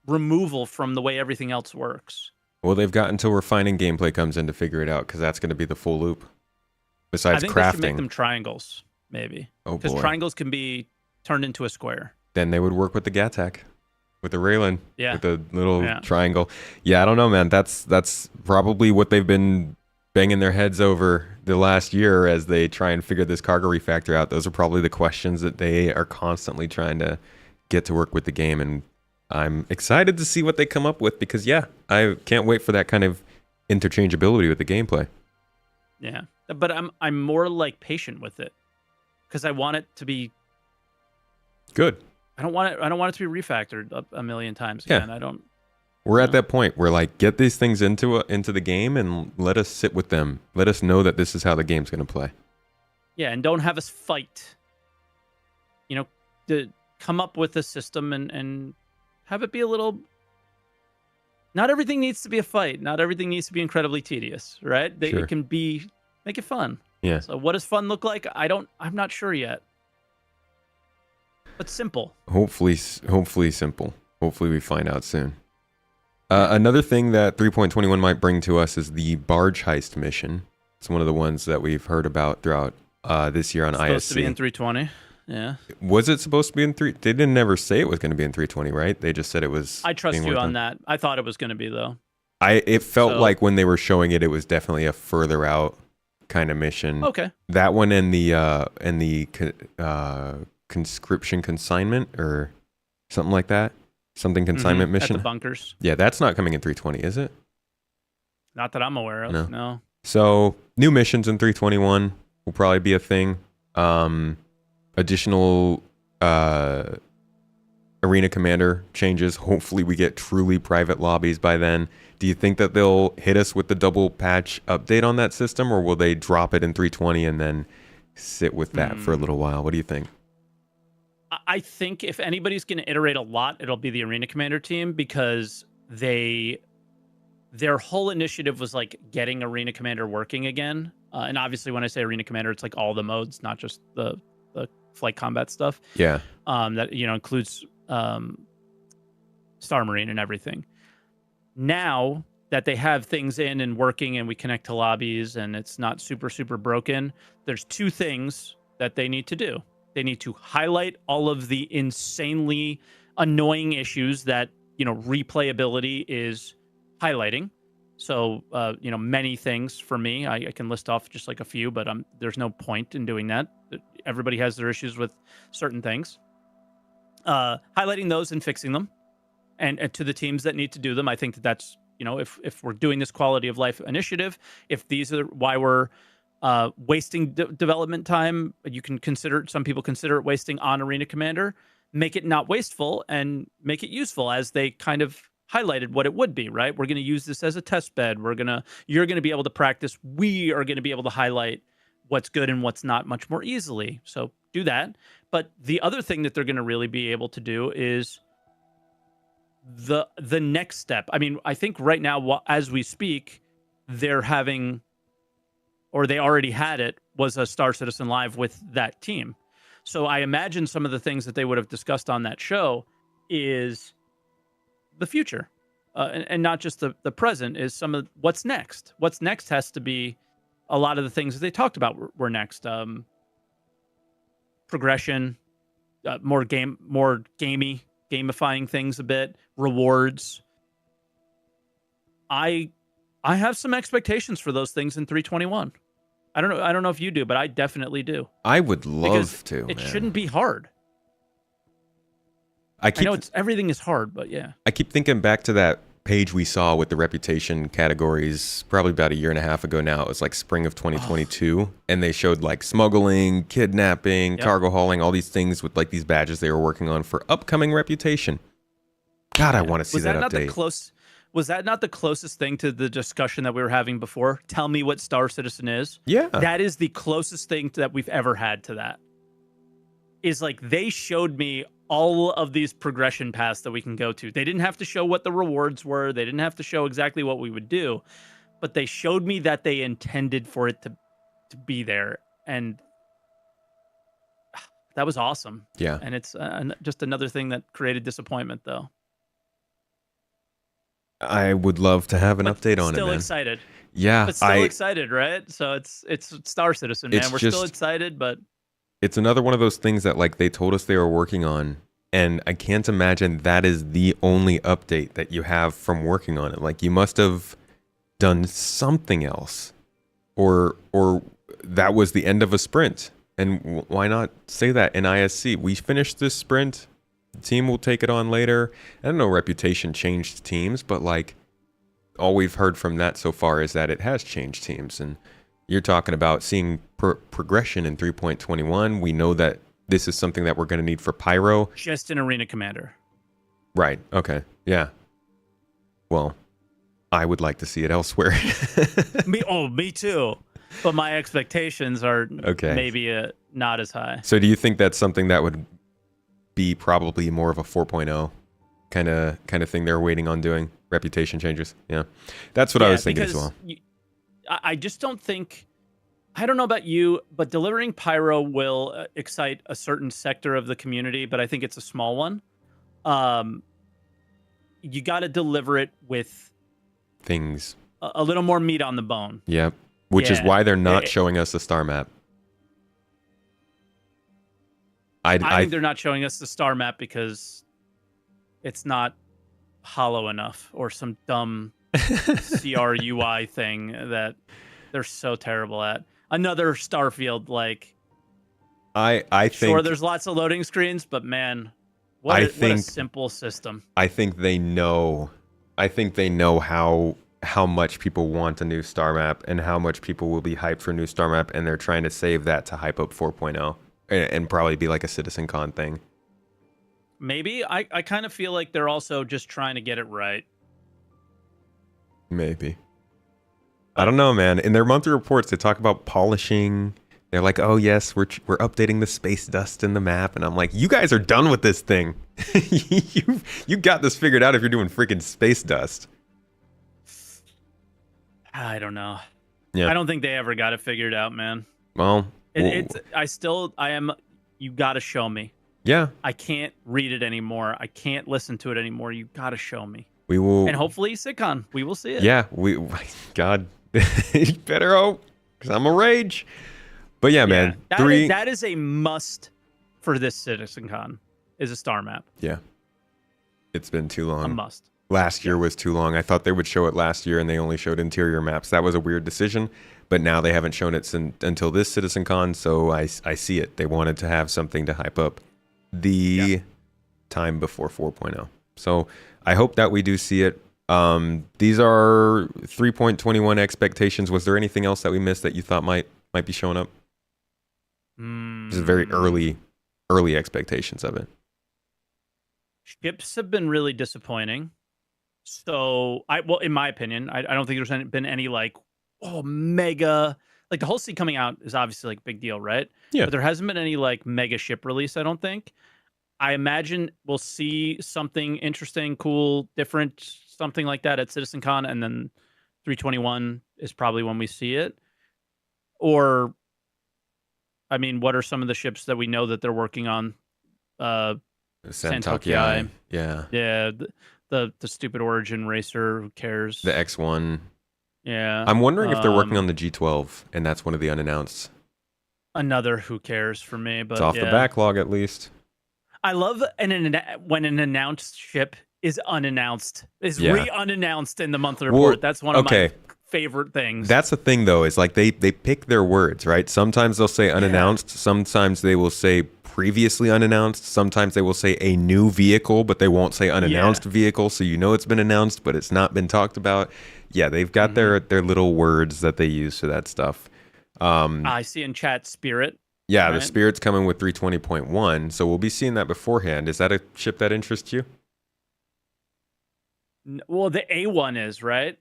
removal from the way everything else works. Well, they've got until refining gameplay comes in to figure it out because that's going to be the full loop. Besides I think crafting, they should make them triangles, maybe. Oh boy. Because triangles can be turned into a square. Then they would work with the GATAC, with the Raylan, Yeah. with the little triangle. Yeah, I don't know, man. That's probably what they've been banging their heads over the last year as they try and figure this cargo refactor out. Those are probably the questions that they are constantly trying to get to work with the game, and I'm excited to see what they come up with because, yeah, I can't wait for that kind of interchangeability with the gameplay. Yeah, but I'm more like patient with it because I want it to be good. I don't want it to be refactored a million times again. Yeah. We're at that point where like get these things into the game and let us sit with them. Let us know that this is how the game's going to play. Yeah, and don't have us fight. To come up with a system and have it be a little. Not everything needs to be a fight. Not everything needs to be incredibly tedious, right? Sure. It can be Make it fun. Yeah. So what does fun look like? I'm not sure yet. But simple. Hopefully simple. Hopefully we find out soon. Another thing that 3.21 might bring to us is the barge heist mission. It's one of the ones that we've heard about throughout this year on ISC. Supposed to be in 320. Yeah. Was it supposed to be in 3? They didn't never say it was going to be in 320, right? They just said it was. I trust you on that. I thought it was going to be, though. It felt like when they were showing it, it was definitely a further out kind of mission. Okay. That one and the conscription consignment or something like that. Something consignment mission. At the bunkers. Yeah, that's not coming in 320, is it? Not that I'm aware of. No. So new missions in 321 will probably be a thing. Additional arena commander changes. Hopefully we get truly private lobbies by then. Do you think that they'll hit us with the double patch update on that system, or will they drop it in 320 and then sit with that for a little while? What do you think? I think if anybody's going to iterate a lot, it'll be the arena commander team, because their whole initiative was like getting arena commander working again. And obviously when I say arena commander, it's like all the modes, not just the flight combat stuff. Yeah. That, includes Star Marine and everything. Now that they have things in and working and we connect to lobbies and it's not super, super broken, there's two things that they need to do. They need to highlight all of the insanely annoying issues that, replayability is highlighting. So, many things for me. I can list off just like a few, but there's no point in doing that. Everybody has their issues with certain things. Highlighting those and fixing them, and to the teams that need to do them. I think that's, if we're doing this quality of life initiative, if these are why we're wasting development time, you can consider, some people consider it wasting on Arena Commander, make it not wasteful and make it useful, as they kind of highlighted what it would be, right? We're going to use this as a test bed. You're going to be able to practice. We are going to be able to highlight what's good and what's not much more easily. So do that. But the other thing that they're going to really be able to do is the next step. I mean, I think right now, as we speak, they're having, or they already had it, was a Star Citizen Live with that team. So I imagine some of the things that they would have discussed on that show is the future, and not just the present, is some of what's next. What's next has to be a lot of the things that they talked about were next. Progression, more gamifying things a bit, rewards. I have some expectations for those things in 321. I don't know if you do, but I definitely do. I would love to. It shouldn't be hard. I know everything is hard, but yeah. I keep thinking back to that page we saw with the reputation categories probably about a year and a half ago now. It was like spring of 2022, and they showed like smuggling, kidnapping, cargo hauling, all these things with like these badges they were working on for upcoming reputation. God, I want to see that update. Was that not the closest thing to the discussion that we were having before? Tell me what Star Citizen is. Yeah. That is the closest thing that we've ever had to that. Is like they showed me all of these progression paths that we can go to. They didn't have to show what the rewards were. They didn't have to show exactly what we would do. But they showed me that they intended for it to be there. And that was awesome. Yeah. And it's just another thing that created disappointment, though. I would love to have an update on it, man. Still excited. Yeah. But still excited, right? So it's Star Citizen, man. We're still excited, but it's another one of those things that like they told us they were working on, and I can't imagine that is the only update that you have from working on it. Like you must have done something else, or that was the end of a sprint. And why not say that in ISC? We finished this sprint. The team will take it on later. I don't know, reputation changed teams, but like all we've heard from that so far is that it has changed teams. And you're talking about seeing progression in 3.21. We know that this is something that we're going to need for Pyro. Just an Arena Commander. Right. Okay. Yeah. Well, I would like to see it elsewhere. Me too. But my expectations are maybe not as high. So do you think that's something that would be probably more of a 4.0 kind of thing they're waiting on doing? Reputation changes? Yeah. That's what I was thinking as well. I just don't think I don't know about you, but delivering pyro will excite a certain sector of the community, but I think it's a small one. Um, you got to deliver it with Things. a little more meat on the bone. Yep. Which is Yeah. why they're not showing us the star map. I think they're not showing us the star map because it's not hollow enough, or some dumb CRUI thing that they're so terrible at. Another Starfield, like, I think sure, there's lots of loading screens, but man, what a simple system. I think they know. I think they know how much people want a new star map and how much people will be hyped for a new star map, and they're trying to save that to hype up 4.0 and probably be like a CitizenCon thing. Maybe. I kind of feel like they're also just trying to get it right. Maybe. I don't know, man. In their monthly reports, they talk about polishing. They're like, oh, yes, we're updating the space dust in the map. And I'm like, you guys are done with this thing. you got this figured out if you're doing freaking space dust. I don't know. Yeah. I don't think they ever got it figured out, man. Well, you got to show me. Yeah. I can't read it anymore. I can't listen to it anymore. You got to show me. We will. And hopefully CitizenCon, we will see it. Yeah. God, you better hope, because I'm a rage. But yeah, man. That is a must for this CitizenCon, is a star map. Yeah. It's been too long. A must. Last year was too long. I thought they would show it last year, and they only showed interior maps. That was a weird decision, but now they haven't shown it until this CitizenCon, so I see it. They wanted to have something to hype up the time before 4.0. So I hope that we do see it. These are 3.21 expectations. Was there anything else that we missed that you thought might be showing up? This is very early expectations of it. Ships have been really disappointing. So in my opinion, I don't think there's been any like, mega, like the Hull C coming out is obviously like a big deal, right? Yeah. But there hasn't been any like mega ship release, I don't think. I imagine we'll see something interesting, cool, different, something like that at CitizenCon, and then 321 is probably when we see it. Or, I mean, what are some of the ships that we know that they're working on? Santoki. Yeah. Yeah. The stupid Origin racer. Who cares? The X1. Yeah. I'm wondering if they're working on the G12, and that's one of the unannounced. Another who cares for me, but it's off the backlog at least. I love when an announced ship is unannounced, re-unannounced in the monthly report. That's one of my favorite things. That's the thing, though, is like they pick their words, right? Sometimes they'll say unannounced. Sometimes they will say previously unannounced. Sometimes they will say a new vehicle, but they won't say unannounced vehicle. So you know it's been announced, but it's not been talked about. Yeah, they've got their little words that they use for that stuff. I see in chat Spirit. Yeah, right? The Spirit's coming with 320.1, so we'll be seeing that beforehand. Is that a ship that interests you? Well, the A1 is, right?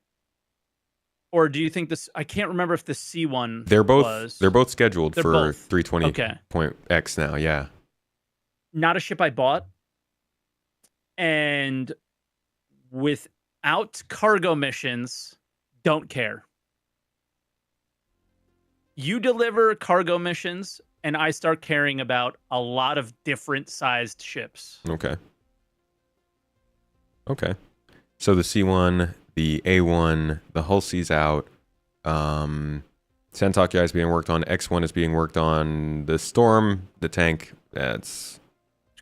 Or do you think this? I can't remember if the C1 They're both was. Scheduled for 320.x now, yeah. Not a ship I bought. And without cargo missions, don't care. You deliver cargo missions, and I start caring about a lot of different sized ships. Okay. So the C1, the A1, the Hull C's out. Santoki is being worked on. X1 is being worked on. The Storm, the tank, that's...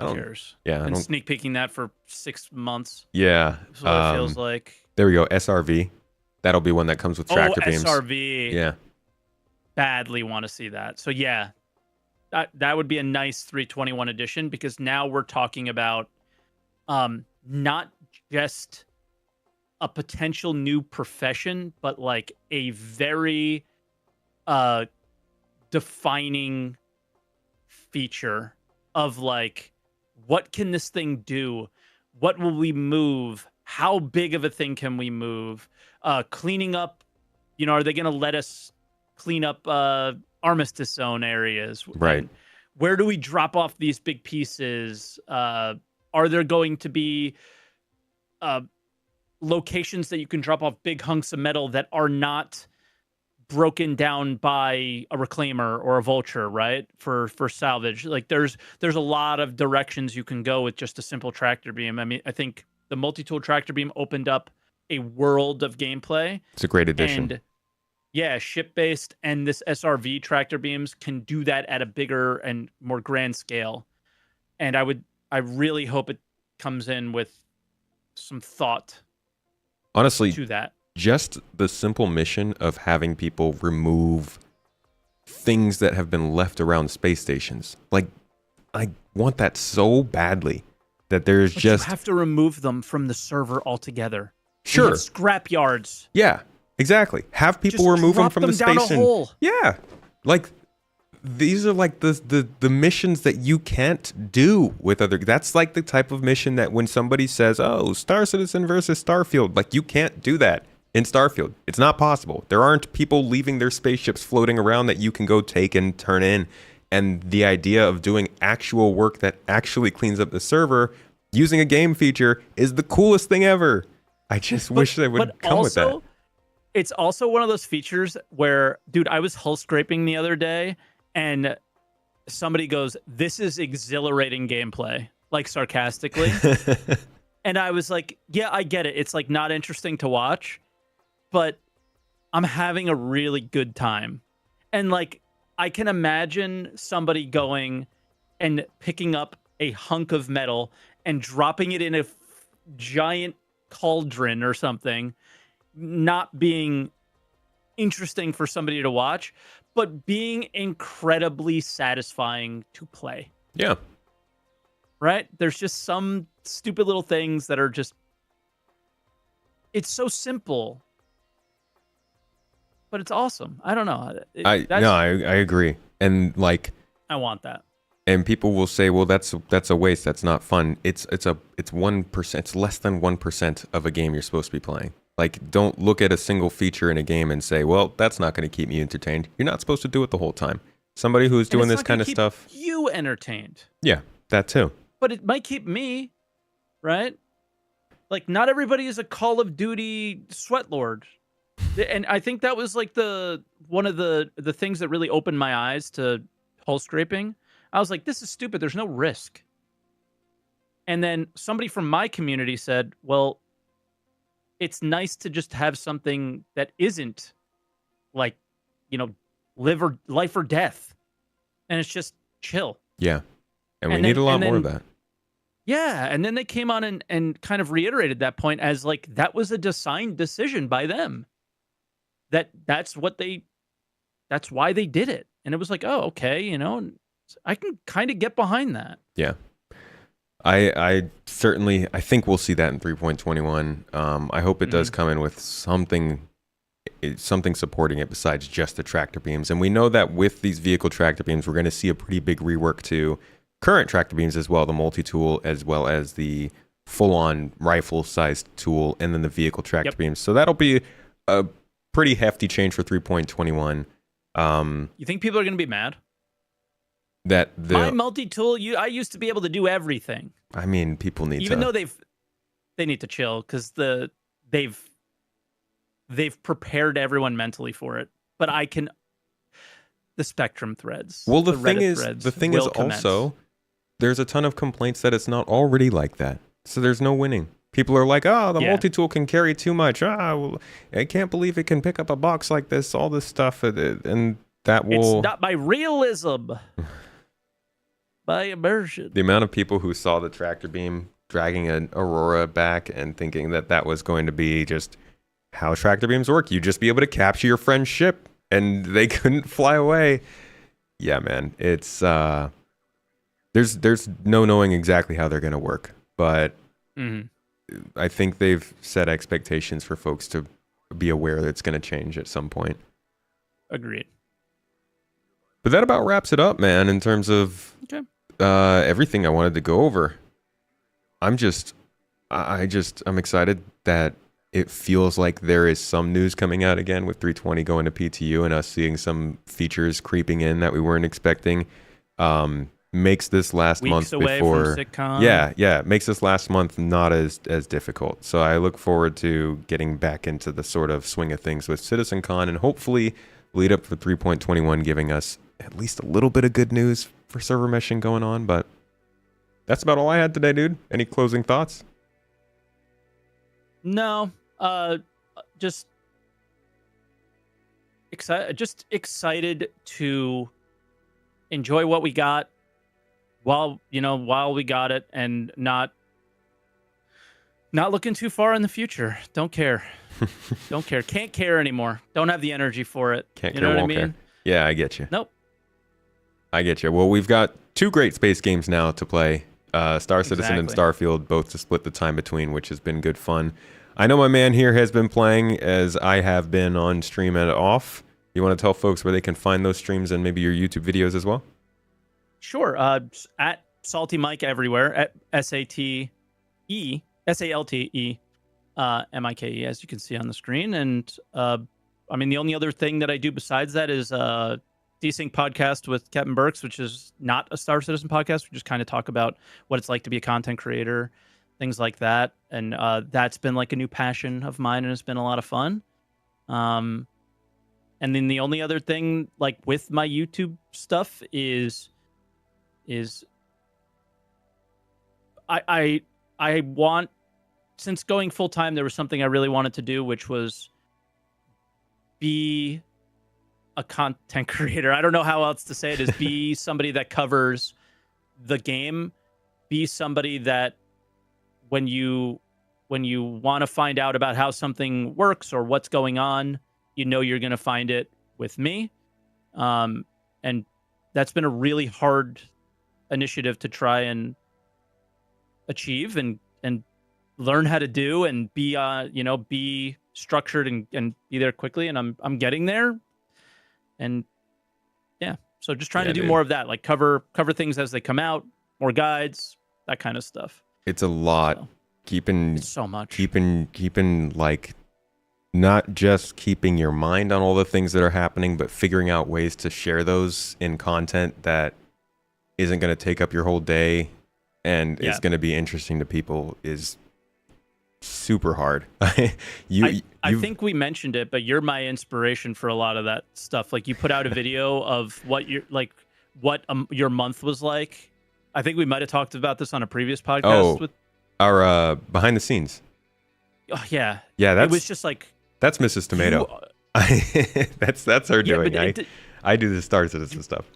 Who cares? Yeah. And sneak peeking that for 6 months. Yeah. That's what it feels like. There we go. SRV. That'll be one that comes with tractor beams. SRV. Yeah. Badly want to see that. So yeah, that would be a nice 321 edition, because now we're talking about not just a potential new profession, but like a very defining feature of like, what can this thing do? What will we move? How big of a thing can we move? Cleaning up, are they going to let us clean up armistice zone areas? Right. And where do we drop off these big pieces? Are there going to be locations that you can drop off big hunks of metal that are not broken down by a reclaimer or a vulture, right? For salvage. Like there's a lot of directions you can go with just a simple tractor beam. I mean, I think the multi-tool tractor beam opened up a world of gameplay. It's a great addition. And yeah, ship-based and this SRV tractor beams can do that at a bigger and more grand scale. And I really hope it comes in with some thought Honestly, to that. Just the simple mission of having people remove things that have been left around space stations. Like, I want that so badly that there's But just... you have to remove them from the server altogether. Sure. Scrap yards. Yeah, exactly. Have people Just remove them drop from them the down station. a hole. Yeah. Like, these are like the missions that you can't do with other... That's like the type of mission that when somebody says, oh, Star Citizen versus Starfield, like, you can't do that in Starfield. It's not possible. There aren't people leaving their spaceships floating around that you can go take and turn in. And the idea of doing actual work that actually cleans up the server using a game feature is the coolest thing ever. I just wish they would come with that. It's also one of those features where, dude, I was hull scraping the other day and somebody goes, this is exhilarating gameplay, like sarcastically. And I was like, yeah, I get it. It's like not interesting to watch, but I'm having a really good time. And like, I can imagine somebody going and picking up a hunk of metal and dropping it in a giant cauldron or something, not being interesting for somebody to watch, but being incredibly satisfying to play. Yeah. Right? There's just some stupid little things that are just... It's so simple, but it's awesome. I don't know. I agree. And like... I want that. And people will say, well, that's a waste. That's not fun. It's 1%. It's less than 1% of a game you're supposed to be playing. Like, don't look at a single feature in a game and say, well, that's not going to keep me entertained. You're not supposed to do it the whole time. Somebody who's doing this kind of stuff. You entertained. Yeah, that too. But it might keep me, right? Like, not everybody is a Call of Duty sweatlord. And I think that was like one of the things that really opened my eyes to hull scraping. I was like, this is stupid. There's no risk. And then somebody from my community said, well, it's nice to just have something that isn't like, life or death. And it's just chill. Yeah. And we need a lot more of that. Yeah. And then they came on and kind of reiterated that point as like, that was a design decision by them. That's why they did it. And it was like, oh, okay. I can kind of get behind that. Yeah. I think we'll see that in 3.21. I hope it does come in with something supporting it besides just the tractor beams. And we know that with these vehicle tractor beams, we're going to see a pretty big rework to current tractor beams as well, the multi-tool as well as the full-on rifle-sized tool, and then the vehicle tractor beams. So that'll be a pretty hefty change for 3.21. You think people are going to be mad? My multi-tool, I used to be able to do everything. I mean, people need even though they need to chill because they've prepared everyone mentally for it. But the Spectrum threads. Well, the thing is also there's a ton of complaints that it's not already like that. So there's no winning. People are like, oh, the multi-tool can carry too much. Well, I can't believe it can pick up a box like this, all this stuff, and that will... It's not by realism. By immersion. The amount of people who saw the tractor beam dragging an Aurora back and thinking that was going to be just how tractor beams work. You'd just be able to capture your friend's ship and they couldn't fly away. Yeah, man. It's there's no knowing exactly how they're going to work, but I think they've set expectations for folks to be aware that it's going to change at some point. Agreed. But that about wraps it up, man, in terms of everything I wanted to go over. I'm excited that it feels like there is some news coming out again with 320 going to PTU and us seeing some features creeping in that we weren't expecting. Makes this last month before CitizenCon. Makes this last month not as difficult. So I look forward to getting back into the sort of swing of things with CitizenCon, and hopefully lead up for 3.21 giving us at least a little bit of good news for server meshing going on, but that's about all I had today, dude. Any closing thoughts? No, just excited to enjoy what we got while we got it, and not looking too far in the future. Don't care. Don't care. Can't care anymore. Don't have the energy for it. Can't you care, know what I won't mean? care. Yeah, I get you. Nope. I get you. Well, we've got 2 great space games now to play. Star Citizen and Exactly. Starfield, both to split the time between, which has been good fun. I know my man here has been playing as I have been on stream and off. You want to tell folks where they can find those streams and maybe your YouTube videos as well? Sure. At Salty Mike everywhere. At SALTE MIKE, as you can see on the screen. And I mean, the only other thing that I do besides that is Desync podcast with Captain Burks, which is not a Star Citizen podcast. We just kind of talk about what it's like to be a content creator, things like that. And that's been like a new passion of mine, and it's been a lot of fun. And then the only other thing, like with my YouTube stuff, is I want, since going full time, there was something I really wanted to do, which was be a content creator. I don't know how else to say it, is be somebody that covers the game, be somebody that when you want to find out about how something works or what's going on, you're going to find it with me. And that's been a really hard initiative to try and achieve and learn how to do, and be structured and be there quickly. And I'm getting there. And yeah, so just trying to do more of that, like cover things as they come out, more guides, that kind of stuff. It's a lot. So, Keeping it's so much. Keeping like, not just keeping your mind on all the things that are happening, but figuring out ways to share those in content that isn't going to take up your whole day and is going to be interesting to people is super hard. I think we mentioned it, but you're my inspiration for a lot of that stuff. Like, you put out a video of what your month was like. I think we might have talked about this on a previous podcast. With our behind the scenes. Oh, yeah. Yeah, it was just like, that's Mrs. Tomato. That's her doing. But I do the Star Citizen stuff.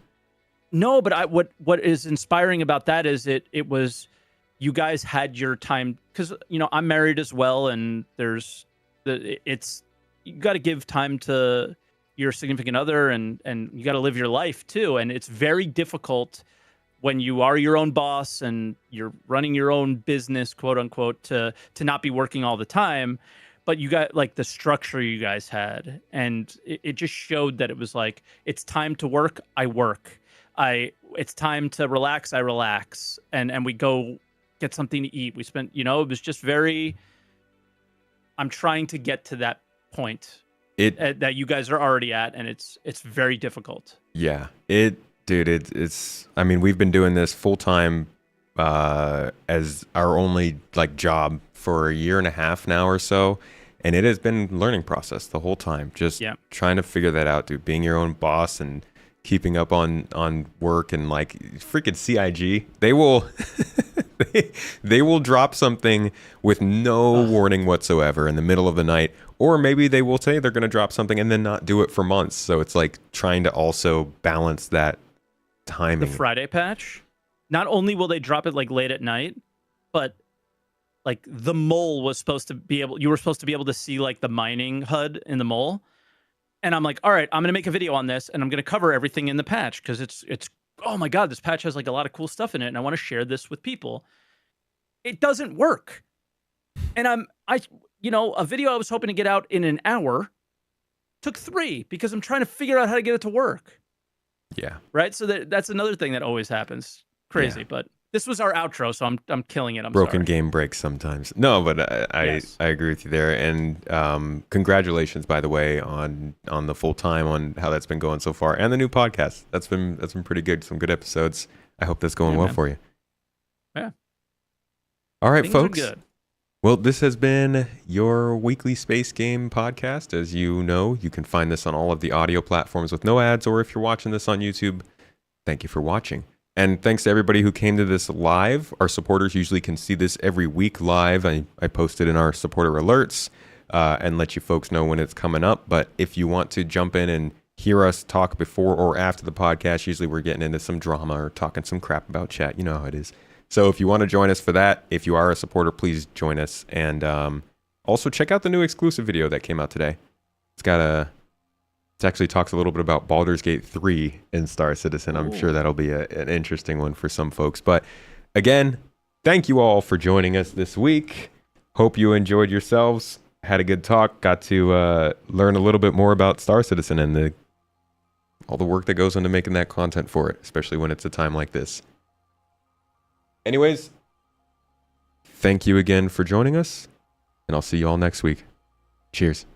No, but what is inspiring about that is it was, you guys had your time, because I'm married as well, and you got to give time to your significant other, and you got to live your life too, and it's very difficult when you are your own boss and you're running your own business, quote unquote, to not be working all the time. But you got like the structure you guys had, and it just showed that it was like, it's time to work, I work. It's time to relax, I relax, and we go get something to eat. We spent, it was just very, I'm trying to get to that point that you guys are already at, and it's very difficult. Yeah, it's, I mean, we've been doing this full time as our only like job for a year and a half now or so. And it has been a learning process the whole time. Just trying to figure that out, dude. Being your own boss and keeping up on work, and like freaking CIG, they will they will drop something with no warning whatsoever in the middle of the night, or maybe they will say they're going to drop something and then not do it for months. So it's like trying to also balance that timing. The Friday patch, not only will they drop it like late at night, but like the mole was supposed to be able, you were supposed to be able to see like the mining HUD in the mole. And I'm like, all right, I'm going to make a video on this, and I'm going to cover everything in the patch, because it's, oh my God, this patch has like a lot of cool stuff in it, and I want to share this with people. It doesn't work. And a video I was hoping to get out in an hour took 3, because I'm trying to figure out how to get it to work. Yeah. Right. So that's another thing that always happens. Crazy. Yeah. But this was our outro, so I'm killing it. I'm broken sorry. Game breaks sometimes. No, but I agree with you there. And congratulations, by the way, on the full time, on how that's been going so far, and the new podcast. That's been pretty good. Some good episodes. I hope that's going well for you. Yeah. All right, Things folks. are good. Well, this has been your weekly space game podcast. As you know, you can find this on all of the audio platforms with no ads, or if you're watching this on YouTube, thank you for watching. And thanks to everybody who came to this live. Our supporters usually can see this every week live. I post it in our supporter alerts and let you folks know when it's coming up. But if you want to jump in and hear us talk before or after the podcast, usually we're getting into some drama or talking some crap about chat. You know how it is. So if you want to join us for that, if you are a supporter, please join us. And also check out the new exclusive video that came out today. It actually talks a little bit about Baldur's Gate 3 in Star Citizen. I'm sure that'll be an interesting one for some folks. But again, thank you all for joining us this week. Hope you enjoyed yourselves. Had a good talk. Got to learn a little bit more about Star Citizen and all the work that goes into making that content for it, especially when it's a time like this. Anyways, thank you again for joining us, and I'll see you all next week. Cheers.